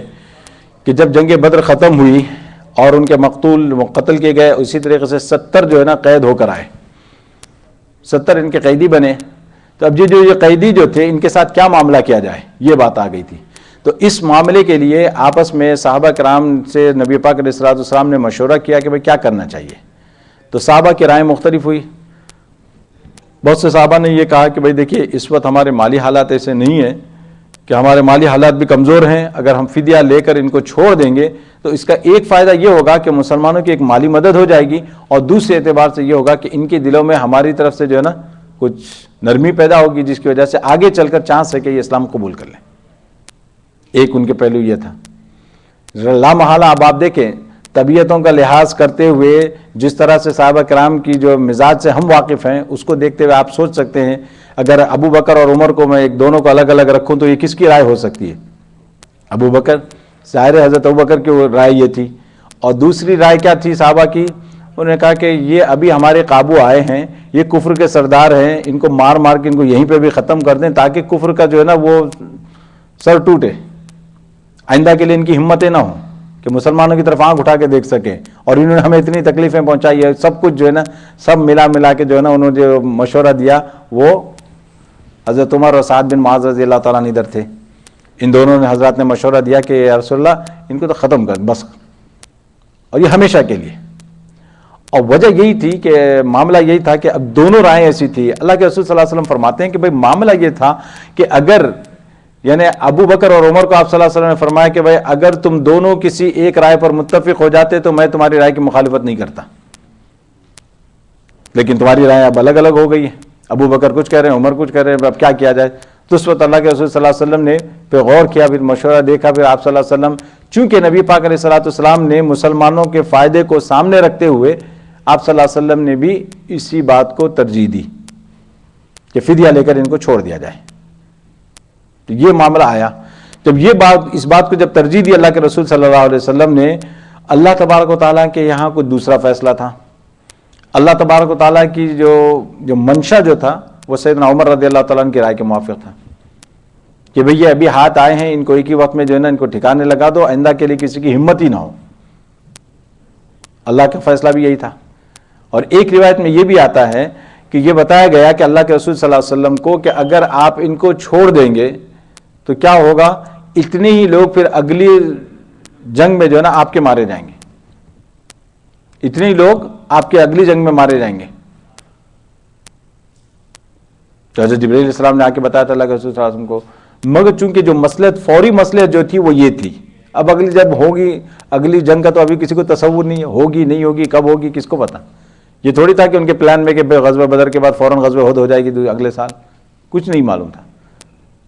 کہ جب جنگ بدر ختم ہوئی اور ان کے مقتول قتل کیے گئے، اسی طریقے سے 70 جو ہے نا قید ہو کر آئے، 70 ان کے قیدی بنے. تو اب یہ قیدی جو تھے ان کے ساتھ کیا معاملہ کیا جائے، یہ بات آ گئی تھی. تو اس معاملے کے لیے آپس میں صحابہ کرام سے نبی پاک علیہ الصلوۃ والسلام نے مشورہ کیا کہ بھئی کیا کرنا چاہیے. تو صحابہ کی رائے مختلف ہوئی. بہت سے صحابہ نے یہ کہا کہ بھئی دیکھیے اس وقت ہمارے مالی حالات ایسے نہیں ہیں کہ ہمارے مالی حالات بھی کمزور ہیں، اگر ہم فدیہ لے کر ان کو چھوڑ دیں گے تو اس کا ایک فائدہ یہ ہوگا کہ مسلمانوں کی ایک مالی مدد ہو جائے گی، اور دوسرے اعتبار سے یہ ہوگا کہ ان کے دلوں میں ہماری طرف سے جو ہے نا کچھ نرمی پیدا ہوگی، جس کی وجہ سے آگے چل کر چانس ہے کہ یہ اسلام قبول کر لیں. ایک ان کے پہلو یہ تھا. لامحالہ اب آپ دیکھیں طبیعتوں کا لحاظ کرتے ہوئے جس طرح سے صحابہ کرام کی جو مزاج سے ہم واقف ہیں اس کو دیکھتے ہوئے آپ سوچ سکتے ہیں اگر ابو بکر اور عمر کو میں دونوں کو الگ الگ رکھوں تو یہ کس کی رائے ہو سکتی ہے. ابو بکر، ظاہر حضرت ابو بکر کی رائے یہ تھی. اور دوسری رائے کیا تھی صحابہ کی؟ انہوں نے کہا کہ یہ ابھی ہمارے قابو آئے ہیں، یہ کفر کے سردار ہیں، ان کو مار مار کے ان کو یہیں پہ بھی ختم کر دیں تاکہ کفر کا جو ہے نا وہ سر ٹوٹے، آئندہ کے لیے ان کی ہمتیں نہ ہوں کہ مسلمانوں کی طرف آنکھ اٹھا کے دیکھ سکیں. اور انہوں نے ہمیں اتنی تکلیفیں پہنچائی ہے، سب کچھ جو ہے نا سب ملا کے جو ہے نا انہوں نے جو مشورہ دیا وہ حضرت عمر اور سعد بن معاذ رضی اللہ تعالیٰ عنہ ادھر تھے. ان دونوں نے حضرات نے مشورہ دیا کہ یا رسول اللہ ان کو تو ختم کر بس، اور یہ ہمیشہ کے لیے. اور وجہ یہی تھی کہ معاملہ یہی تھا کہ اب دونوں رائے ایسی تھی. اللہ کے رسول صلی اللہ علیہ وسلم فرماتے ہیں کہ بھئی معاملہ یہ تھا کہ اگر یعنی ابو بکر اور عمر کو آپ صلی اللہ علیہ وسلم نے فرمایا کہ بھئی اگر تم دونوں کسی ایک رائے پر متفق ہو جاتے تو میں تمہاری رائے کی مخالفت نہیں کرتا، لیکن تمہاری رائے اب الگ الگ ہو گئی ہے، ابو بکر کچھ کہہ رہے ہیں، عمر کچھ کہہ رہے ہیں، اب کیا کیا جائے. تو اس وقت اللہ کے رسول صلی اللہ علیہ وسلم نے پہ غور کیا، پھر مشورہ دیکھا، پھر آپ صلی اللہ علیہ وسلم چونکہ نبی پاک علیہ الصلوۃ والسلام نے مسلمانوں کے فائدے کو سامنے رکھتے ہوئے آپ صلی اللہ علیہ وسلم نے بھی اسی بات کو ترجیح دی کہ فدیہ لے کر ان کو چھوڑ دیا جائے. تو یہ معاملہ آیا. جب یہ بات اس بات کو جب ترجیح دی اللہ کے رسول صلی اللہ علیہ وسلم نے، اللہ تبارک و تعالیٰ کے یہاں کوئی دوسرا فیصلہ تھا. اللہ تبارک و تعالیٰ کی جو منشا جو تھا وہ سیدنا عمر رضی اللہ تعالیٰ عنہ کی رائے کے موافق تھا کہ بھئی یہ ابھی ہاتھ آئے ہیں، ان کو ایک ہی وقت میں جو ہے نا ان کو ٹھکانے لگا دو، آئندہ کے لیے کسی کی ہمت ہی نہ ہو. اللہ کا فیصلہ بھی یہی تھا. اور ایک روایت میں یہ بھی آتا ہے کہ یہ بتایا گیا کہ اللہ کے رسول صلی اللہ علیہ وسلم کو کہ اگر آپ ان کو چھوڑ دیں گے تو کیا ہوگا، اتنے ہی لوگ پھر اگلی جنگ میں جو ہے نا آپ کے مارے جائیں گے، اتنے ہی لوگ آپ کے اگلی جنگ میں مارے جائیں گے. تو حضرت جبرائیل علیہ السلام نے آ کے بتایا تھا اللہ کے رسول صلی اللہ علیہ وسلم کو، مگر چونکہ جو مصلحت فوری مصلحت جو تھی وہ یہ تھی. اب اگلی جب ہوگی اگلی جنگ کا تو ابھی کسی کو تصور نہیں ہے، ہوگی نہیں ہوگی کب ہوگی کس کو پتا. یہ تھوڑی تھا کہ ان کے پلان میں کہ غزوہ بدر کے بعد فوراً غزوہ احد ہو جائے گی اگلے سال، کچھ نہیں معلوم تھا.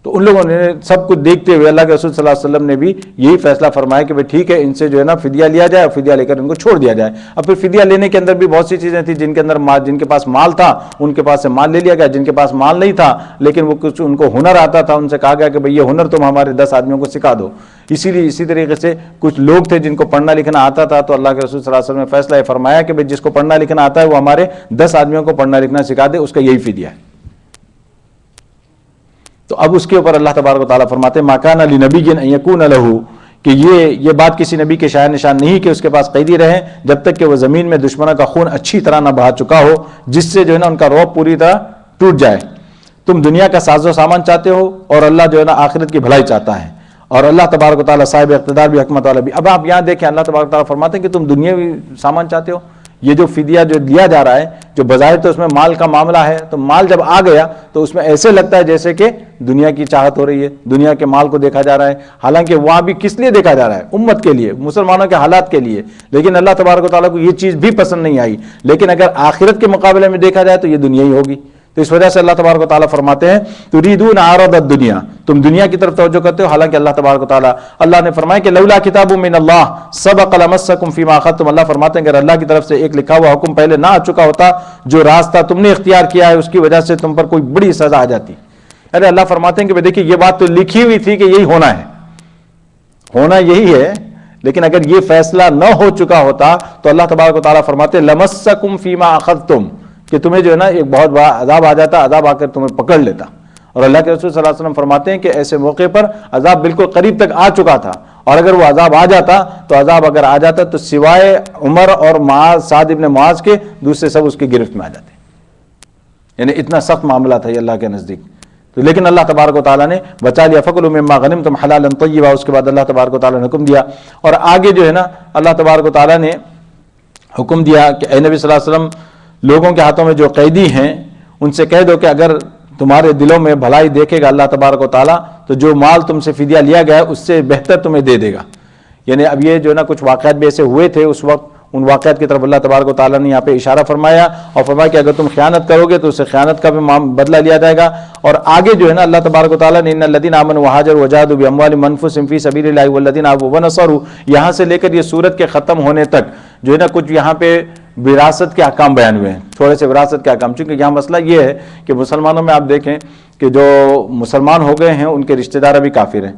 تو ان لوگوں نے سب کچھ دیکھتے ہوئے اللہ کے رسول صلی اللہ علیہ وسلم نے بھی یہی فیصلہ فرمایا کہ بھئی ٹھیک ہے ان سے جو ہے نا فدیہ لیا جائے، اور فدیہ لے کر ان کو چھوڑ دیا جائے. اب پھر فدیہ لینے کے اندر بھی بہت سی چیزیں تھیں، جن کے اندر جن کے پاس مال تھا ان کے پاس سے مال لے لیا گیا، جن کے پاس مال نہیں تھا لیکن وہ کچھ ان کو ہنر آتا تھا ان سے کہا گیا کہ بھئی یہ ہنر تم ہمارے 10 آدمیوں کو سکھا دو. اسی طریقے سے کچھ لوگ تھے جن کو پڑھنا لکھنا آتا تھا، تو اللہ کے رسول صلی اللہ علیہ وسلم نے فیصلہ یہ فرمایا کہ بھئی جس کو پڑھنا لکھنا آتا ہے وہ ہمارے 10 آدمیوں کو پڑھنا لکھنا سکھا دے، اس کا یہی فدیہ ہے. تو اب اس کے اوپر اللہ تبارک و تعالیٰ فرماتے ہیں ما کان لنبی ان یکون لہ، کہ یہ بات کسی نبی کے شایع نشان نہیں کہ اس کے پاس قیدی رہیں جب تک کہ وہ زمین میں دشمنوں کا خون اچھی طرح نہ بہا چکا ہو، جس سے جو ہے نا ان کا رعب پوری طرح ٹوٹ جائے. تم دنیا کا ساز و سامان چاہتے ہو اور اللہ جو ہے نا آخرت کی بھلائی چاہتا ہے، اور اللہ تبارک و تعالیٰ صاحب اقتدار بھی حکمت والا بھی. اب آپ یہاں دیکھیں اللہ تبارک و تعالیٰ فرماتے ہیں کہ تم دنیاوی سامان چاہتے ہو. یہ جو فدیہ جو دیا جا رہا ہے جو بظاہر تو اس میں مال کا معاملہ ہے، تو مال جب آ گیا تو اس میں ایسے لگتا ہے جیسے کہ دنیا کی چاہت ہو رہی ہے، دنیا کے مال کو دیکھا جا رہا ہے، حالانکہ وہاں بھی کس لیے دیکھا جا رہا ہے؟ امت کے لیے، مسلمانوں کے حالات کے لیے، لیکن اللہ تبارک و تعالیٰ کو یہ چیز بھی پسند نہیں آئی۔ لیکن اگر آخرت کے مقابلے میں دیکھا جائے تو یہ دنیا ہی ہوگی، تو اس وجہ سے اللہ تبارک و تعالیٰ فرماتے ہیں تریدون عرض الدنیا، تم دنیا کی طرف توجہ کرتے ہو، حالانکہ اللہ تبارک و تعالیٰ، اللہ نے فرمایا کہ لولا کتاب من اللہ سبق لمسکم فیما اخذتم، اللہ فرماتے ہیں اگر اللہ کی طرف سے ایک لکھا ہوا حکم پہلے نہ آ چکا ہوتا، جو راستہ تم نے اختیار کیا ہے اس کی وجہ سے تم پر کوئی بڑی سزا آ جاتی۔ ارے اللہ فرماتے ہیں کہ دیکھیے یہ بات تو لکھی ہوئی تھی کہ یہی ہونا ہے، ہونا یہی ہے، لیکن اگر یہ فیصلہ نہ ہو چکا ہوتا تو اللہ تبارک و تعالیٰ فرماتے لمسکم فیما اخذتم، کہ تمہیں جو ہے نا ایک بہت بڑا عذاب آ جاتا، عذاب آ کر تمہیں پکڑ لیتا۔ اور اللہ کے رسول صلی اللہ علیہ وسلم فرماتے ہیں کہ ایسے موقع پر عذاب بالکل قریب تک آ چکا تھا، اور اگر وہ عذاب آ جاتا تو عذاب اگر آ جاتا تو سوائے عمر اور معاذ، سعد ابن معاذ کے، دوسرے سب اس کی گرفت میں آ جاتے، یعنی اتنا سخت معاملہ تھا یہ اللہ کے نزدیک۔ تو لیکن اللہ تبارک و تعالیٰ نے بچا لیا، فَكُلُوا مِمَّا غَنِمْتُمْ حَلَالًا طَيِّبًا، اس کے بعد اللہ تبارک و تعالیٰ نے حکم دیا، اور آگے جو ہے نا اللہ تبارک و تعالیٰ نے حکم دیا کہ اے نبی صلی اللہ علیہ وسلم، لوگوں کے ہاتھوں میں جو قیدی ہیں ان سے کہہ دو کہ اگر تمہارے دلوں میں بھلائی دیکھے گا اللہ تبارک و تعالیٰ تو جو مال تم سے فدیہ لیا گیا ہے اس سے بہتر تمہیں دے دے گا۔ یعنی اب یہ جو ہے نا کچھ واقعات بھی ایسے ہوئے تھے اس وقت، ان واقعات کی طرف اللہ تبارک و تعالیٰ نے یہاں پہ اشارہ فرمایا، اور فرمایا کہ اگر تم خیانت کرو گے تو اس سے خیانت کا بھی بدلہ لیا جائے گا۔ اور آگے جو ہے نا اللہ تبارک و تعالیٰ نے ان الذین آمنوا وہاجروا وجاہدوا باموالہم وانفسہم فی سبیل اللہ والذین آووا ونصروا، یہاں سے لے کر یہ سورت کے ختم ہونے تک جو ہے نا کچھ یہاں پہ وراثت کے احکام بیان ہوئے ہیں، تھوڑے سے وراثت کے احکام، چونکہ یہاں مسئلہ یہ ہے کہ مسلمانوں میں آپ دیکھیں کہ جو مسلمان ہو گئے ہیں ان کے رشتہ دار ابھی کافر ہیں،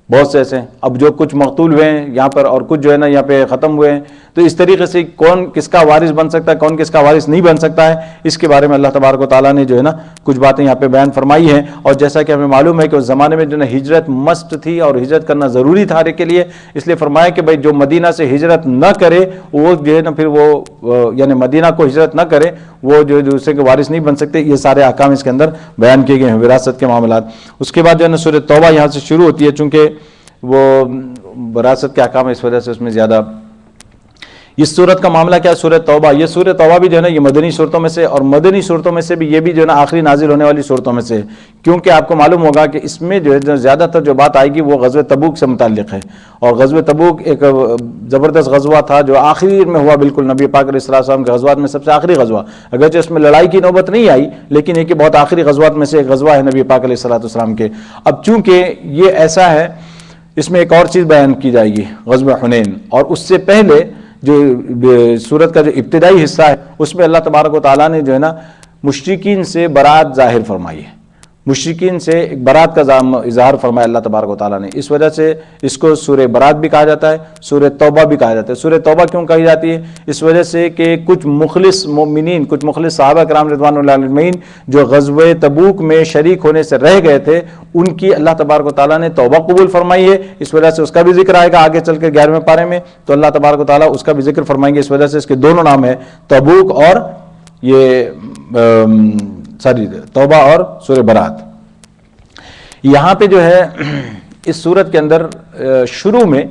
بہت سے ایسے ہیں، اب جو کچھ مقتول ہوئے ہیں یہاں پر اور کچھ جو ہے نا یہاں پہ ختم ہوئے ہیں، تو اس طریقے سے کون کس کا وارث بن سکتا ہے، کون کس کا وارث نہیں بن سکتا ہے، اس کے بارے میں اللہ تبارک و تعالیٰ نے جو ہے نا کچھ باتیں یہاں پہ بیان فرمائی ہیں۔ اور جیسا کہ ہمیں معلوم ہے کہ اس زمانے میں جو ہے نا ہجرت مست تھی اور ہجرت کرنا ضروری تھا ہر ایک کے لیے، اس لیے فرمایا کہ بھائی جو مدینہ سے ہجرت نہ کرے وہ جو ہے نا پھر وہ یعنی مدینہ کو ہجرت نہ کرے وہ جو دوسرے کے وارث نہیں بن سکتے۔ یہ سارے احکام اس کے اندر بیان کیے گئے ہیں، وراثت کے معاملات۔ اس کے بعد جو ہے نا سورۃ توبہ یہاں سے شروع ہوتی ہے، چونکہ وہ وراثت کے احکام اس وجہ سے اس میں زیادہ۔ اس صورت کا معاملہ کیا ہے؟ سورۃ توبہ، یہ سورۃ توبہ بھی جو ہے نا یہ مدنی صورتوں میں سے، اور مدنی صورتوں میں سے بھی یہ بھی جو ہے نا آخری نازل ہونے والی صورتوں میں سے، کیونکہ آپ کو معلوم ہوگا کہ اس میں جو ہے زیادہ تر جو بات آئے گی وہ غزوہ تبوک سے متعلق ہے، اور غزوہ تبوک ایک زبردست غزوہ تھا جو آخر میں ہوا، بالکل نبی پاک علیہ الصلوۃ والسلام کے غزوات میں سب سے آخری غزوہ، اگرچہ اس میں لڑائی کی نوبت نہیں آئی لیکن یہ کہ بہت آخری غزوات میں سے ایک غزوہ ہے نبی پاک علیہ الصلوۃ والسلام کے۔ اب چونکہ یہ ایسا ہے، اس میں ایک اور چیز بیان کی جائے گی، غزوہ حنین، اور اس سے پہلے جو سورت کا جو ابتدائی حصہ ہے اس میں اللہ تبارک و تعالیٰ نے جو ہے نا مشرکین سے برات ظاہر فرمائی ہے، مشرکین سے ایک برات کا اظہار فرمایا اللہ تبارک و تعالیٰ نے، اس وجہ سے اس کو سورہ برات بھی کہا جاتا ہے، سورہ توبہ بھی کہا جاتا ہے۔ سورہ توبہ کیوں کہی جاتی ہے؟ اس وجہ سے کہ کچھ مخلص مومنین، کچھ مخلص صحابہ کرام رضوان اللہ علیہم اجمعین جو غزوہ تبوک میں شریک ہونے سے رہ گئے تھے، ان کی اللہ تبارک و تعالیٰ نے توبہ قبول فرمائی ہے، اس وجہ سے اس کا بھی ذکر آئے گا آگے چل کے 11ویں پارے میں، تو اللہ تبارک و تعالیٰ اس کا بھی ذکر فرمائیں گے، اس وجہ سے اس کے دونوں نام ہیں، تبوک اور یہ توبہ اور سورہ برات۔ یہاں پہ جو ہے اس صورت کے اندر شروع میں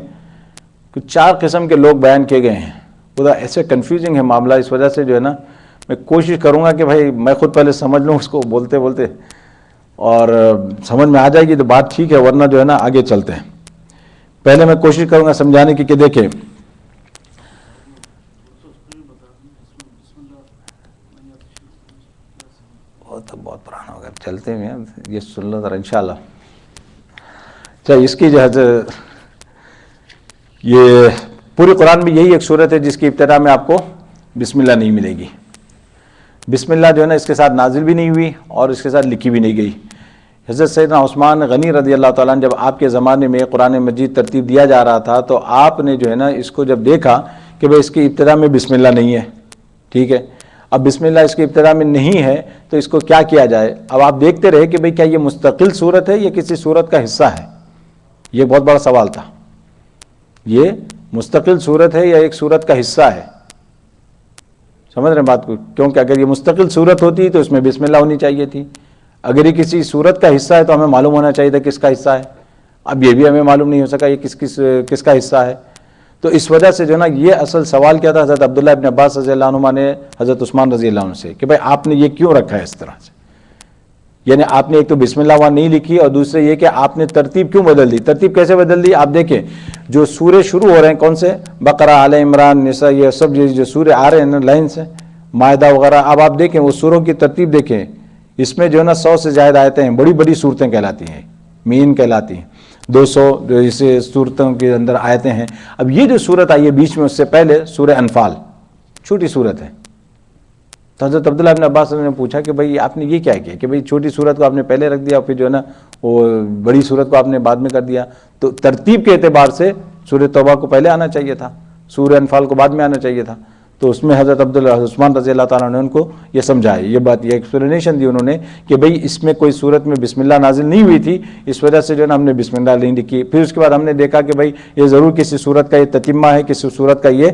کچھ 4 قسم کے لوگ بیان کیے گئے ہیں، خدا ایسے کنفیوزنگ ہے معاملہ، اس وجہ سے جو ہے نا میں کوشش کروں گا کہ بھائی میں خود پہلے سمجھ لوں اس کو بولتے بولتے، اور سمجھ میں آ جائے گی تو بات ٹھیک ہے، ورنہ جو ہے نا آگے چلتے ہیں۔ پہلے میں کوشش کروں گا سمجھانے کی کہ دیکھیں وہ تو بہت پرانا ہوگا، چلتے ہیں یہ سن لو ذرا انشاءاللہ۔ چاہے اس کی جو ہے یہ پورے قرآن میں یہی ایک صورت ہے جس کی ابتدا میں آپ کو بسم اللہ نہیں ملے گی، بسم اللہ جو ہے نا اس کے ساتھ نازل بھی نہیں ہوئی اور اس کے ساتھ لکھی بھی نہیں گئی۔ حضرت سیدنا عثمان غنی رضی اللہ تعالیٰ عنہ جب آپ کے زمانے میں قرآن مجید ترتیب دیا جا رہا تھا تو آپ نے جو ہے نا اس کو جب دیکھا کہ بھئی اس کی ابتدا میں بسم اللہ نہیں ہے، ٹھیک ہے، اب بسم اللہ اس کی ابتدا میں نہیں ہے تو اس کو کیا کیا جائے؟ اب آپ دیکھتے رہے کہ بھئی کیا یہ مستقل صورت ہے یا کسی صورت کا حصہ ہے؟ یہ بہت بڑا سوال تھا، یہ مستقل صورت ہے یا ایک صورت کا حصہ ہے؟ سمجھ رہے ہیں بات کو؟ کیونکہ اگر یہ مستقل صورت ہوتی تو اس میں بسم اللہ ہونی چاہیے تھی، اگر یہ کسی صورت کا حصہ ہے تو ہمیں معلوم ہونا چاہیے تھا کس کا حصہ ہے، اب یہ بھی ہمیں معلوم نہیں ہو سکا یہ کس کا حصہ ہے۔ تو اس وجہ سے جو ہے نا یہ اصل سوال کیا تھا حضرت عبداللہ ابن عباس رضی اللہ عنہ نے حضرت عثمان رضی اللہ عنہ سے کہ بھائی آپ نے یہ کیوں رکھا ہے اس طرح سے؟ یعنی آپ نے ایک تو بسم اللہ وہاں نہیں لکھی، اور دوسرے یہ کہ آپ نے ترتیب کیوں بدل دی؟ ترتیب کیسے بدل دی؟ آپ دیکھیں جو سورے شروع ہو رہے ہیں کون سے، بقرہ، آل عمران، نساء، یہ سب جو سورے آ رہے ہیں نا لائن سے، مائدہ وغیرہ، اب آپ دیکھیں وہ سوروں کی ترتیب دیکھیں، اس میں جو ہے نا 100 سے زائد آیتیں ہیں، بڑی بڑی صورتیں کہلاتی ہیں، مین کہلاتی ہیں، 200 جو اسے صورتوں کے اندر آیتیں ہیں۔ اب یہ جو صورت آئی ہے بیچ میں، اس سے پہلے سورہ انفال، چھوٹی صورت ہے۔ تو حضرت عبداللہ بن عباس نے پوچھا کہ بھائی آپ نے یہ کیا کیا کہ بھئی چھوٹی صورت کو آپ نے پہلے رکھ دیا اور پھر جو ہے نا وہ بڑی صورت کو آپ نے بعد میں کر دیا؟ تو ترتیب کے اعتبار سے سورہ توبہ کو پہلے آنا چاہیے تھا، سورہ انفال کو بعد میں آنا چاہیے تھا۔ تو اس میں حضرت عثمان رضی اللہ تعالیٰ نے ان کو یہ سمجھایا، یہ بات، یہ ایکسپلینیشن دی انہوں نے کہ بھئی اس میں کوئی صورت میں بسم اللہ نازل نہیں ہوئی تھی، اس وجہ سے جو ہے نا ہم نے بسم اللہ نہیں لکھی۔ پھر اس کے بعد ہم نے دیکھا کہ بھئی یہ ضرور کسی صورت کا یہ تتمہ ہے، کسی صورت کا یہ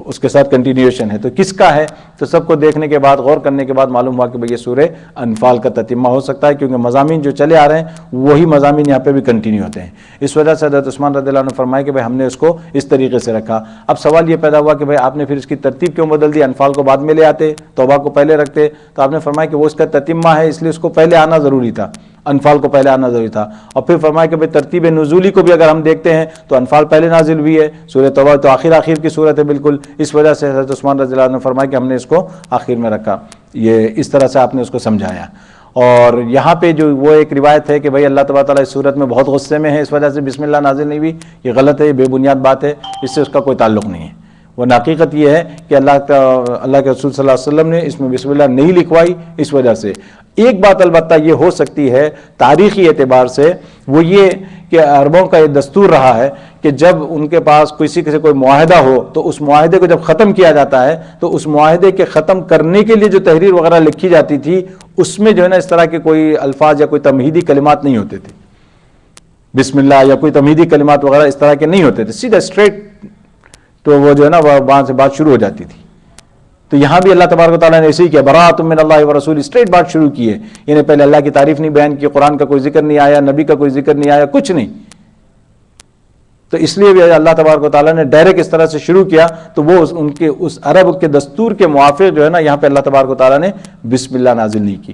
اس کے ساتھ کنٹینیوشن ہے، تو کس کا ہے؟ تو سب کو دیکھنے کے بعد، غور کرنے کے بعد معلوم ہوا کہ بھئی یہ سورہ انفال کا تتمہ ہو سکتا ہے، کیونکہ مضامین جو چلے آ رہے ہیں وہی مضامین یہاں پہ بھی کنٹینیو ہوتے ہیں۔ اس وجہ سے حضرت عثمان رضی اللہ عنہ نے فرمایا کہ بھئی ہم نے اس کو اس طریقے سے رکھا۔ اب سوال یہ پیدا ہوا کہ بھئی آپ نے پھر اس کی ترتیب کیوں بدل دی؟ انفال کو بعد میں لے آتے، توبہ کو پہلے رکھتے، تو آپ نے فرمایا کہ وہ اس کا تتمہ ہے، اس لیے اس کو پہلے آنا ضروری تھا، انفال کو پہلے آنا ضروری تھا۔ اور پھر فرمایا کہ بھئی ترتیب نزولی کو بھی اگر ہم دیکھتے ہیں تو انفال پہلے نازل ہوئی ہے، سورہ توبہ تو آخر کی صورت ہے بالکل، اس وجہ سے حضرت عثمان رضی اللہ عنہ نے فرمایا کہ ہم نے اس کو آخر میں رکھا۔ یہ اس طرح سے آپ نے اس کو سمجھایا۔ اور یہاں پہ جو وہ ایک روایت ہے کہ بھئی اللہ تبارک تعالیٰ اس صورت میں بہت غصے میں ہے، اس وجہ سے بسم اللہ نازل نہیں ہوئی، یہ غلط ہے، یہ بے بنیاد بات ہے، اس سے اس کا کوئی تعلق نہیں ہے۔ وہ حقیقت یہ ہے کہ اللہ کے رسول صلی اللہ علیہ وسلم نے اس میں بسم اللہ نہیں لکھوائی، اس وجہ سے۔ ایک بات البتہ یہ ہو سکتی ہے تاریخی اعتبار سے، وہ یہ کہ عربوں کا یہ دستور رہا ہے کہ جب ان کے پاس کسی سے کوئی معاہدہ ہو تو اس معاہدے کو جب ختم کیا جاتا ہے تو اس معاہدے کے ختم کرنے کے لیے جو تحریر وغیرہ لکھی جاتی تھی اس میں جو ہے نا اس طرح کے کوئی الفاظ یا کوئی تمہیدی کلمات نہیں ہوتے تھے، بسم اللہ یا کوئی تمہیدی کلمات وغیرہ اس طرح کے نہیں ہوتے تھے، سیدھا اسٹریٹ تو وہ جو ہے نا وہاں سے بات شروع ہو جاتی تھی۔ تو یہاں بھی اللہ تبارک و تعالیٰ نے ایسے ہی کیا، براۃ من اللہ و رسول، اسٹریٹ بات شروع کی ہے، یعنی پہلے اللہ کی تعریف نہیں بیان کی، قرآن کا کوئی ذکر نہیں آیا، نبی کا کوئی ذکر نہیں آیا، کچھ نہیں۔ تو اس لیے بھی اللہ تبارک و تعالیٰ نے ڈائریکٹ اس طرح سے شروع کیا، تو وہ ان کے اس عرب کے دستور کے موافق جو ہے نا یہاں پہ اللہ تبارک و تعالیٰ نے بسم اللہ نازل نہیں کی۔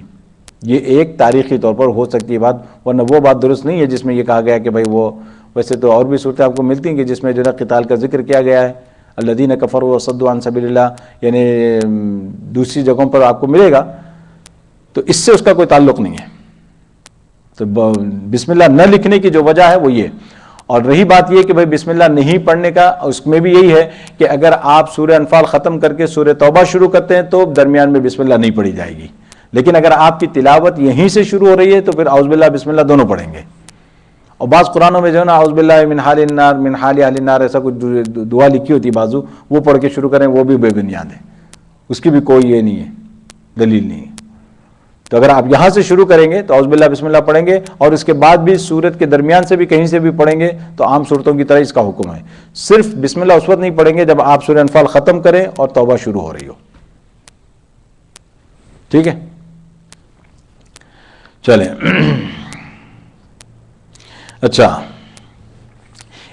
یہ ایک تاریخی طور پر ہو سکتی ہے بات، ورنہ وہ بات درست نہیں ہے جس میں یہ کہا گیا کہ بھائی وہ، ویسے تو اور بھی صورتیں آپ کو ملتی ہیں کہ جس میں جو ہے نا قتال کا ذکر کیا گیا ہے، الذین کفروا وصدوا عن سبیل اللہ، یعنی دوسری جگہوں پر آپ کو ملے گا، تو اس سے اس کا کوئی تعلق نہیں ہے۔ تو بسم اللہ نہ لکھنے کی جو وجہ ہے وہ یہ۔ اور رہی بات یہ کہ بھائی بسم اللہ نہیں پڑھنے کا، اس میں بھی یہی ہے کہ اگر آپ سورہ انفال ختم کر کے سورہ توبہ شروع کرتے ہیں تو درمیان میں بسم اللہ نہیں پڑھی جائے گی، لیکن اگر آپ کی تلاوت یہیں سے شروع ہو رہی ہے تو پھر اعوذ باللہ بسم اللہ دونوں پڑھیں گے۔ اور بعض قرآنوں میں جو ہے نا اعوذ باللہ من حال النار من حال اہل النار ایسا کچھ دعا لکھی ہوتی ہے بازو، وہ پڑھ کے شروع کریں، وہ بھی بے بنیاد ہے، اس کی بھی کوئی یہ نہیں ہے، دلیل نہیں ہے۔ تو اگر آپ یہاں سے شروع کریں گے تو اعوذ باللہ بسم اللہ پڑھیں گے، اور اس کے بعد بھی سورت کے درمیان سے بھی کہیں سے بھی پڑھیں گے تو عام صورتوں کی طرح اس کا حکم ہے۔ صرف بسم اللہ اس وقت نہیں پڑھیں گے جب آپ سورہ انفال ختم کریں اور توبہ شروع ہو رہی ہو۔ ٹھیک ہے، چلیں۔ اچھا،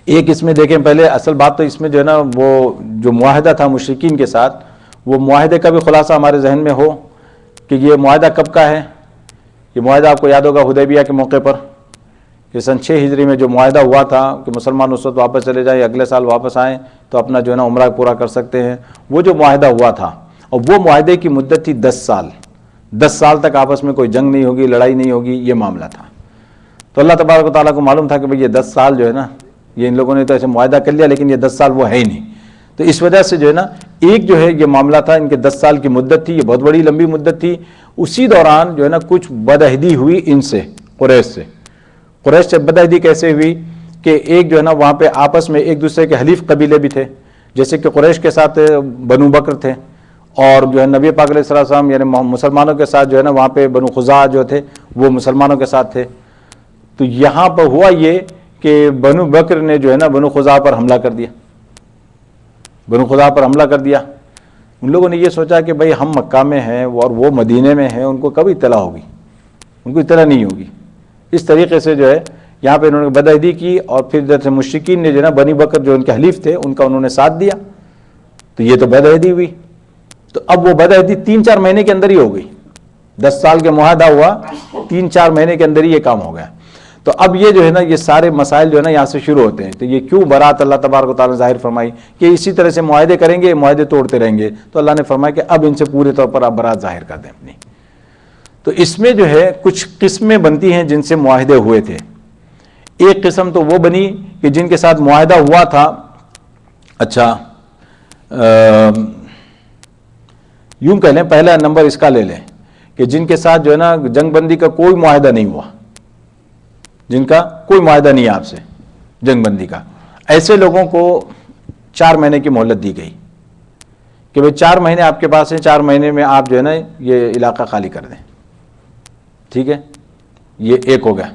ایک اس میں دیکھیں، پہلے اصل بات تو اس میں جو ہے نا وہ جو معاہدہ تھا مشرکین کے ساتھ، وہ معاہدے کا بھی خلاصہ ہمارے ذہن میں ہو کہ یہ معاہدہ کب کا ہے۔ یہ معاہدہ آپ کو یاد ہوگا حدیبیہ کے موقع پر، کہ سن 6 ہجری میں جو معاہدہ ہوا تھا کہ مسلمان اس وقت واپس چلے جائیں، اگلے سال واپس آئیں تو اپنا جو ہے نا عمرہ پورا کر سکتے ہیں، وہ جو معاہدہ ہوا تھا، اور وہ معاہدے کی مدت تھی 10 سال۔ 10 سال تک آپس میں کوئی جنگ نہیں ہوگی، لڑائی نہیں ہوگی، یہ معاملہ تھا۔ تو اللہ تبارک و تعالیٰ کو معلوم تھا کہ بھئی یہ 10 سال جو ہے نا، یہ ان لوگوں نے تو ایسے معاہدہ کر لیا لیکن یہ 10 سال وہ ہے ہی نہیں، تو اس وجہ سے جو ہے نا ایک جو ہے یہ معاملہ تھا، ان کے 10 سال کی مدت تھی، یہ بہت بڑی لمبی مدت تھی۔ اسی دوران جو ہے نا کچھ بدعہدی ہوئی ان سے، قریش سے۔ قریش سے بدعہدی کیسے ہوئی کہ ایک جو ہے نا وہاں پہ آپس میں ایک دوسرے کے حلیف قبیلے بھی تھے، جیسے کہ قریش کے ساتھ بنو بکر تھے، اور جو ہے نبی پاک علیہ الصلوۃ والسلام یعنی مسلمانوں کے ساتھ جو ہے نا وہاں پہ بنو خزاعہ جو تھے وہ مسلمانوں کے ساتھ تھے۔ تو یہاں پر ہوا یہ کہ بنو بکر نے جو ہے نا بنو خزاعہ پر حملہ کر دیا، بنو خزاعہ پر حملہ کر دیا۔ ان لوگوں نے یہ سوچا کہ بھئی ہم مکہ میں ہیں اور وہ مدینے میں ہیں، ان کو کب اطلاع ہوگی، ان کو اطلاع نہیں ہوگی۔ اس طریقے سے جو ہے یہاں پہ انہوں نے بدعہدی کی، اور پھر جیسے مشرکین نے جو ہے نا بنی بکر جو ان کے حلیف تھے ان کا انہوں نے ساتھ دیا، تو یہ تو بدعہدی ہوئی۔ تو اب وہ بدعہدی 3-4 مہینے کے اندر ہی ہو گئی، 10 سال کے معاہدہ ہوا، 3-4 مہینے کے اندر ہی یہ کام ہو گیا. تو اب یہ جو ہے نا یہ سارے مسائل جو ہے نا یہاں سے شروع ہوتے ہیں. تو یہ کیوں برات اللہ تبارک و تعالیٰ نے ظاہر فرمائی کہ اسی طرح سے معاہدے کریں گے، معاہدے توڑتے رہیں گے. تو اللہ نے فرمایا کہ اب ان سے پورے طور پر آپ برات ظاہر کر دیں اپنی. تو اس میں جو ہے کچھ قسمیں بنتی ہیں جن سے معاہدے ہوئے تھے. ایک قسم تو وہ بنی کہ جن کے ساتھ معاہدہ ہوا تھا، اچھا یوں کہہ لیں، پہلا نمبر اس کا لے لیں کہ جن کے ساتھ جو ہے نا جنگ بندی کا کوئی معاہدہ نہیں ہوا، جن کا کوئی معاہدہ نہیں ہے آپ سے جنگ بندی کا، ایسے لوگوں کو 4 مہینے کی مہلت دی گئی کہ بھئی 4 مہینے آپ کے پاس ہیں، 4 مہینے میں آپ جو ہے نا یہ علاقہ خالی کر دیں. ٹھیک ہے، یہ ایک ہو گیا.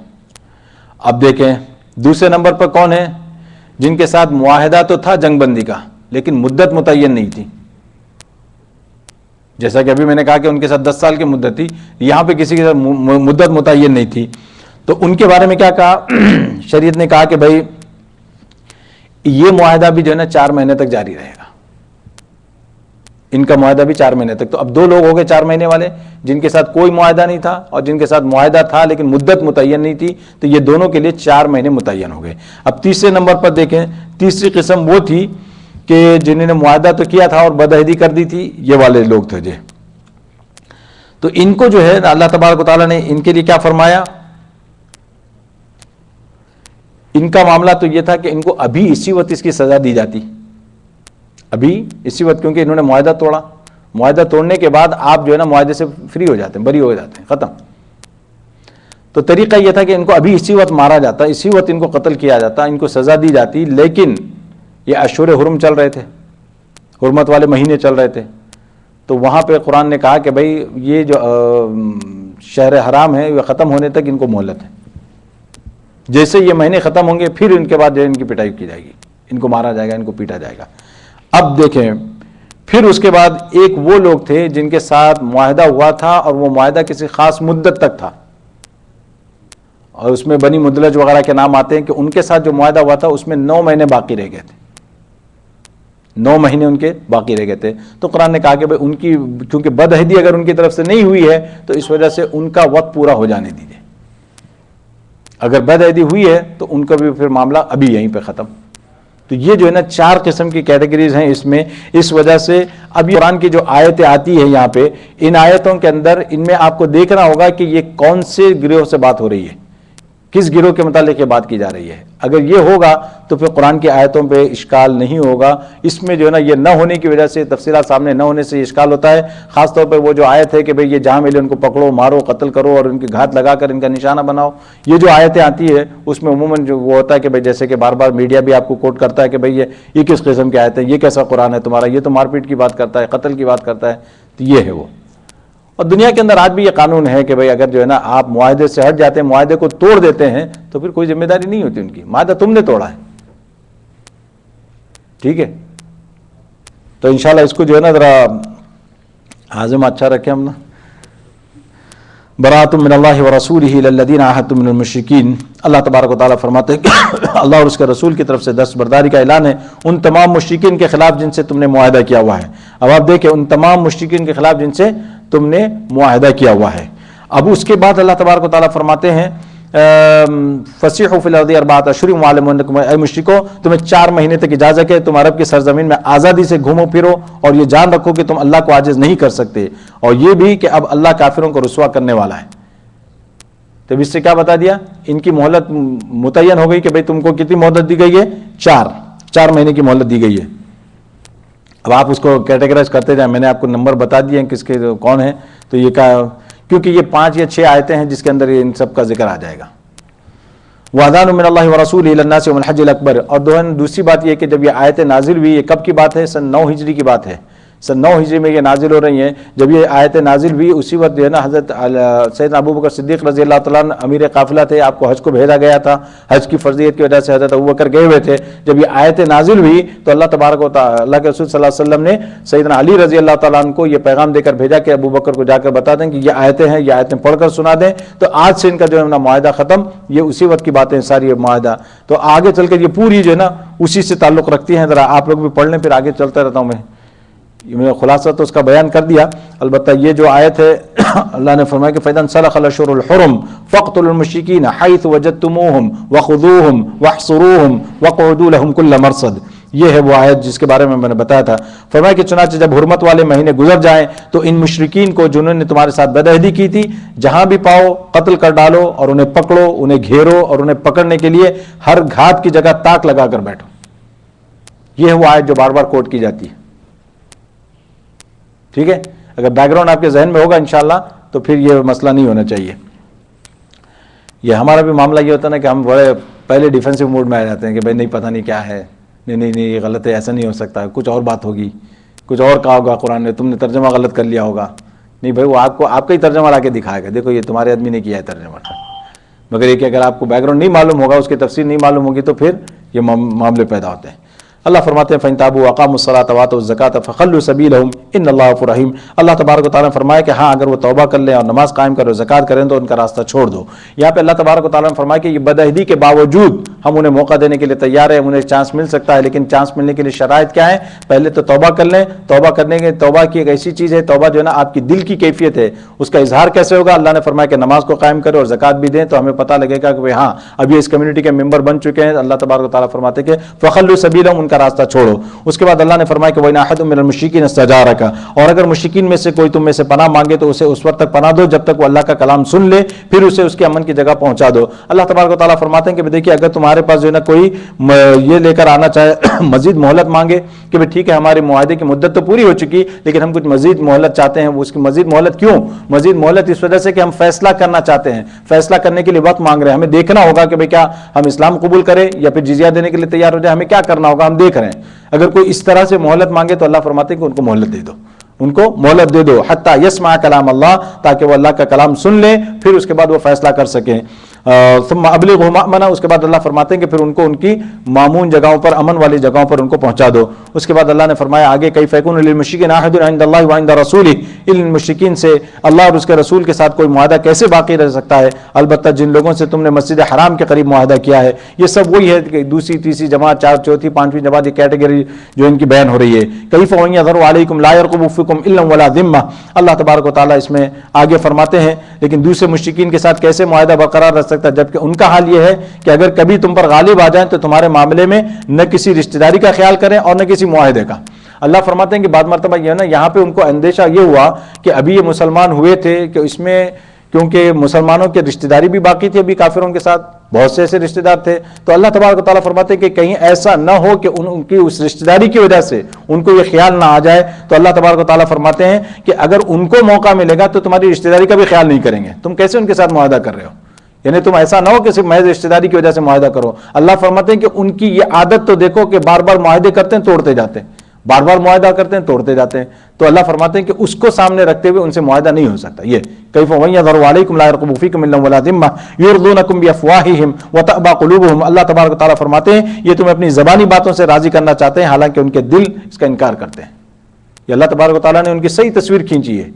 اب دیکھیں دوسرے نمبر پر کون ہے؟ جن کے ساتھ معاہدہ تو تھا جنگ بندی کا لیکن مدت متعین نہیں تھی. جیسا کہ ابھی میں نے کہا کہ ان کے ساتھ 10 سال کی مدت تھی، یہاں پہ کسی کے ساتھ مدت متعین نہیں تھی. تو ان کے بارے میں کیا کہا؟ شریعت نے کہا کہ بھائی یہ معاہدہ بھی جو ہے نا 4 مہینے تک جاری رہے گا. ان کا معاہدہ بھی 4 مہینے تک. تو اب 2 لوگ ہو گئے 4 مہینے والے، جن کے ساتھ کوئی معاہدہ نہیں تھا اور جن کے ساتھ معاہدہ تھا لیکن مدت متعین نہیں تھی. تو یہ دونوں کے لیے 4 مہینے متعین ہو گئے. اب تیسرے نمبر پر دیکھیں، تیسری قسم وہ تھی کہ جنہوں نے معاہدہ تو کیا تھا اور بدعہدی کر دی تھی، یہ والے لوگ تھے جی. تو ان کو جو ہے اللہ تبارک و تعالیٰ نے ان کے لیے کیا فرمایا؟ ان کا معاملہ تو یہ تھا کہ ان کو ابھی اسی وقت اس کی سزا دی جاتی، ابھی اسی وقت، کیونکہ انہوں نے معاہدہ توڑا. معاہدہ توڑنے کے بعد آپ جو ہے نا معاہدے سے فری ہو جاتے ہیں، بری ہو جاتے ہیں، ختم. تو طریقہ یہ تھا کہ ان کو ابھی اسی وقت مارا جاتا، اسی وقت ان کو قتل کیا جاتا، ان کو سزا دی جاتی. لیکن یہ اشہر حرم چل رہے تھے، حرمت والے مہینے چل رہے تھے. تو وہاں پہ قرآن نے کہا کہ بھائی یہ جو شہر حرام ہے یہ ختم ہونے تک ان کو مہلت ہے. جیسے یہ مہینے ختم ہوں گے پھر ان کے بعد جو ان کی پٹائی کی جائے گی، ان کو مارا جائے گا، ان کو پیٹا جائے گا. اب دیکھیں پھر اس کے بعد ایک وہ لوگ تھے جن کے ساتھ معاہدہ ہوا تھا اور وہ معاہدہ کسی خاص مدت تک تھا، اور اس میں بنی مدلج وغیرہ کے نام آتے ہیں کہ ان کے ساتھ جو معاہدہ ہوا تھا اس میں 9 مہینے باقی رہ گئے تھے، 9 مہینے ان کے باقی رہ گئے تھے. تو قرآن نے کہا کہ ان کی کیونکہ بدعہدی اگر ان کی طرف سے نہیں ہوئی ہے تو اس وجہ سے ان کا وقت پورا ہو جانے دیجیے. اگر بدعہدی ہوئی ہے تو ان کا بھی پھر معاملہ ابھی یہیں پہ ختم. تو یہ جو ہے نا 4 قسم کی کیٹیگریز ہیں اس میں. اس وجہ سے اب یہ قرآن کی جو آیتیں آتی ہیں یہاں پہ، ان آیتوں کے اندر ان میں آپ کو دیکھنا ہوگا کہ یہ کون سے گروہ سے بات ہو رہی ہے، کس گروہ کے متعلق یہ بات کی جا رہی ہے. اگر یہ ہوگا تو پھر قرآن کی آیتوں پہ اشکال نہیں ہوگا. اس میں جو ہے نا یہ نہ ہونے کی وجہ سے، تفصیلات سامنے نہ ہونے سے یہ اشکال ہوتا ہے. خاص طور پہ وہ جو آیت ہے کہ بھئی یہ جہاں ملے ان کو پکڑو، مارو، قتل کرو اور ان کے گھات لگا کر ان کا نشانہ بناؤ، یہ جو آیتیں آتی ہے اس میں عموماً جو وہ ہوتا ہے کہ بھئی جیسے کہ بار بار میڈیا بھی آپ کو کوٹ کرتا ہے کہ بھئی یہ کس قسم کی آیت ہے، یہ کیسا قرآن ہے تمہارا، یہ تو مار پیٹ کی بات کرتا ہے، قتل کی بات کرتا ہے. تو یہ ہے وہ. اور دنیا کے اندر آج بھی یہ قانون ہے کہ بھئی اگر جو ہے نا آپ معاہدے سے ہٹ جاتے ہیں، معاہدے کو توڑ دیتے ہیں تو پھر کوئی ذمہ داری نہیں ہوتی ان کی، معاہدہ تم نے توڑا ہے. ٹھیک ہے، تو انشاءاللہ اس کو جو ہے نا ذرا ہاضمہ اچھا رکھیں ہم نا. برات من اللہ ورسولہ الی الذین عاہدتم من المشرکین. اللہ تبارک و تعالیٰ فرماتے ہیں کہ اللہ اور اس کے رسول کی طرف سے دستبرداری کا اعلان ہے ان تمام مشرکین کے خلاف جن سے تم نے معاہدہ کیا ہوا ہے. اب آپ دیکھیں ان تمام مشرکین کے خلاف جن سے تم نے معاہدہ کیا ہوا ہے. اب اس کے بعد اللہ تبارک و تعالیٰ فرماتے ہیں فسیحوا فی الارض 4 اشہر وعلموا، اے مشرکو تمہیں 4 مہینے تک اجازت ہے تم عرب کی سرزمین میں آزادی سے گھومو پھرو، اور یہ جان رکھو کہ تم اللہ کو عاجز نہیں کر سکتے، اور یہ بھی کہ اب اللہ کافروں کو رسوا کرنے والا ہے. تو اس سے کیا بتا دیا؟ ان کی مہلت متعین ہو گئی کہ بھئی تم کو کتنی مہلت دی گئی ہے؟ 4 مہینے کی مہلت دی گئی ہے. اب آپ اس کو کیٹیگرائز کرتے جائیں، میں نے آپ کو نمبر بتا دیے ہیں کس کے کون ہیں. تو یہ کیونکہ یہ 5 یا 6 آیتیں ہیں جس کے اندر ان سب کا ذکر آ جائے گا. وَأَذَانٌ مِّنَ اللَّهِ وَرَسُولِهِ إِلَى النَّاسِ يَوْمَ الْحَجِّ الْأَكْبَرِ. اور دوسری بات یہ کہ جب یہ آیتیں نازل ہوئی، یہ کب کی بات ہے؟ سن 9 ہجری کی بات ہے. سن 9 ہجری میں یہ نازل ہو رہی ہیں. جب یہ آیتیں نازل ہوئی اسی وقت جو ہے نا حضرت سیدنا ابوبکر صدیق رضی اللہ تعالیٰ عنہ امیر قافلہ تھے، آپ کو حج کو بھیجا گیا تھا. حج کی فرضیت کی وجہ سے حضرت ابوبکر گئے ہوئے تھے. جب یہ آیتیں نازل ہوئی تو اللہ تبارک و تعالیٰ، اللہ کے رسول صلی اللہ علیہ وسلم نے سیدنا علی رضی اللہ تعالیٰ عنہ کو یہ پیغام دے کر بھیجا کہ ابوبکر کو جا کر بتا دیں کہ یہ آیتیں ہیں، یہ آیتیں پڑھ کر سنا دیں. تو آج سے ان کا جو ہے نا معاہدہ ختم. یہ اسی وقت کی باتیں ساری معاہدہ. تو آگے چل کر یہ پوری جو ہے نا اسی سے تعلق رکھتی ہیں. ذرا آپ لوگ بھی پڑھ لیں، پھر آگے چلتا رہتا ہوں میں. میں نے خلاصہ تو اس کا بیان کر دیا. البتہ یہ جو آیت ہے اللہ نے فرمایا کہ فَإِذَا انسلخ الأشهر الحرم فاقتلوا المشركين حيث وجدتموهم وخذوهم واحصروهم واقعدوا لهم كل مرصد. یہ ہے وہ آیت جس کے بارے میں نے بتایا تھا. فرمایا کہ چنانچہ جب حرمت والے مہینے گزر جائیں تو ان مشرکین کو جنہوں نے تمہارے ساتھ بدعہدی کی تھی جہاں بھی پاؤ قتل کر ڈالو اور انہیں پکڑو, انہیں گھیرو اور انہیں پکڑنے کے لیے ہر گھات کی جگہ تاک لگا کر بیٹھو. یہ ہے وہ آیت جو بار بار کوٹ کی جاتی ہے. ٹھیک ہے, اگر بیک گراؤنڈ آپ کے ذہن میں ہوگا انشاءاللہ تو پھر یہ مسئلہ نہیں ہونا چاہیے. یہ ہمارا بھی معاملہ یہ ہوتا ہے نا کہ ہم بڑے پہلے ڈیفینسو موڈ میں آ جاتے ہیں کہ بھائی نہیں پتہ نہیں کیا ہے, نہیں یہ غلط ہے, ایسا نہیں ہو سکتا, کچھ اور بات ہوگی, کچھ اور کہا ہوگا قرآن نے, تم نے ترجمہ غلط کر لیا ہوگا. نہیں بھائی, وہ آپ کو آپ کا ہی ترجمہ لا کے دکھائے گا, دیکھو یہ تمہارے آدمی نے کیا ہے ترجمہ. مگر یہ کہ اگر آپ کو بیک گراؤنڈ نہیں معلوم ہوگا, اس کی تفسیر نہیں معلوم ہوگی تو پھر یہ معاملے پیدا ہوتے ہیں. اللہ فرماتے ہیں فَإِن تَابُوا وَأَقَامُوا الصَّلَاةَ وَآتَوُا الزَّكَاةَ فَخَلُّوا سَبِيلَهُمْ إِنَّ اللَّهَ غَفُورٌ رَحِيمٌ. اللہ تبارک و تعالیٰ نے فرمایا کہ ہاں اگر وہ توبہ کر لیں اور نماز قائم کریں اور زکوٰۃ کریں تو ان کا راستہ چھوڑ دو. یہاں پہ اللہ تبارک و تعالیٰ نے فرمایا کہ یہ بدعہدی کے باوجود ہم انہیں موقع دینے کے لیے تیار ہیں, انہیں چانس مل سکتا ہے, لیکن چانس ملنے کے لیے شرائط کیا ہے؟ پہلے تو توبہ کر لیں. توبہ کرنے کے توبہ کی ایک ایسی چیز ہے, توبہ جو ہے نا آپ کی دل کی کیفیت ہے, اس کا اظہار کیسے ہوگا؟ اللہ نے فرمایا کہ نماز کو قائم کرو اور زکوٰۃ بھی دیں, تو ہمیں پتہ لگے گا کہ ہاں اب یہ اس کمیونٹی کے ممبر بن چکے ہیں. اللہ تبارک و تعالیٰ فرماتے ہیں کہ فخلوا سبیلہم, ان کا راستہ چھوڑو. اس کے بعد اللہ نے فرمایا کہ وَإِنْ أَحَدٌ مِّنَ الْمُشْرِكِينَ اسْتَجَارَكَ, اور اگر مشرکین میں سے کوئی تم میں سے پناہ مانگے تو اسے اس وقت تک پناہ دو جب تک وہ اللہ کا کلام سن لے, پھر اسے اس کے امن کی جگہ پہنچا دو. اللہ تبارک و تعالیٰ فرماتے ہیں کہ دیکھیے اگر تمہارے پاس جو ہے نا کوئی یہ لے کر آنا چاہے مزید مہلت مانگے کہ بھئی ٹھیک ہے ہمارے معاہدے کی مدت تو پوری ہو چکی لیکن ہم کچھ مزید مہلت چاہتے ہیں, وہ اس کی مزید مہلت کیوں؟ مزید مہلت اس وجہ سے کہ ہم فیصلہ کرنا چاہتے ہیں, فیصلہ کرنے کے لیے وقت مانگ رہے ہیں. ہمیں دیکھنا ہوگا کہ بھئی کیا ہم اسلام قبول کریں یا پھر جزیہ دینے کے لیے تیار ہو جائے, ہمیں کیا کرنا ہوگا, ہم دیکھ رہے ہیں. اگر کوئی اس طرح سے مہلت مانگے تو اللہ فرماتے ہیں کہ ان کو مہلت دے دو, ان کو مہلت دے دو حتی یسمع کلام اللہ, تاکہ وہ اللہ کا کلام سن لیں, پھر اس کے بعد وہ فیصلہ کر سکیں. ثم ابلغوا مأمنا, اس کے بعد اللہ فرماتے ہیں کہ پھر ان کو ان کی مامون جگہوں پر, امن والی جگہوں پر ان کو پہنچا دو. اس کے بعد اللہ نے فرمایا آگے کیف یکون للمشرکین عہد عند اللہ وعند رسولہ, ان مشرکین سے اللہ اور اس کے رسول کے ساتھ کوئی معاہدہ کیسے باقی رہ سکتا ہے؟ البتہ جن لوگوں سے تم نے مسجد حرام کے قریب معاہدہ کیا ہے, یہ سب وہی ہے کہ دوسری تیسری جماعت, چوتھی پانچویں جماعت, یہ کیٹیگری جو ان کی بیان ہو رہی ہے. کیف وَإِنْ يَظْهَرُوا عَلَيْكُمْ لَا يَرْقُبُوا فِيكُمْ إِلًّا وَلَا ذِمَّةً. اللہ تبارک و تعالیٰ اس میں آگے فرماتے ہیں لیکن دوسرے مشرکین کے ساتھ کیسے معاہدہ برقرار رہ سکتا ہے, جبکہ ان کا حال یہ ہے کہ اگر کبھی تم پر غالب آ جائیں تو تمہارے معاملے میں نہ کسی رشتہ داری کا خیال کریں اور نہ کسی معاہدے کا. اللہ فرماتے ہیں کہ بعد مرتبہ یہ ہے نا, یہاں پہ ان کو اندیشہ یہ ہوا کہ ابھی یہ مسلمان ہوئے تھے کہ اس میں کیونکہ مسلمانوں کے رشتہ داری بھی باقی تھی ابھی کافروں کے ساتھ, بہت سے ایسے رشتہ دار تھے, تو اللہ تبارک و تعالیٰ فرماتے ہیں کہ کہیں ایسا نہ ہو کہ ان کی اس رشتہ داری کی وجہ سے ان کو یہ خیال نہ آ جائے. تو اللہ تبارک و تعالیٰ فرماتے ہیں کہ اگر ان کو موقع ملے گا تو تمہاری رشتہ داری کا بھی خیال نہیں کریں گے. تم کیسے ان کے ساتھ معاہدہ کر رہے ہو؟ یعنی تم ایسا نہ ہو کہ صرف محض رشتہ داری کی وجہ سے معاہدہ کرو. اللہ فرماتے ہیں کہ ان کی یہ عادت تو دیکھو کہ بار بار معاہدے کرتے ہیں توڑتے جاتے ہیں, بار بار معاہدہ کرتے ہیں توڑتے جاتے ہیں. تو اللہ فرماتے ہیں کہ اس کو سامنے رکھتے ہوئے ان سے معاہدہ نہیں ہو سکتا. یہ کیف وَإِنْ يَظْهَرُوا عَلَيْكُمْ لَا يَرْقُبُوا فِيكُمْ إِلًّا وَلَا ذِمَّةً يُرْضُونَكُمْ بِأَفْوَاهِهِمْ وَتَأْبَى قُلُوبُهُمْ. اللہ تبارک و تعالیٰ فرماتے ہیں یہ تمہیں اپنی زبانی باتوں سے راضی کرنا چاہتے ہیں حالانکہ ان کے دل اس کا انکار کرتے ہیں. یہ اللہ تبارک و تعالیٰ نے ان کی صحیح تصویر کھینچی ہے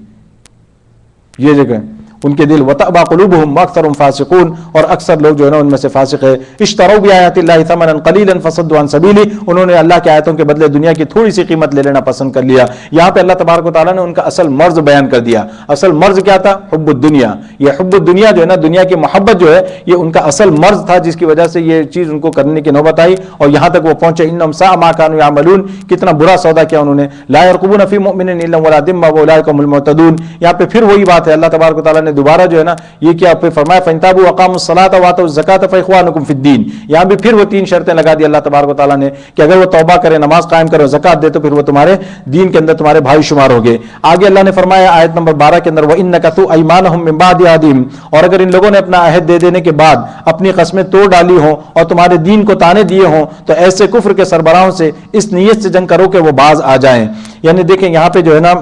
یہ جگہ, ان کے دل وَتَأْبَى قُلُوبُهُمْ وَأَكْثَرُهُمْ فَاسِقُونَ, اور اکثر لوگ جو ہے نا ان میں سے فاسق ہے. اشتروا بآیات اللہ ثمنا قلیلا فصدوا عن سبیلہ, انہوں نے اللہ کی آیتوں کے بدلے دنیا کی تھوڑی سی قیمت لے لینا پسند کر لیا. یہاں پہ اللہ تبارک و تعالیٰ نے ان کا اصل مرض بیان کر دیا. اصل مرض کیا تھا؟ حب الدنیا. یہ حب الدنیا جو ہے نا, دنیا کی محبت جو ہے, یہ ان کا اصل مرض تھا جس کی وجہ سے یہ چیز ان کو کرنے کی نوبت آئی اور یہاں تک وہ پہنچے. انہم ساء ما كانوا يعملون, کتنا برا سودا کیا انہوں نے. لا يرقبون في مؤمن الا ولا ذمة واولئك هم المعتدون. یہاں پہ پھر وہی بات ہے, اللہ تبارک و تعالیٰ نے دوبارہ جو ہے نا یہ کیا پھر فرمایا فَإِن تَابُوا وَأَقَامُوا الصَّلَاةَ وَآتَوُا الزَّكَاةَ فَإِخْوَانُكُمْ فِي الدِّينِ. یہاں بھی پھر وہ تین شرطیں لگا دی اللہ تبارک و تعالیٰ نے کہ اگر وہ توبہ کرے, نماز قائم کرے, زکوٰۃ دے تو پھر وہ تمہارے دین کے اندر تمہارے بھائی شمار ہو گئے. آگے اللہ نے فرمایا آیت نمبر 12 کے اندر وَإِن نَكَثُوا أَيْمَانَهُم مِّن بَعْدِ عَهْدِهِمْ, اور اگر ان لوگوں نے اپنا عہد دے دینے کے بعد اپنی قسمیں توڑ ڈالی ہوں اور تمہارے دین کو تانے دیے ہوں تو ایسے کفر کے سربراہوں سے اس نیت سے جنگ کرو کہ وہ باز آ جائیں. یعنی دیکھیں یہاں پہ جو ہے نا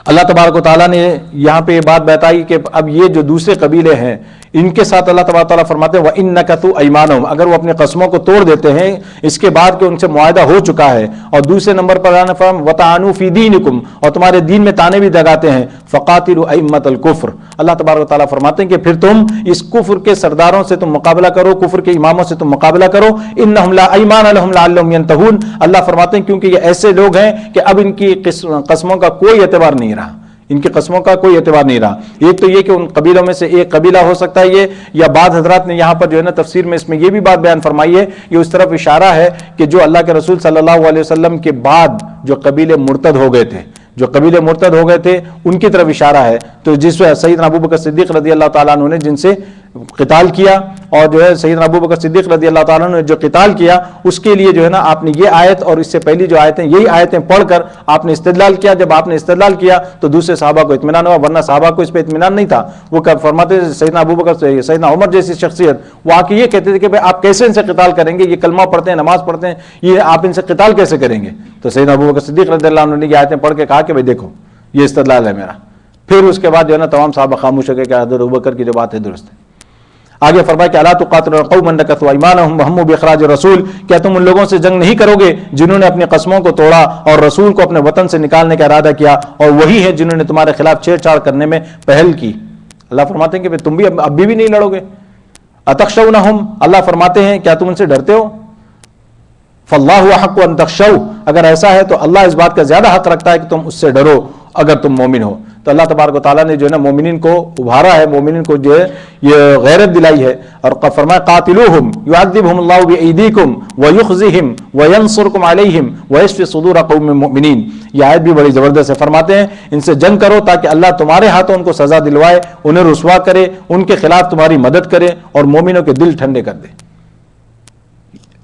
اللہ تبارک و تعالیٰ نے یہاں پہ یہ بات بتائی کہ اب یہ جو دوسرے قبیلے ہیں ان کے ساتھ اللہ تبارک و تعالیٰ فرماتے ہیں وَإِن نَكَثُوا أَيْمَانَهُمْ، اگر وہ اپنی قسموں کو توڑ دیتے ہیں اس کے بعد کہ ان سے معاہدہ ہو چکا ہے، اور دوسرے نمبر پر اللہ نے فرمایا وَطَعَنُوا فِي دِينِكُمْ، اور تمہارے دین میں تانے بھی دگاتے ہیں، فَقَاتِلُوا أَئِمَّةَ الْكُفْرِ، اللہ تبارک و تعالیٰ فرماتے ہیں کہ پھر تم اس کفر کے سرداروں سے تم مقابلہ کرو، کفر کے اماموں سے تم مقابلہ کرو، إِنَّهُمْ لَا أَيْمَانَ لَهُمْ لَعَلَّهُمْ يَنْتَهُونَ، اللہ فرماتے ہیں کیونکہ یہ ایسے لوگ ہیں کہ اب ان کی قسموں کا کوئی اعتبار نہیں رہا، ان کی قسموں کا کوئی اعتبار نہیں رہا۔ ایک تو یہ کہ ان قبیلوں میں سے ایک قبیلہ ہو سکتا ہے یہ، یا بعض حضرات نے یہاں پر جو ہے نا تفسیر میں اس میں یہ بھی بات بیان فرمائی ہے، یہ اس طرف اشارہ ہے کہ جو اللہ کے رسول صلی اللہ علیہ وسلم کے بعد جو قبیلے مرتد ہو گئے تھے، جو قبیلے مرتد ہو گئے تھے ان کی طرف اشارہ ہے۔ تو جس سیدنا ابوبکر صدیق رضی اللہ تعالیٰ عنہ نے جن سے قتال کیا، اور جو ہے سیدنا ابوبکر صدیق رضی اللہ تعالیٰ عنہ نے جو قتال کیا اس کے لیے جو ہے نا آپ نے یہ آیت اور اس سے پہلی جو آیتیں یہی آیتیں پڑھ کر آپ نے استدلال کیا۔ جب آپ نے استدلال کیا تو دوسرے صحابہ کو اطمینان ہوا، ورنہ صحابہ کو اس پہ اطمینان نہیں تھا۔ وہ فرماتے تھے سیدنا ابوبکر سے سیدنا عمر جیسی شخصیت وہ آ کے یہ کہتے تھے کہ بھائی آپ کیسے ان سے قتال کریں گے، یہ کلمہ پڑھتے ہیں، نماز پڑھتے ہیں، یہ آپ ان سے قتال کیسے کریں گے؟ تو سیدنا ابوبکر صدیق رضی اللہ عنہ نے یہ آیتیں پڑھ کے کہا کہ بھائی دیکھو یہ استدلال ہے میرا۔ پھر اس کے بعد جو ہے نا تمام صحابہ خاموش ہو گئے کہ حضرت ابوبکر کی جو بات ہے درست ہے۔ آگے فرمایا کہ الا تقاتلون قوما نكثوا ايمانهم وهموا باخراج الرسول، کیا تم ان لوگوں سے جنگ نہیں کرو گے جنہوں نے اپنی قسموں کو توڑا اور رسول کو اپنے وطن سے نکالنے کا ارادہ کیا، اور وہی ہے جنہوں نے تمہارے خلاف چھیڑ چھاڑ کرنے میں پہل کی۔ اللہ فرماتے ہیں کہ تم بھی اب بھی نہیں لڑو گے۔ اتخشونهم، اللہ فرماتے ہیں کیا تم ان سے ڈرتے ہو؟ فاللہ احق ان تخشوا، اگر ایسا ہے تو اللہ اس بات کا زیادہ حق رکھتا ہے کہ تم اس سے ڈرو اگر تم مومن ہو۔ تو اللہ تبارک و تعالیٰ نے جو ہے نا مومنین کو ابھارا ہے، مومنین کو جو ہے یہ غیرت دلائی ہے، اور فرمایا قاتلوہم یعذبہم اللہ بایدیکم ویخزہم وینصرکم علیہم ویشفی صدور قوم مؤمنین۔ یہ آیت بھی بڑی زبردست ہے، فرماتے ہیں ان سے جنگ کرو تاکہ اللہ تمہارے ہاتھوں ان کو سزا دلوائے، انہیں رسوا کرے، ان کے خلاف تمہاری مدد کرے اور مومنوں کے دل ٹھنڈے کر دے۔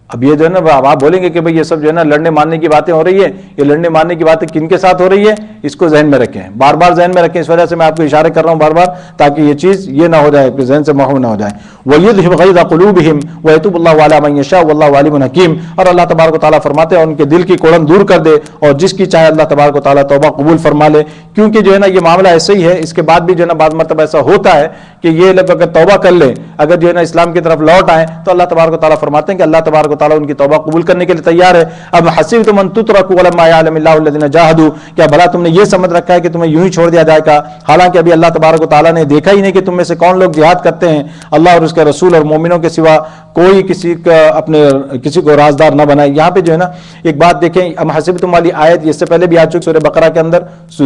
اب یہ جو ہے نا آپ بولیں گے کہ بھئی یہ سب جو ہے نا لڑنے مارنے کی باتیں ہو رہی ہے، یہ لڑنے مارنے کی باتیں کن کے ساتھ ہو رہی ہے؟ اس کو ذہن میں رکھیں، بار بار ذہن میں رکھیں، اس وجہ سے میں آپ کو اشارے کر رہا ہوں بار بار تاکہ یہ چیز یہ نہ ہو جائے کہ ذہن سے محو نہ ہو جائے۔ وَيُذْهِبْ غَيْظَ قُلُوبِهِمْ وَيَتُوبُ اللَّهُ عَلَىٰ مَن يَشَاءُ وَاللَّهُ عَلِيمٌ حَكِيمٌ، اور اللہ تبارک و تعالیٰ فرماتے ہیں اور ان کے دل کی کوڑن دور کر دے، اور جس کی چاہے اللہ تبارک و تعالیٰ توبہ قبول فرما لے۔ کیونکہ جو ہے نا یہ معاملہ ایسے ہی ہے، اس کے بعد بھی جو ہے نا بعض مرتبہ ایسا ہوتا ہے کہ یہ لوگ اگر توبہ کر لیں، اگر جو ہے نا اسلام کی طرف لوٹ آئیں تو اللہ تبارک و تعالیٰ فرماتے ہیں کہ اللہ تبارک و تعالیٰ ان کی توبہ قبول کرنے کے لیے تیار ہے۔ اب حسبتم ان تتركوا ولما يعلم الله الذين جاهدوا، کیا بھلا تم نے یہ سمجھ رکھا ہے کہ تمہیں یوں ہی چھوڑ دیا جائے گا، حالانکہ ابھی اللہ تبارک و تعالیٰ نے دیکھا ہی نہیں کہ تم میں سے کون لوگ جہاد کرتے ہیں، اللہ اور اس کے رسول اور مومنوں کے سوا کوئی کسی کو رازدار نہ بنائے۔ یہاں پہ جو ہے نا ایک بات دیکھیں، ام حسبتم والی آیت اس سے پہلے بھی آ چکی سورہ بقرہ کے اندر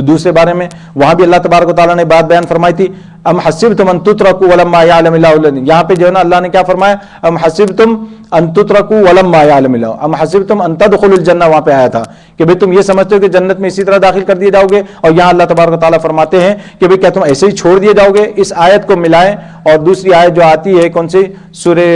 دوسرے بارے میں، وہاں بھی اللہ تبارک و تعالیٰ نے بات بیان فرمائی تھی ام حسبتم ان تتركوا ولما يعلم الله الذين، یہاں پہ جو ہے نا اللہ نے کیا فرمایا؟ ام حسبتم ان تتركوا ولما يعلم الله، ام حسبتم ان تدخلوا الجنہ، وہاں پہ آیا تھا کہ بھئی تم یہ سمجھتے ہو کہ جنت میں اسی طرح داخل کر دیے جاؤ گے، اور یہاں اللہ تبارک و تعالیٰ فرماتے ہیں کہ بھئی کیا تم ایسے ہی چھوڑ دیے جاؤ گے؟ اس آیت کو ملائیں اور دوسری آیت جو آتی ہے کون سی؟ سورہ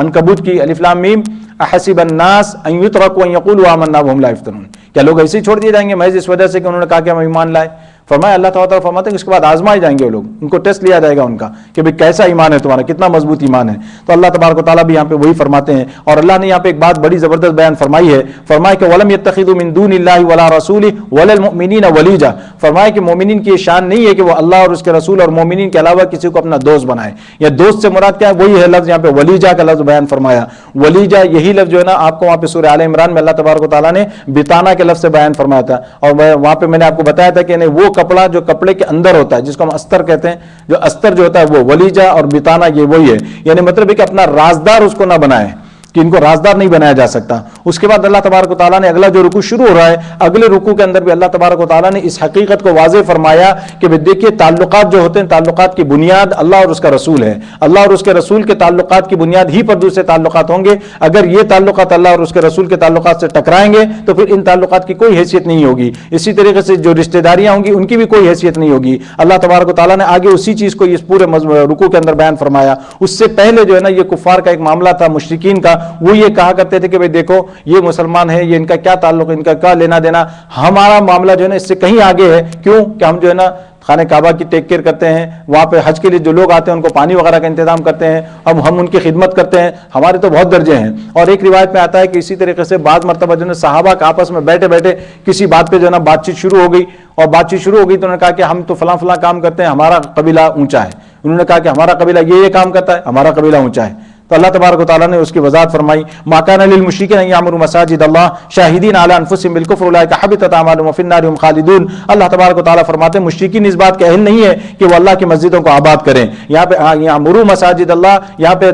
عنکبوت کی، الف لام میم احسب الناس ان يتركوا ان يقولوا آمنا وهم لا يفتنون، کیا لوگ ایسے ہی چھوڑ دیے جائیں گے محض اس وجہ سے کہ انہوں نے کہا کہ ہم ایمان لائے؟ فرمایا اللہ تعالیٰ فرماتے ہیں اس کے بعد آزمائے جائیں گے وہ لوگ، ان کو ٹیسٹ لیا جائے گا ان کا کہ بھئی کیسا ایمان ہے تمہارا، کتنا مضبوط ایمان ہے۔ تو اللہ تبارک و تعالیٰ بھی یہاں پہ وہی فرماتے ہیں، اور اللہ نے یہاں پہ ایک بات بڑی زبردست بیان فرمائی ہے، فرمایا کہ وَلَمْ يَتَّخِذُوا مِن دُونِ اللَّهِ وَلَا رَسُولِهِ وَلَا الْمُؤْمِنِينَ وَلِيجًا، فرمایا کہ مومنین کی یہ شان نہیں ہے کہ وہ اللہ اور اس کے رسول اور مومنین کے علاوہ کسی کو اپنا دوست بنائے، یا دوست سے مراد کیا ہے؟ وہی ہے لفظ یہاں پہ ولیجا کا لفظ بیان فرمایا۔ ولیجا یہی لفظ جو ہے نا آپ کو وہاں پہ سورہ آل عمران میں اللہ تبارک و تعالیٰ نے بتانا کے لفظ سے بیان فرمایا تھا، اور وہاں پہ میں نے آپ کو بتایا تھا کہ وہ کپڑا جو کپڑے کے اندر ہوتا ہے جس کو ہم استر کہتے ہیں، جو استر جو ہوتا ہے وہ ولیجا، اور بتانا یہ وہی ہے، یعنی مطلب ہے کہ اپنا رازدار اس کو نہ بنائے، کہ ان کو رازدار نہیں بنایا جا سکتا۔ اس کے بعد اللہ تبارک و تعالیٰ نے اگلا جو رکوع شروع ہو رہا ہے، اگلے رکوع کے اندر بھی اللہ تبارک و تعالیٰ نے اس حقیقت کو واضح فرمایا کہ دیکھیے تعلقات جو ہوتے ہیں، تعلقات کی بنیاد اللہ اور اس کا رسول ہے، اللہ اور اس کے رسول کے تعلقات کی بنیاد ہی پر دوسرے تعلقات ہوں گے۔ اگر یہ تعلقات اللہ اور اس کے رسول کے تعلقات سے ٹکرائیں گے تو پھر ان تعلقات کی کوئی حیثیت نہیں ہوگی۔ اسی طریقے سے جو رشتہ داریاں ہوں گی ان کی بھی کوئی حیثیت نہیں ہوگی۔ اللہ تبارک و تعالیٰ نے آگے اسی چیز کو اس پورے رکوع کے اندر بیان فرمایا۔ اس سے پہلے جو ہے نا یہ کفار کا ایک معاملہ تھا، مشرکین کا، وہ یہ کہا کرتے تھے کہ بھئی دیکھو یہ مسلمان ہے، یہ ان کا کیا تعلق، ان کا کیا لینا دینا، ہمارا معاملہ جو ہے نا اس سے کہیں آگے ہے۔ کیوں کہ ہم جو ہے نا خانہ کعبہ کی ٹیک کیئر کرتے ہیں، وہاں پہ حج کے لیے جو لوگ آتے ہیں ان کو پانی وغیرہ کا انتظام کرتے ہیں، ہم ان کی خدمت کرتے ہیں، ہمارے تو بہت درجے ہیں۔ اور ایک روایت میں آتا ہے کہ اسی طریقے سے بعض مرتبہ جو ہے صحابہ کا آپس میں بیٹھے بیٹھے کسی بات پہ جو ہے نا بات چیت شروع ہو گئی، اور بات چیت شروع ہو گئی تو انہوں نے کہا کہ ہم تو فلاں فلاں کام کرتے ہیں، ہمارا قبیلہ اونچا ہے، انہوں نے کہا کہ ہمارا قبیلہ یہ کام کرتا ہے، ہمارا قبیلہ اونچا ہے، تو اللہ تبارک و تعالیٰ نے اس کی وضاحت فرمائی، ما کان للمشرکین ان یعمروا مساجد اللہ شاہدین علی انفسہم بالکفر اولئک حبطت اعمالہم وفی النار هم خالدون۔ اللہ تبارک و تعالیٰ فرماتے ہیں مشرکین اس بات کے اہل نہیں ہے کہ وہ اللہ کی مسجدوں کو آباد کریں۔ یہاں پہ یعمروا مساجد اللہ، یہاں پہ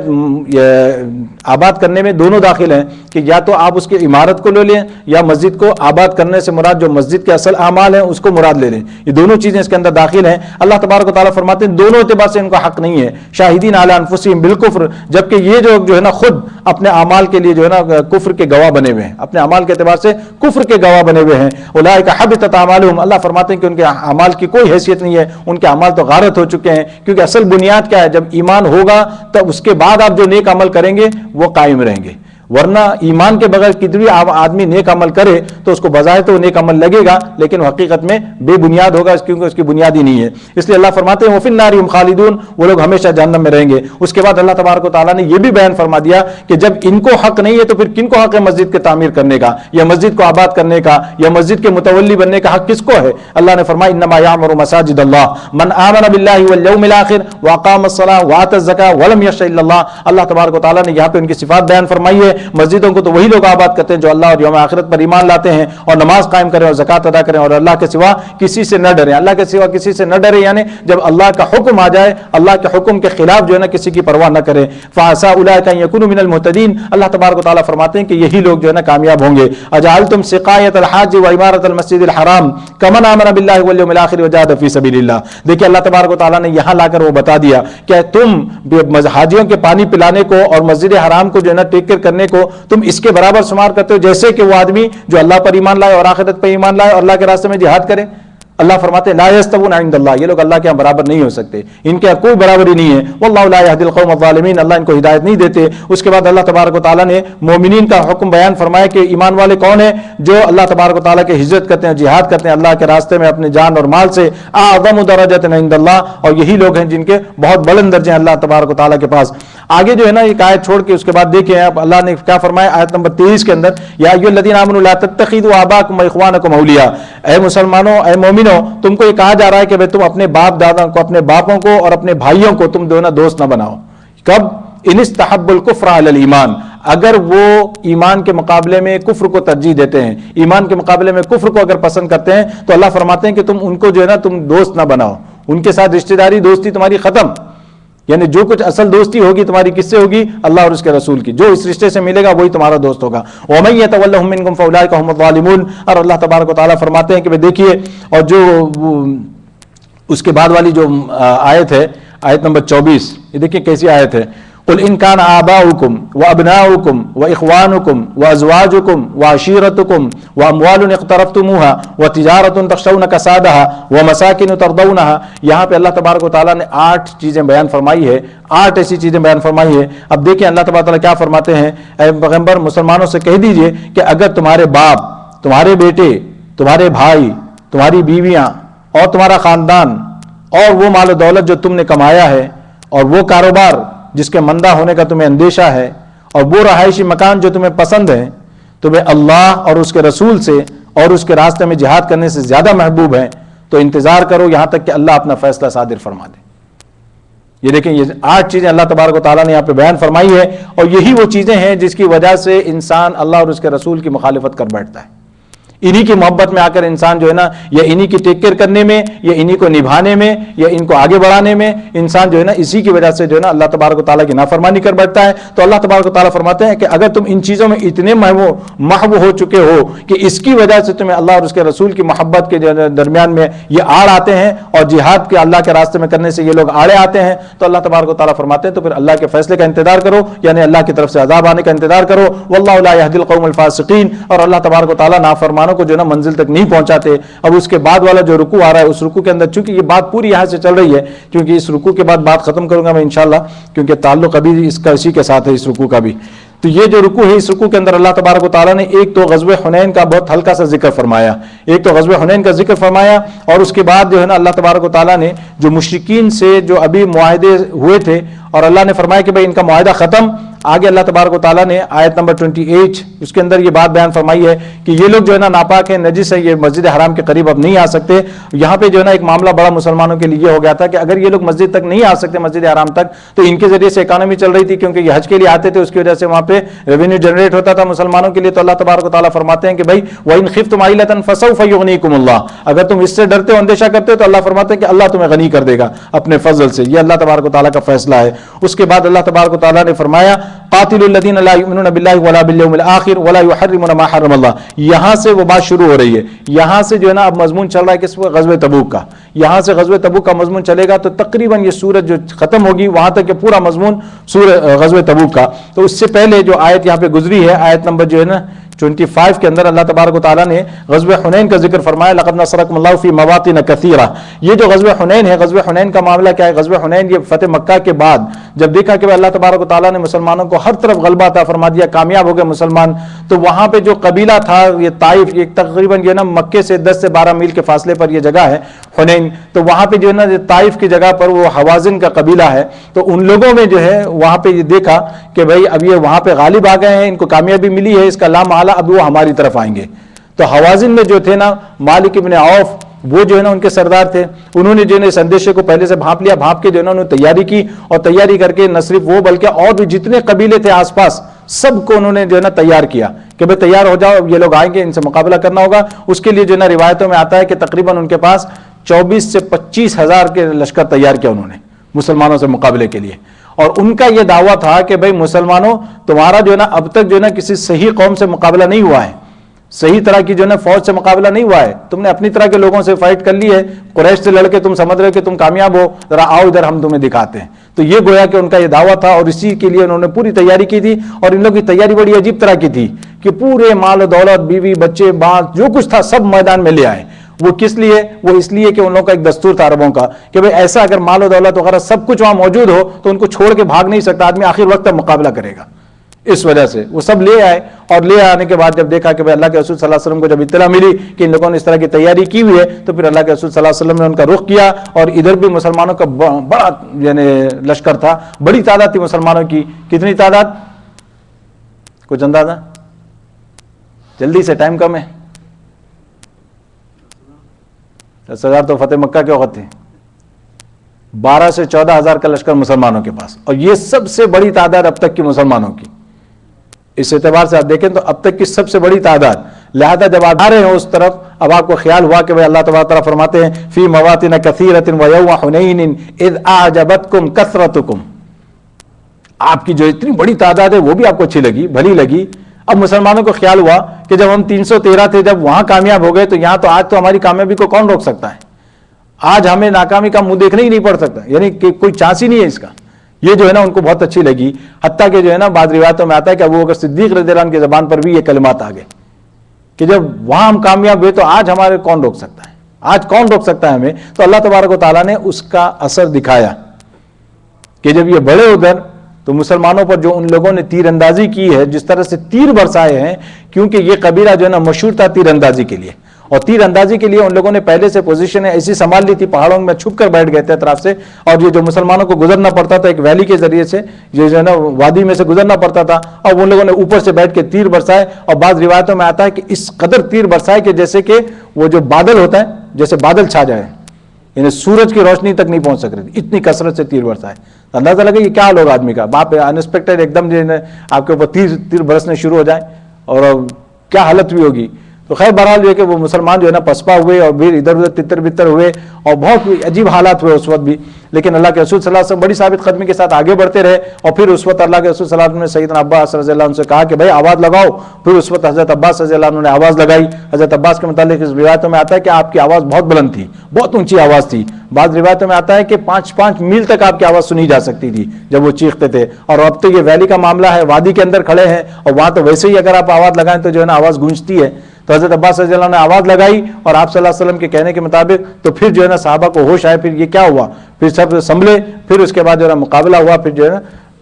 آباد کرنے میں دونوں داخل ہیں کہ یا تو آپ اس کی عمارت کو لے لیں یا مسجد کو آباد کرنے سے مراد جو مسجد کے اصل اعمال ہیں اس کو مراد لے لیں، یہ دونوں چیزیں اس کے اندر داخل ہیں۔ اللہ تبارک و تعالیٰ فرماتے ہیں دونوں اعتبار سے ان کو حق نہیں ہے، شاہدین علی انفسہم بالکفر، جبکہ یہ جو ہے نا خود اپنے اعمال کے لیے جو ہے نا کفر کے گواہ بنے ہوئے ہیں، اپنے اعمال کے اعتبار سے کفر کے گواہ بنے ہوئے ہیں۔ اولئک حبطت اعمالہم، اللہ فرماتے ہیں کہ ان کے اعمال کی کوئی حیثیت نہیں ہے، ان کے اعمال تو غارت ہو چکے ہیں، کیونکہ اصل بنیاد کیا ہے؟ جب ایمان ہوگا تب اس کے بعد آپ جو نیک عمل کریں گے وہ قائم رہیں گے، ورنہ ایمان کے بغیر کتنی آدمی نیک عمل کرے تو اس کو بظاہر تو نیک عمل لگے گا لیکن حقیقت میں بے بنیاد ہوگا، کیونکہ اس کی بنیاد ہی نہیں ہے۔ اس لیے اللہ فرماتے ہیں وفی النار هم خالدون، وہ لوگ ہمیشہ جہنم میں رہیں گے۔ اس کے بعد اللہ تبارک و تعالیٰ نے یہ بھی بیان فرما دیا کہ جب ان کو حق نہیں ہے تو پھر کن کو حق ہے مسجد کے تعمیر کرنے کا یا مسجد کو آباد کرنے کا یا مسجد کے متولی بننے کا حق کس کو ہے؟ اللہ نے فرمایا انما یعمر مساجد اللہ من آمن باللہ والیوم الاخر واقام الصلاۃ وآتى الزکاۃ ولم یخش الا اللہ۔ اللہ تبارک و تعالیٰ نے یہاں پہ ان کی صفات بیان فرمائی ہے۔ مسجدوں کو تو وہی لوگ آباد کرتے ہیں جو اللہ اور یوم آخرت پر ایمان لاتے ہیں اور نماز قائم کریں اور زکوٰۃ ادا کریں اور اللہ کے سوا کسی سے نہ ڈریں، اللہ کے سوا کسی سے نہ ڈریں، یعنی جب اللہ کا حکم آ جائے اللہ کے حکم کے خلاف جو ہے نا کسی کی پرواہ نہ کریں۔ فعسى اولئک ان یکونوا من المہتدین، اللہ تبارک و تعالیٰ فرماتے ہیں کہ یہی لوگ جو ہے نا کامیاب ہوں گے۔ اجعلتم سقایۃ الحاج وعمارۃ المسجد الحرام کمن آمن باللہ والیوم الاخر وجاہد فی سبیل اللہ۔ دیکھیے اللہ تبارک و تعالیٰ نے یہاں لا کر وہ بتا دیا کہ تم حاجیوں کے پانی پلانے کو اور مسجد حرام کو جو ہے نا ٹیک کیئر کرنے کو تم اس کے برابر شمار کرتے ہو جیسے کہ وہ آدمی جو اللہ پر ایمان لائے اور آخرت پر ایمان لائے اور اللہ کے راستے میں جہاد کرے۔ اللہ فرماتے ہیں لا یستوون عند اللہ، یہ لوگ اللہ کے ہاں برابر نہیں ہو سکتے، ان کے کوئی برابری نہیں ہے۔ واللہ لا یہدی القوم الظالمین، اللہ ان کو ہدایت نہیں دیتے۔ اس کے بعد اللہ تبارک و تعالیٰ نے مومنین کا حکم بیان فرمایا کہ ایمان والے کون ہیں؟ جو اللہ تبارک و تعالیٰ کی ہجرت کرتے ہیں، جہاد کرتے ہیں اللہ کے راستے میں اپنے جان اور مال سے۔ اعظم درجات عند اللہ، اور یہی لوگ ہیں جن کے بہت بلند درجے ہیں اللہ تبارک و تعالیٰ کے پاس۔ آگے جو ہے نا ایک آیت چھوڑ کے اس کے بعد دیکھیں آپ اللہ نے کیا فرمایا آیت نمبر 23 کے اندر، یا ایھا الذین آمنوا لا تتخذوا آباءکم واخوانکم اولیاء، اے مسلمانوں اے مومنوں تم کو یہ کہا جا رہا ہے کہ تم اپنے باپ دادا کو، اپنے باپوں کو اور اپنے بھائیوں کو تم دونوں دوست نہ بناؤ۔ کب؟ ان استحبوا الکفر علی الایمان، اگر وہ ایمان کے مقابلے میں کفر کو ترجیح دیتے ہیں، ایمان کے مقابلے میں کفر کو اگر پسند کرتے ہیں تو اللہ فرماتے ہیں کہ تم ان کو جو ہے نا تم دوست نہ بناؤ، ان کے ساتھ رشتہ داری دوستی تمہاری ختم، یعنی جو کچھ اصل دوستی ہوگی تمہاری کس سے ہوگی؟ اللہ اور اس کے رسول کی، جو اس رشتے سے ملے گا وہی تمہارا دوست ہوگا۔ وَمَن يَتَوَلَّهُم مِّنكُمْ فَأُولَٰئِكَ هُمُ الظَّالِمُونَ، اور اللہ تبارک و تعالیٰ فرماتے ہیں کہ دیکھیے، اور جو اس کے بعد والی جو آیت ہے آیت نمبر 24، یہ دیکھیں کیسی آیت ہے، قل ان كان آباؤكم وابناؤكم واخوانكم وازواجكم وعشيرتكم واموال اقترفتموها وتجارة تخشون كسادها ومساكن ترضونها، یہاں پہ اللہ تبارک و تعالیٰ نے 8 چیزیں بیان فرمائی ہے، 8 ایسی چیزیں بیان فرمائی ہے۔ اب دیکھیں اللہ تبارک و تعالیٰ کیا فرماتے ہیں، اے پیغمبر مسلمانوں سے کہہ دیجئے کہ اگر تمہارے باپ، تمہارے بیٹے، تمہارے بھائی، تمہاری بیویاں اور تمہارا خاندان اور وہ مال و دولت جو تم نے کمایا ہے اور وہ کاروبار جس کے مندہ ہونے کا تمہیں اندیشہ ہے اور وہ رہائشی مکان جو تمہیں پسند ہے، تمہیں اللہ اور اس کے رسول سے اور اس کے راستے میں جہاد کرنے سے زیادہ محبوب ہیں، تو انتظار کرو یہاں تک کہ اللہ اپنا فیصلہ صادر فرما دے۔ یہ دیکھیں یہ 8 چیزیں اللہ تبارک و تعالیٰ نے یہاں پہ بیان فرمائی ہے، اور یہی وہ چیزیں ہیں جس کی وجہ سے انسان اللہ اور اس کے رسول کی مخالفت کر بیٹھتا ہے۔ انہی کی محبت میں آ کر انسان جو ہے نا یا انہی کی ٹیک کیئر کرنے میں یا انہی کو نبھانے میں یا ان کو آگے بڑھانے میں انسان جو ہے نا اسی کی وجہ سے جو ہے نا اللہ تبارک و تعالیٰ کی نافرمانی کر بیٹھتا ہے۔ تو اللہ تبارک و تعالیٰ فرماتے ہیں کہ اگر تم ان چیزوں میں اتنے محو ہو چکے ہو کہ اس کی وجہ سے تمہیں اللہ اور اس کے رسول کی محبت کے درمیان میں یہ آڑ آتے ہیں اور جہاد کے اللہ کے راستے میں کرنے سے یہ لوگ آڑے آتے ہیں، تو اللہ تبارک و تعالیٰ فرماتے ہیں تو پھر اللہ کے فیصلے کا انتظار کرو، یعنی اللہ کی طرف سے عذاب آنے کا انتظار کرو۔ واللہ لا یہدی القوم الفاسقین، اور اللہ تبارک و تعالیٰ نافرمانوں کو جو ہے نا منزل تک نہیں پہنچاتے۔ اب اس کے بعد والا جو رکوع آ رہا ہے اس رکوع کے اندر چونکہ یہ بات پوری یہاں سے چل رہی ہے، کیونکہ اس رکوع کے بعد بات ختم کروں گا میں انشاءاللہ، کیونکہ تعلق ابھی اس کا اسی کے ساتھ ہے، اس رکوع کا بھی تو یہ جو رکوع ہے، اس رکوع کے اندر اللہ تبارک و تعالیٰ نے ایک تو غزوہ حنین کا بہت ہلکا سا ذکر فرمایا، ایک تو غزوہ حنین کا ذکر فرمایا، اور اس کے بعد جو ہے نا اللہ تبارک و تعالیٰ نے جو مشرکین سے جو ابھی معاہدے ہوئے تھے، اور اللہ نے فرمایا کہ بھائی ان کا معاہدہ ختم، آگے اللہ تبارک و تعالیٰ نے آیت نمبر 28 اس کے اندر یہ بات بیان فرمائی ہے کہ یہ لوگ جو ہے نا ناپاک ہیں، نجس ہیں، یہ مسجد حرام کے قریب اب نہیں آ سکتے۔ یہاں پہ جو ہے نا ایک معاملہ بڑا مسلمانوں کے لیے یہ ہو گیا تھا کہ اگر یہ لوگ مسجد تک نہیں آ سکتے، مسجد حرام تک، تو ان کے ذریعے سے اکانومی چل رہی تھی، کیونکہ یہ حج کے لیے آتے تھے، اس کی وجہ سے وہاں پہ ریونیو جنریٹ ہوتا تھا مسلمانوں کے لیے۔ تو اللہ تبارک و تعالیٰ فرماتے ہیں کہ بھائی وَإِنْ خِفْتُمْ عَيْلَةً فَسَوْفَ يُغْنِيكُمُ اللَّهُ، اگر تم اس سے ڈرتے ہو، اندیشہ کرتے ہو، تو اللہ فرماتے ہیں کہ اللہ تمہیں غنی کر دے گا اپنے فضل سے۔ یہ اللہ تبارک و تعالیٰ کا فیصلہ ہے۔ اس کے بعد اللہ تبارک و تعالیٰ نے فرمایا قاتلوا الذین لا یؤمنون باللہ ولا بالیوم الآخر ولا یحرمون ما حرم اللہ۔ یہاں سے وہ بات شروع ہو رہی ہے، یہاں سے جو ہے نا اب مضمون چل رہا ہے کس غزوہ تبوک کا، یہاں سے غزوہ تبوک کا مضمون چلے گا، تو تقریباً یہ سورت جو ختم ہوگی وہاں تک کہ پورا مضمون غزوہ تبوک کا۔ تو اس سے پہلے جو آیت یہاں پہ گزری ہے، آیت نمبر جو ہے نا 25 کے اندر اللہ تبارک و تعالیٰ نے غزوہ حنین کا ذکر فرمایا، لقد نصرکم اللہ فی مواطن کثیرہ۔ یہ جو غزوہ حنین ہے، غزوہ حنین کا معاملہ کیا ہے؟ غزوہ حنین یہ فتح مکہ کے بعد جب دیکھا کہ اللہ تبارک و تعالیٰ نے مسلمانوں کو ہر طرف غلبہ عطا فرما دیا، کامیاب ہو گئے مسلمان، تو وہاں پہ جو قبیلہ تھا یہ طائف، یہ تقریباً جو ہے نا مکے سے 10 سے 12 میل کے فاصلے پر یہ جگہ ہے حنین، تو وہاں پہ جو ہے نا طائف کی جگہ پر وہ حوازن کا قبیلہ ہے، تو ان لوگوں میں جو ہے وہاں پہ یہ دیکھا کہ بھائی اب یہ وہاں پہ غالب آ گئے ہیں، ان کو کامیابی ملی ہے، اس کا لام اعلیٰ اب وہ ہماری طرف آئیں گے۔ تو حوازن میں جو تھے نا مالک ابن عوف، وہ جو ہے نا ان کے سردار تھے، انہوں نے جو ہے نا اس اندیشے کو پہلے سے بھانپ لیا، بھانپ کے جو ہے نا انہوں نے تیاری کی، اور تیاری کر کے نہ صرف وہ بلکہ اور بھی جتنے قبیلے تھے آس پاس سب کو انہوں نے جو ہے نا تیار کیا کہ بھائی تیار ہو جاؤ، یہ لوگ آئیں گے، ان سے مقابلہ کرنا ہوگا۔ اس کے لیے جو ہے نا روایتوں میں آتا ہے کہ تقریباً ان کے پاس 24 سے 25 ہزار کے لشکر تیار کیا انہوں نے مسلمانوں سے مقابلے کے لیے، اور ان کا یہ دعویٰ تھا کہ بھائی مسلمانوں تمہارا جو ہے نا اب تک جو ہے نا کسی صحیح قوم سے مقابلہ نہیں ہوا ہے، صحیح طرح کی جو ہے نا فوج سے مقابلہ نہیں ہوا ہے، تم نے اپنی طرح کے لوگوں سے فائٹ کر لی ہے، قریش سے لڑ کے تم سمجھ رہے ہو کہ تم کامیاب ہو، ذرا آؤ ادھر ہم تمہیں دکھاتے ہیں۔ تو یہ گویا کہ ان کا یہ دعویٰ تھا، اور اسی کے لیے انہوں نے پوری تیاری کی تھی، اور ان لوگوں کی تیاری بڑی عجیب طرح کی تھی کہ پورے مال و دولت، بیوی بچے، بانس، جو کچھ تھا سب میدان میں لے آئے۔ وہ کس لیے؟ وہ اس لیے کہ ان لوگوں کا ایک دستور تھا عربوں کا کہ بھئی ایسا اگر مال و دولت وغیرہ سب کچھ وہاں موجود ہو تو ان کو چھوڑ کے بھاگ نہیں سکتا آدمی، آخر وقت تک مقابلہ کرے گا۔ اس وجہ سے وہ سب لے آئے، اور لے آنے کے بعد جب دیکھا کہ اللہ کے رسول صلی اللہ علیہ وسلم کو جب اطلاع ملی کہ ان لوگوں نے اس طرح کی تیاری کی ہوئی ہے، تو پھر اللہ کے رسول صلی اللہ علیہ وسلم نے ان کا رخ کیا، اور ادھر بھی مسلمانوں کا بڑا یعنی لشکر تھا، بڑی تعداد تھی مسلمانوں کی۔ کتنی تعداد؟ کچھ اندازہ؟ جلدی سے، ٹائم کم ہے۔ 10,000 تو فتح مکہ کے وقت تھے، 12 سے 14 ہزار کا لشکر مسلمانوں کے پاس، اور یہ سب سے بڑی تعداد اب تک کی مسلمانوں کی۔ اس اعتبار سے آپ دیکھیں تو اب تک کی سب سے بڑی تعداد۔ لہذا جب آپ آ رہے ہو اس طرف، اب آپ کو خیال ہوا کہ بھائی اللہ تبارک تعالیٰ فرماتے ہیں فی مواطن کثیرۃ ویوم حنین اذ اعجبتکم کثرتکم، آپ کی جو اتنی بڑی تعداد ہے وہ بھی آپ کو اچھی لگی، بھلی لگی۔ اب مسلمانوں کو خیال ہوا کہ جب ہم 313 تھے، جب وہاں کامیاب ہو گئے، تو یہاں تو آج تو ہماری کامیابی کو کون روک سکتا ہے؟ آج ہمیں ناکامی کا منہ دیکھنا ہی نہیں پڑ سکتا، یعنی کہ کوئی چانس ہی نہیں ہے اس کا۔ یہ جو ہے نا ان کو بہت اچھی لگی، حتیٰ کہ جو ہے نا بعض روایتوں میں آتا ہے کہ ابوبکر صدیق رضی اللہ عنہ کی زبان پر بھی یہ کلمات آ گئے کہ جب وہاں ہم کامیاب ہوئے تو آج ہمارے کون روک سکتا ہے، آج کون روک سکتا ہے ہمیں؟ تو اللہ تبارک و تعالیٰ نے اس کا اثر دکھایا کہ جب یہ بڑے ادھر، تو مسلمانوں پر جو ان لوگوں نے تیر اندازی کی ہے، جس طرح سے تیر برسائے ہیں، کیونکہ یہ قبیلہ جو ہے نا مشہور تھا تیر اندازی کے لیے، اور تیر اندازی کے لیے ان لوگوں نے پہلے سے پوزیشن ایسی سنبھال لی تھی، پہاڑوں میں چھپ کر بیٹھ گئے تھے اطراف سے، اور یہ جو مسلمانوں کو گزرنا پڑتا تھا ایک ویلی کے ذریعے سے، یہ جو ہے نا وادی میں سے گزرنا پڑتا تھا، اور ان لوگوں نے اوپر سے بیٹھ کے تیر برسائے، اور بعض روایتوں میں آتا ہے کہ اس قدر تیر برسائے کہ جیسے کہ وہ جو بادل ہوتا ہے، جیسے بادل چھا جائے، یعنی سورج کی روشنی تک نہیں پہنچ سک رہی تھی، اتنی کثرت سے تیر برسائے۔ اندازہ لگا یہ کیا لوگ آدمی کا، وہاں پہ انسپیکٹڈ ایک دم جو ہے آپ کے اوپر تیر برسنے شروع ہو جائیں، اور کیا حالت بھی ہوگی۔ تو خیر بہرحال جو ہے کہ وہ مسلمان جو ہے نا پسپا ہوئے، اور پھر ادھر ادھر تتر بتر ہوئے، اور بہت عجیب حالات ہوئے اس وقت بھی، لیکن اللہ کے رسول صلی اللہ علیہ وسلم بڑی ثابت قدمی کے ساتھ آگے بڑھتے رہے، اور پھر اس وقت اللہ کے رسول صلی اللہ علیہ وسلم نے سیدنا عباس رضی اللہ عنہ سے کہا کہ بھائی آواز لگاؤ، پھر اس وقت حضرت عباس رضی اللہ عنہ نے آواز لگائی۔ حضرت عباس کے متعلق اس روایتوں میں آتا ہے کہ آپ کی آواز بہت بلند تھی، بہت اونچی آواز تھی، بعض روایتوں میں آتا ہے کہ 5 میل تک آپ کی آواز سنی جا سکتی تھی جب وہ چیختے تھے، اور اب تو یہ ویلی کا معاملہ ہے، وادی کے اندر کھڑے ہیں، اور وہاں تو ویسے ہی اگر آپ آواز لگائیں تو جو ہے نا آواز گونجتی ہے۔ تو حضرت عباس رضی اللہ عنہ نے آواز لگائی، اور آپ صلی اللہ علیہ وسلم کے کہنے کے مطابق تو پھر جو ہے نا صحابہ کو ہوش آئے، پھر یہ کیا ہوا، پھر سب سنبھلے، پھر اس کے بعد جو ہے نا مقابلہ ہوا، پھر جو ہے نا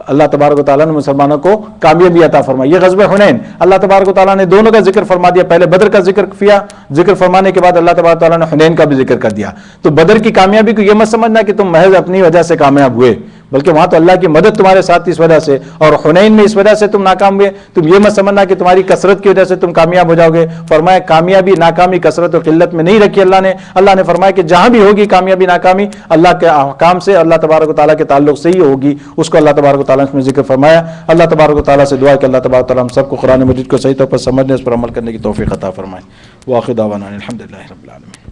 اللہ تبارک و تعالیٰ نے مسلمانوں کو کامیابی عطا فرمائی. یہ غزوہ حنین اللہ تبارک و تعالیٰ نے دونوں کا ذکر فرما دیا. پہلے بدر کا ذکر فرمانے کے بعد اللہ تبارک و تعالیٰ نے حنین کا بھی ذکر کر دیا. تو بدر کی کامیابی کو یہ مت سمجھنا کہ تم محض اپنی وجہ سے کامیاب ہوئے، بلکہ وہاں تو اللہ کی مدد تمہارے ساتھ اس وجہ سے، اور حنین میں اس وجہ سے تم ناکام ہوئے. تم یہ مت سمجھنا کہ تمہاری کثرت کی وجہ سے تم کامیاب ہو جاؤ گے. فرمایا کامیابی ناکامی کثرت اور قلت میں نہیں رکھی اللہ نے فرمایا کہ جہاں بھی ہوگی کامیابی ناکامی اللہ کے احکام سے، اللہ تبارک و تعالیٰ کے تعلق سے ہی ہوگی. اس کو اللہ تبارک و تعالیٰ نے اس میں ذکر فرمایا. اللہ تبارک و تعالیٰ سے دعا کہ اللہ تبارک و تعالیٰ ہم سب کو قرآن مجید کو صحیح طور پر سمجھنے، اس پر عمل کرنے کی توفیق عطا فرمائے. وآخر دعوانا الحمدللہ رب العالمین.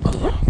اللہ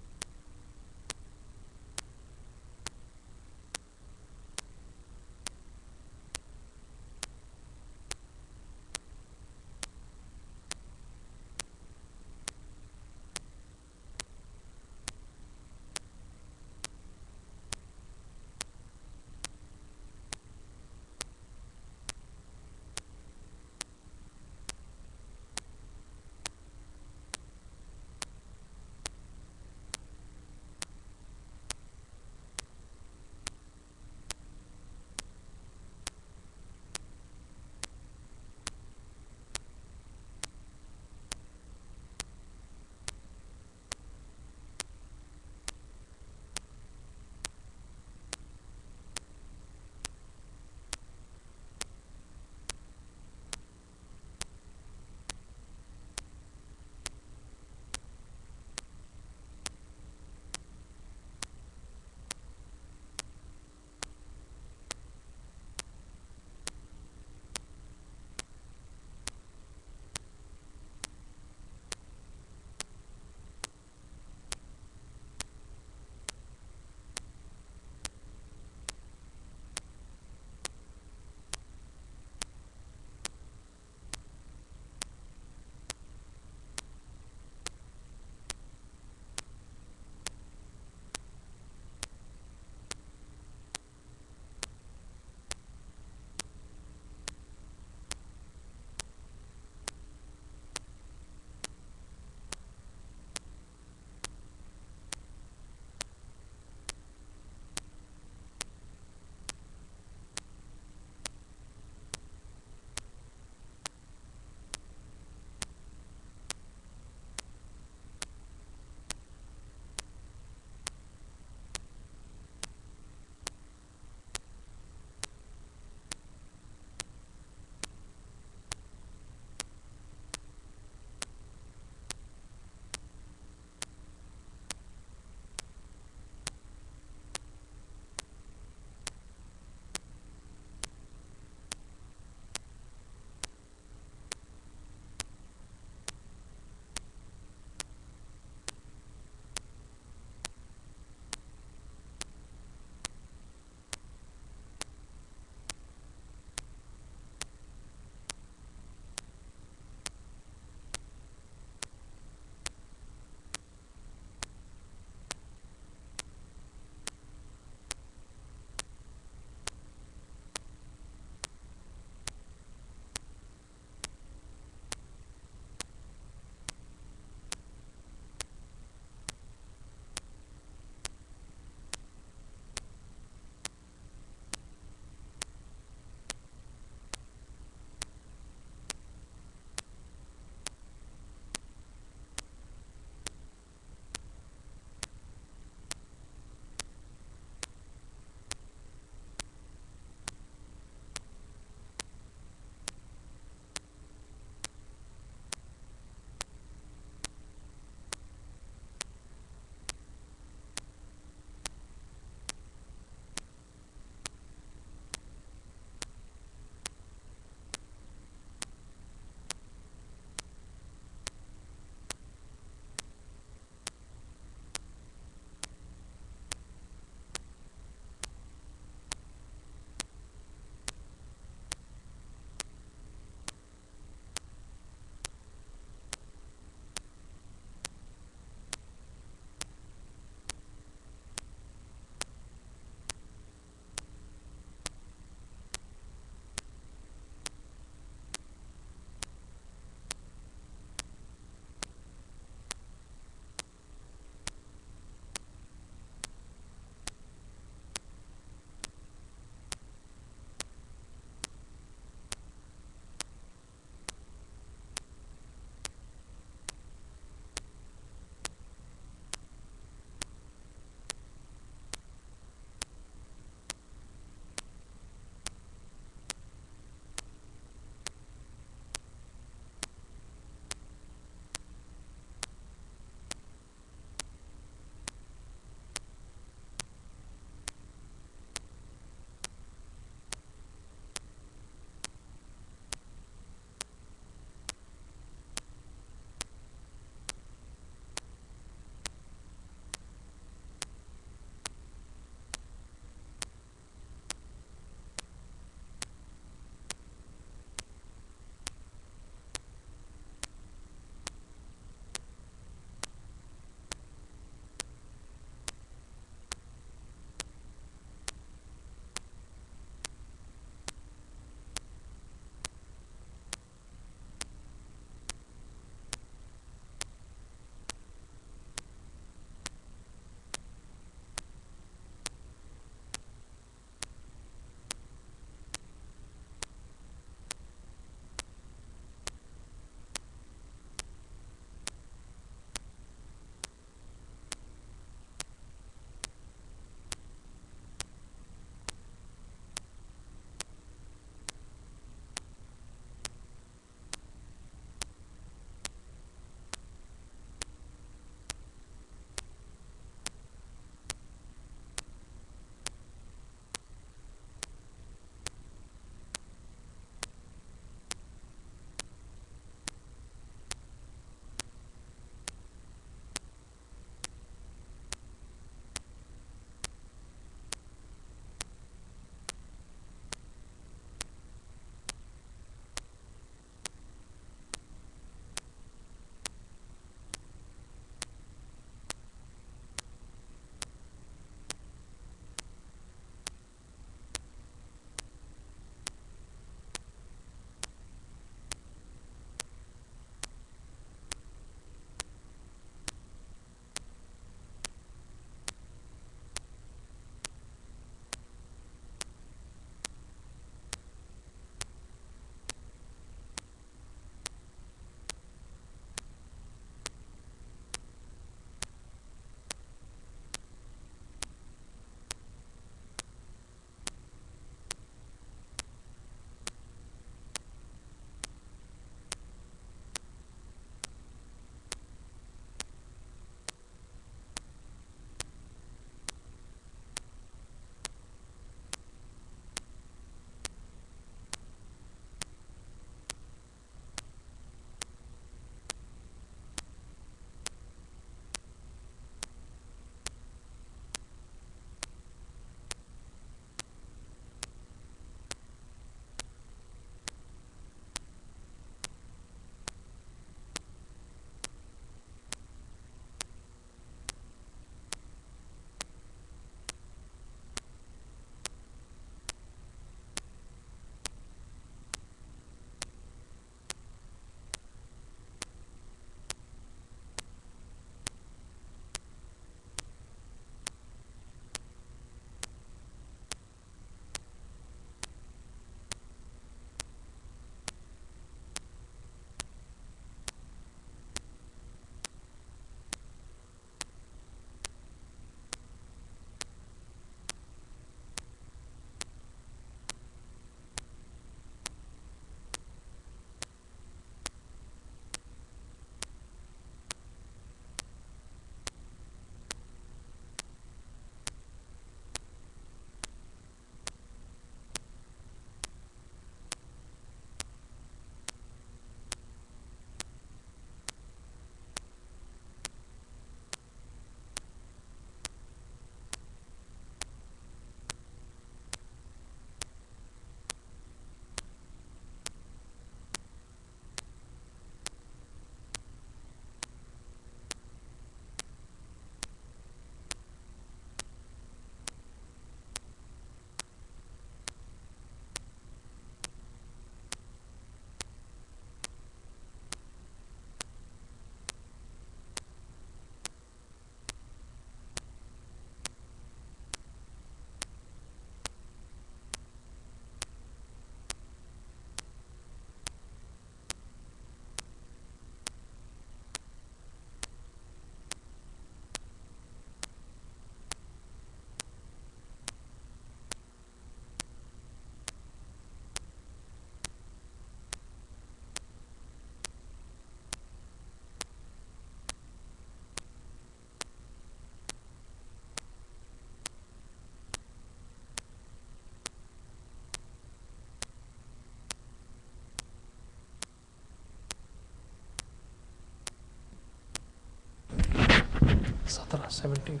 17 97.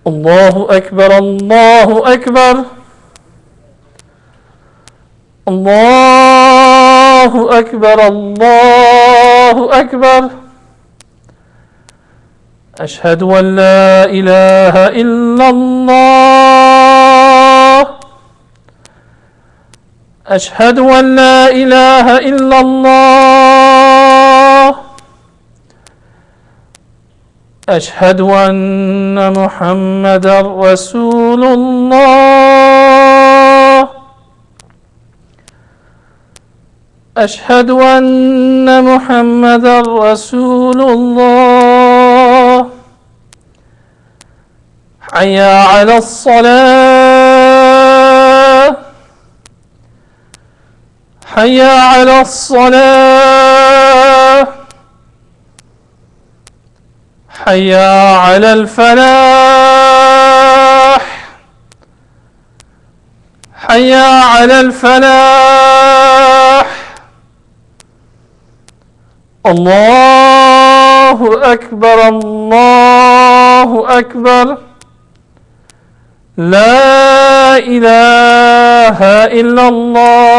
الله أكبر الله أكبر الله أكبر الله أكبر أشهد أن لا إله إلا الله أشهد أن لا إله إلا الله أشهد أن محمدا رسول الله أشهد أن محمدا رسول الله حي على الصلاة حي على الصلاة حي على الفلاح حي على الفلاح الله أكبر الله أكبر لا إله إلا الله